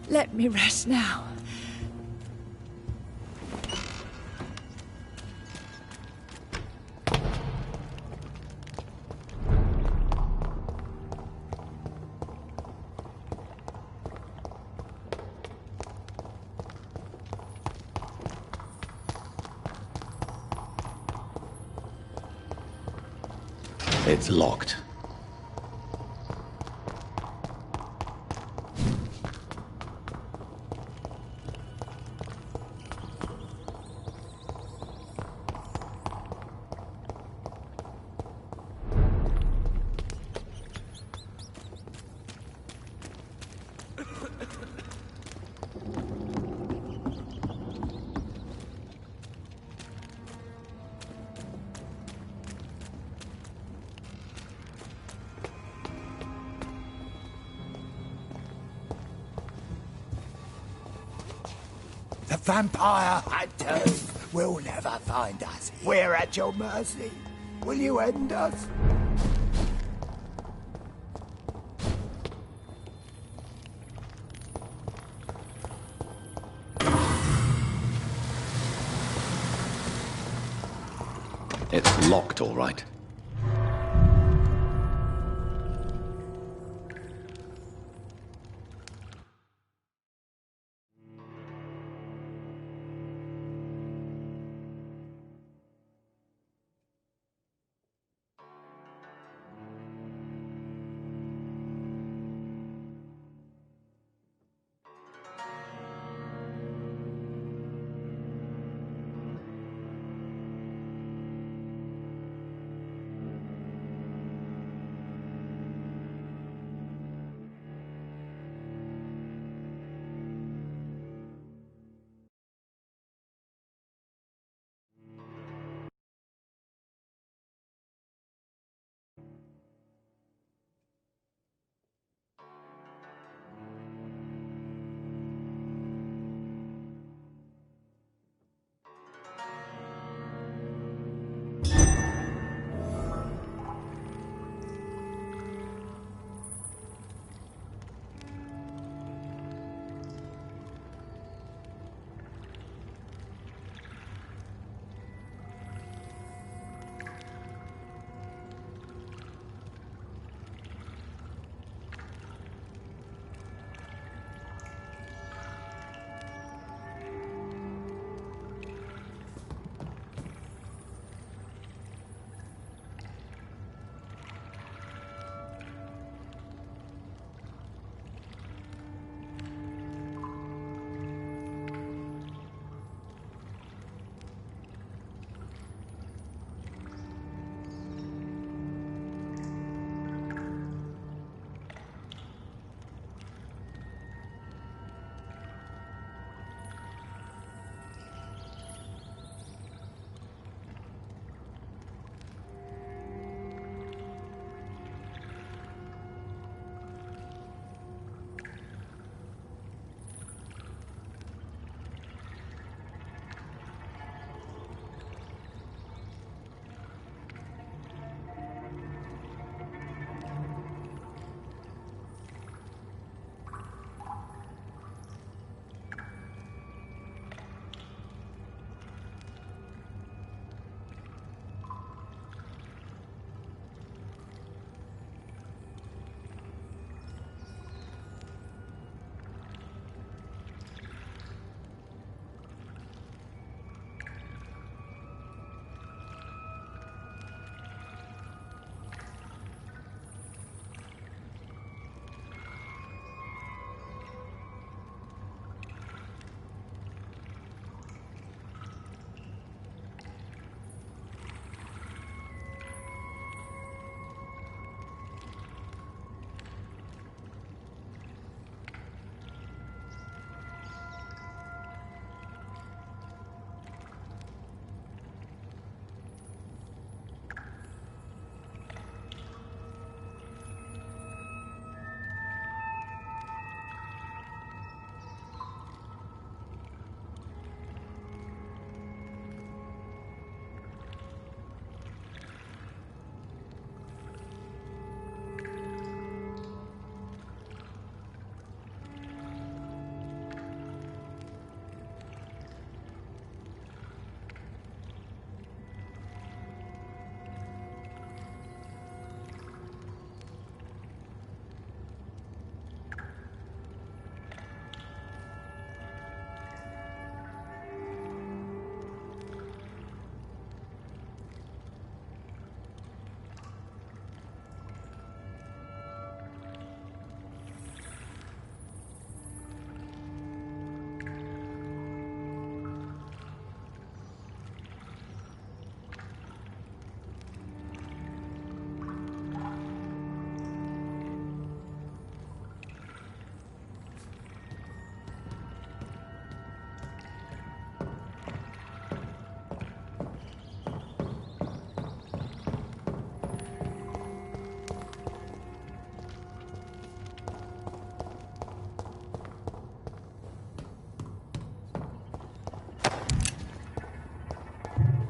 Let me rest now. It's locked. The vampire hunters will never find us. We're at your mercy. Will you end us? It's locked, all right.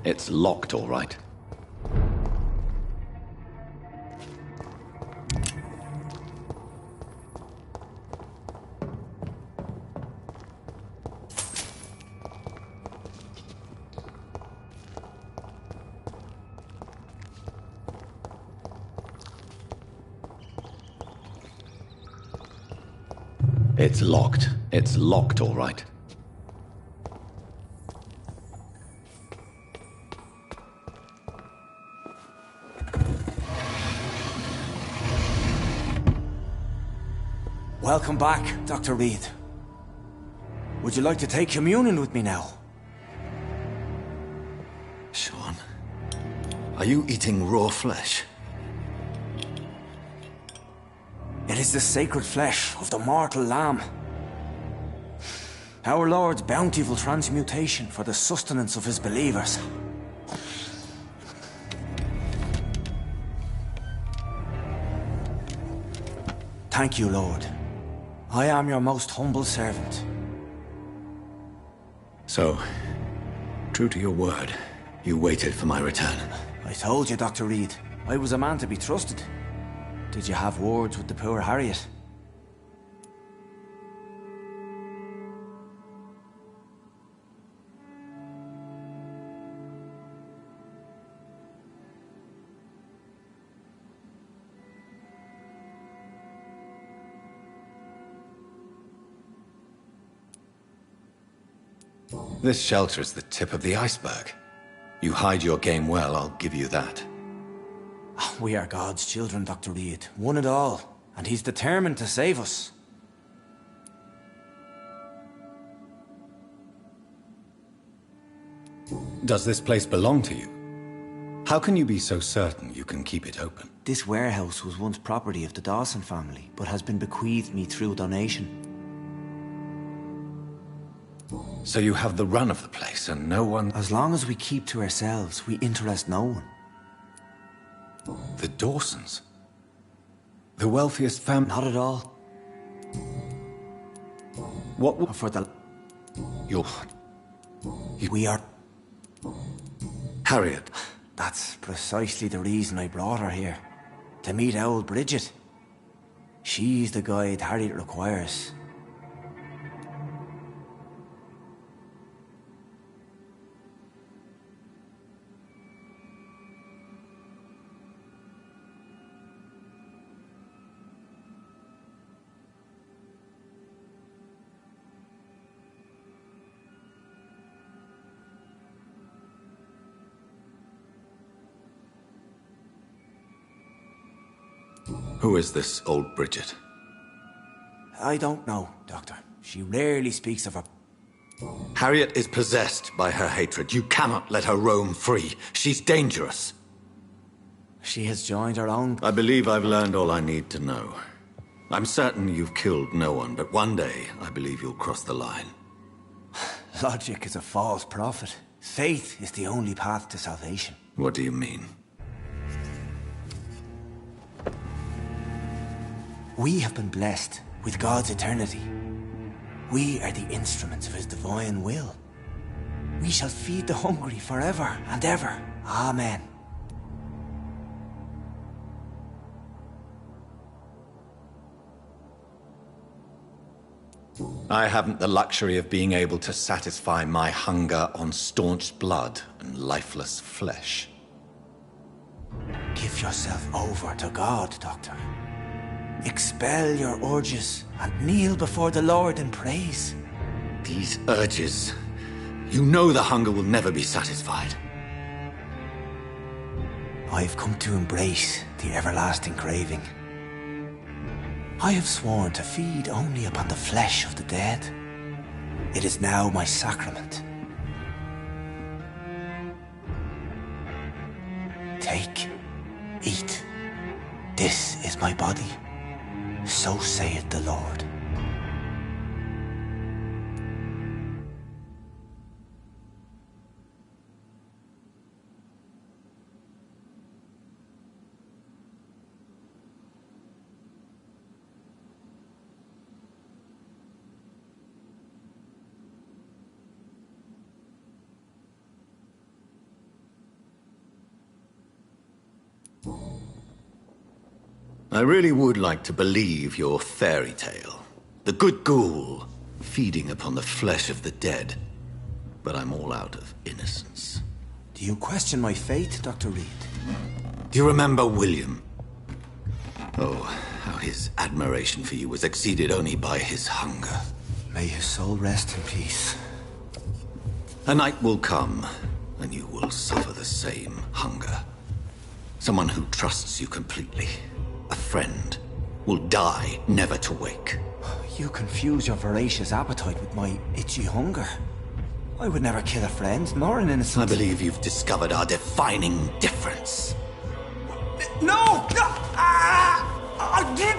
It's locked, all right. It's locked. It's locked, all right. Welcome back, Dr. Reed. Would you like to take communion with me now? Sean, are you eating raw flesh? It is the sacred flesh of the mortal lamb. Our Lord's bountiful transmutation for the sustenance of his believers. Thank you, Lord. I am your most humble servant. So, true to your word, you waited for my return. I told you, Dr. Reed, I was a man to be trusted. Did you have words with the poor Harriet? This shelter is the tip of the iceberg. You hide your game well, I'll give you that. We are God's children, Dr. Reed, one and all, and he's determined to save us. Does this place belong to you? How can you be so certain you can keep it open? This warehouse was once property of the Dawson family, but has been bequeathed me through donation. So you have the run of the place and no one... As long as we keep to ourselves, we interest no one. The Dawsons? The wealthiest family? Not at all. What for the... We are... Harriet. That's precisely the reason I brought her here. To meet old Bridget. She's the guide Harriet requires. Who is this old Bridget? I don't know, Doctor. She rarely speaks of her... Harriet is possessed by her hatred. You cannot let her roam free. She's dangerous. She has joined her own... I believe I've learned all I need to know. I'm certain you've killed no one, but one day I believe you'll cross the line. Logic is a false prophet. Faith is the only path to salvation. What do you mean? We have been blessed with God's eternity. We are the instruments of his divine will. We shall feed the hungry forever and ever. Amen. I haven't the luxury of being able to satisfy my hunger on staunched blood and lifeless flesh. Give yourself over to God, Doctor. Expel your urges and kneel before the Lord in praise. These urges... You know the hunger will never be satisfied. I've come to embrace the everlasting craving. I have sworn to feed only upon the flesh of the dead. It is now my sacrament. Take, eat. This is my body. So saith the Lord. I really would like to believe your fairy tale. The good ghoul feeding upon the flesh of the dead. But I'm all out of innocence. Do you question my faith, Dr. Reed? Do you remember William? Oh, how his admiration for you was exceeded only by his hunger. May his soul rest in peace. A night will come, and you will suffer the same hunger. Someone who trusts you completely, a friend, will die never to wake. You confuse your voracious appetite with my itchy hunger. I would never kill a friend, nor an innocent... I believe you've discovered our defining difference. No! No! I did...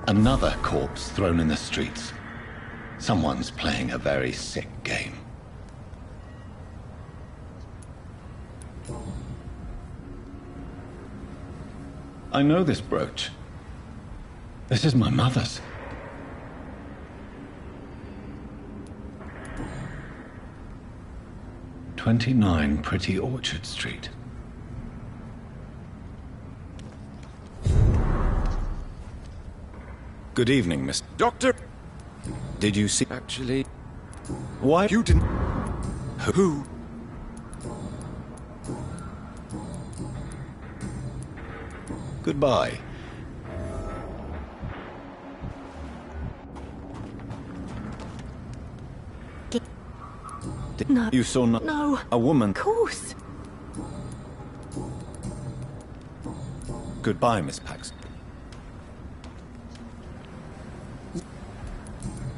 Another corpse thrown in the streets. Someone's playing a very sick game. I know this brooch. This is my mother's. "29 Pretty Orchard Street." Good evening, Miss... Doctor! Did you see... Actually... Why... You didn't... Who? Goodbye. No. You saw no... No. A woman... Of course. Goodbye, Miss Paxton.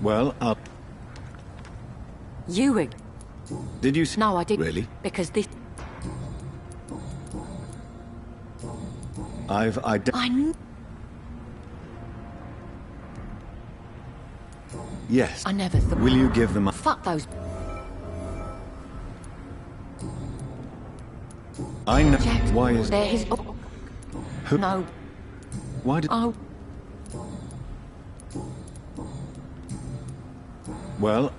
Well, You... Did you see... No, I didn't. Really? Because this... I Yes. I never thought... Will you give them a... Fuck those... I know... Jack, Why is... There is... Who... No. Why did... Oh. Well...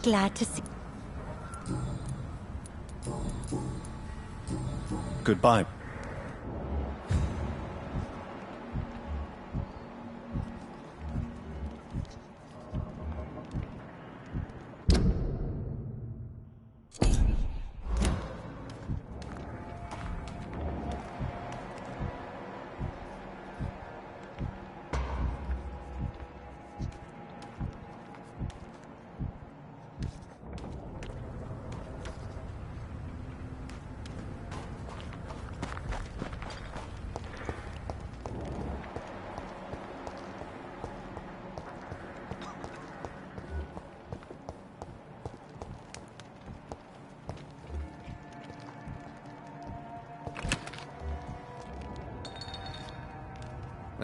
Glad to see... Goodbye.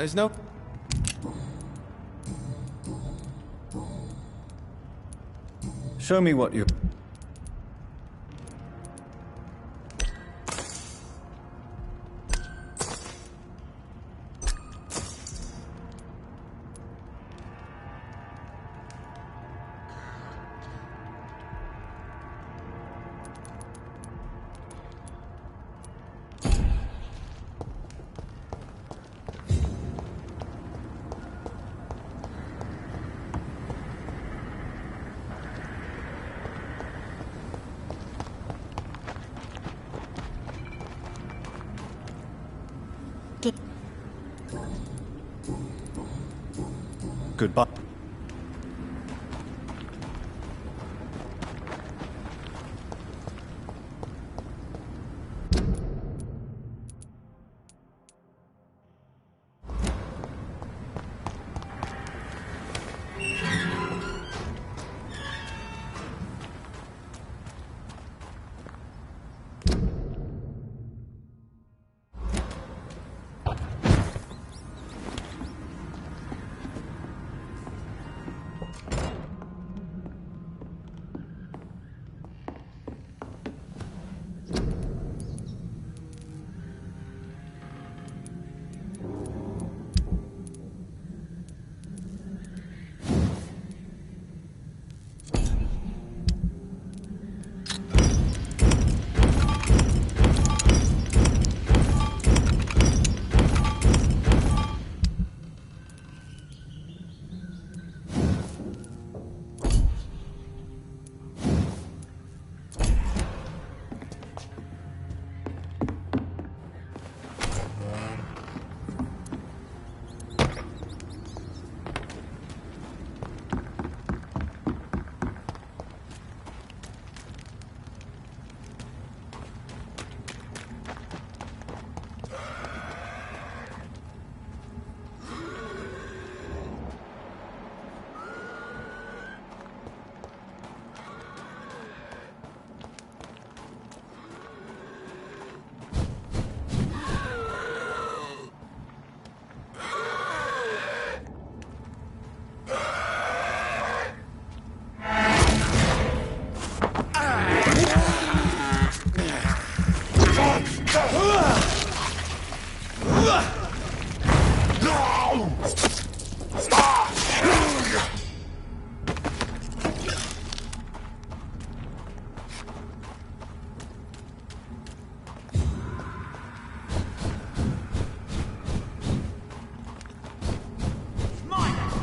There's no... Show me what you... Goodbye.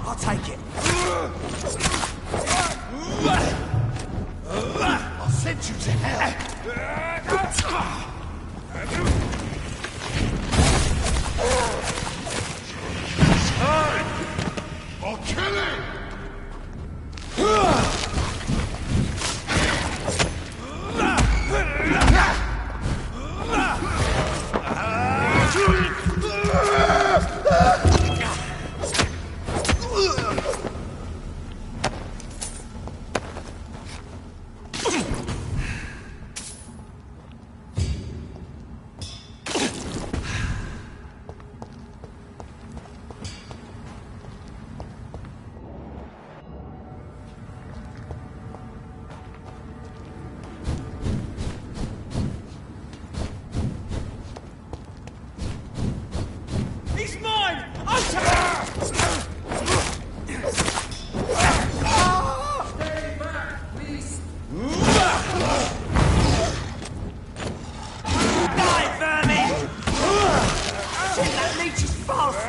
I'll take it. I'll send you to hell. I'll kill him! He's mine! I'll take him! Stay back, please! Die, vermin! Shit, that leech is fast!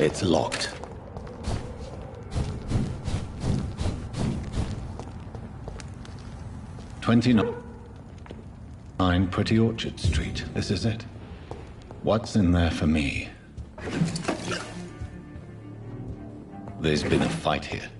It's locked. $29 Pretty Orchard Street. This is it. What's in there for me? There's been a fight here.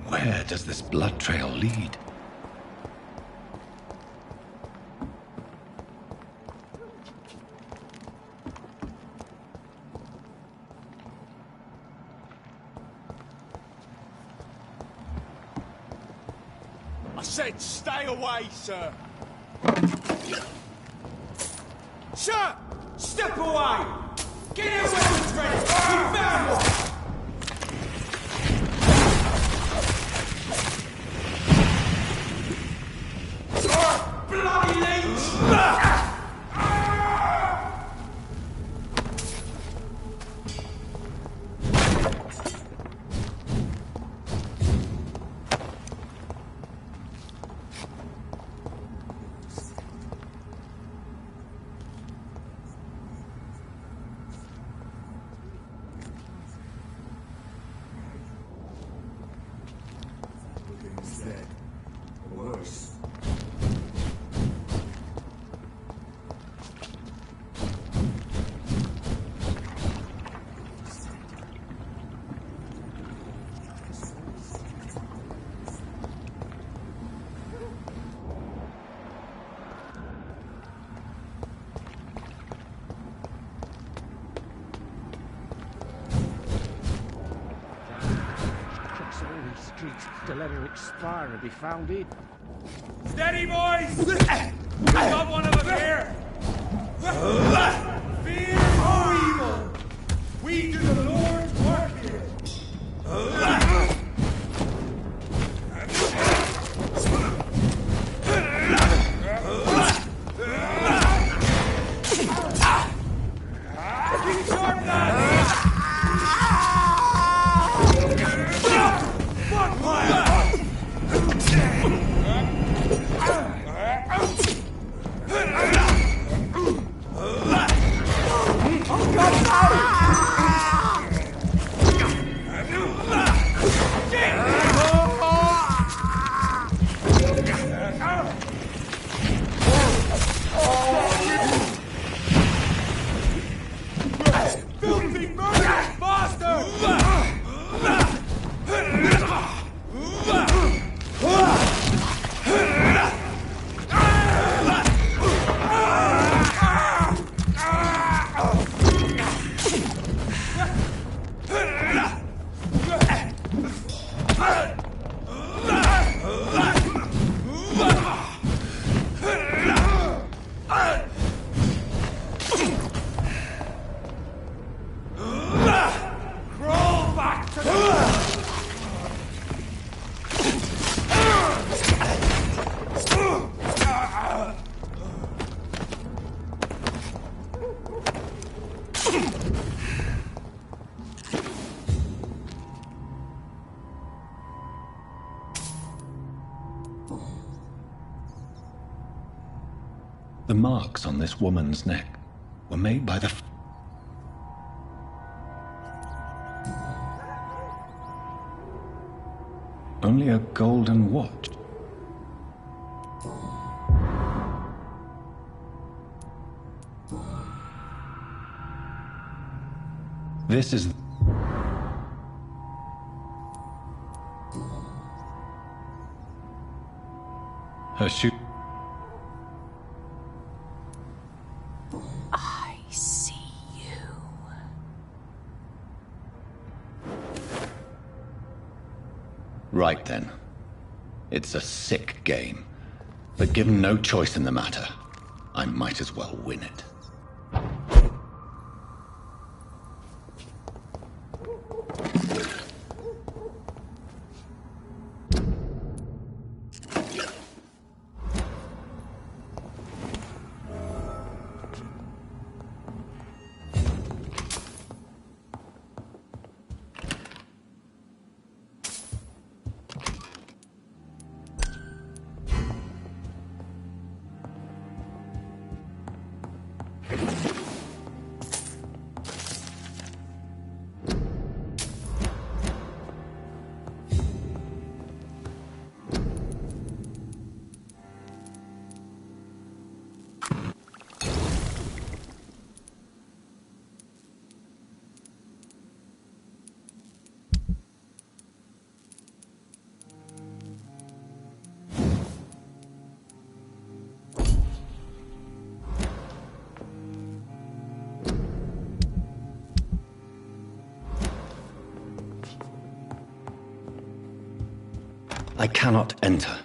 Where does this blood trail lead? I said stay away, sir. Sir! Step away! Get your weapons ready! We found one! Bloody leech! Dead. Or worse. Cross all these streets to let her expire and be found in. Steady, boys! We've got one of them here! Fear no evil! We do the Lord's work here! Keep sharp, lads! Filthy murderous bastard! Crawl back to the... The marks on this woman's neck were made by the... Only a golden watch. This is... her shoe... Right then. It's a sick game. But given no choice in the matter, I might as well win it. I cannot enter.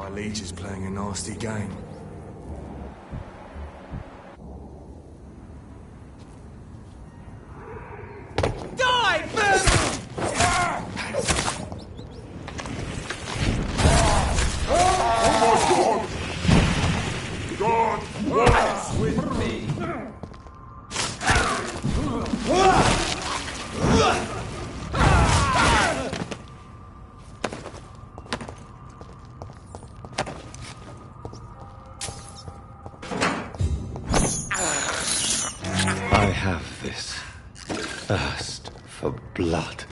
by leeches playing a nasty game. Die, God works with me. I have this thirst for blood.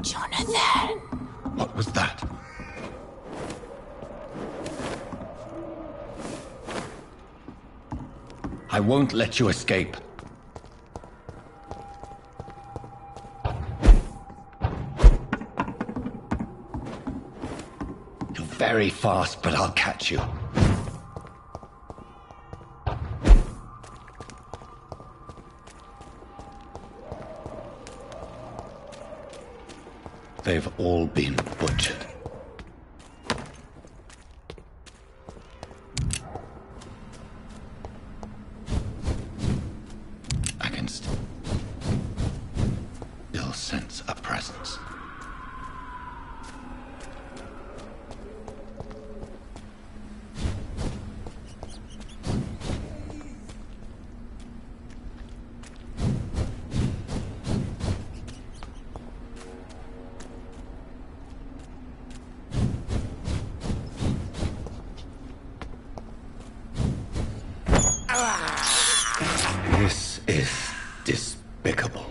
Jonathan! What was that? I won't let you escape. You're very fast, but I'll catch you. They've all been butchered. I can still sense a presence. This is despicable.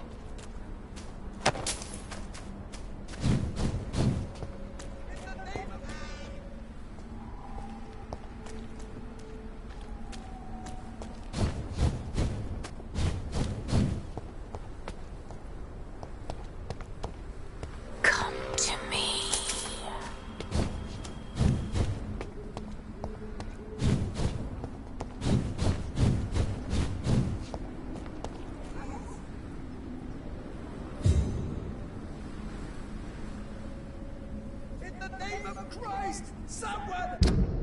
Come to me. In the name of Christ, someone!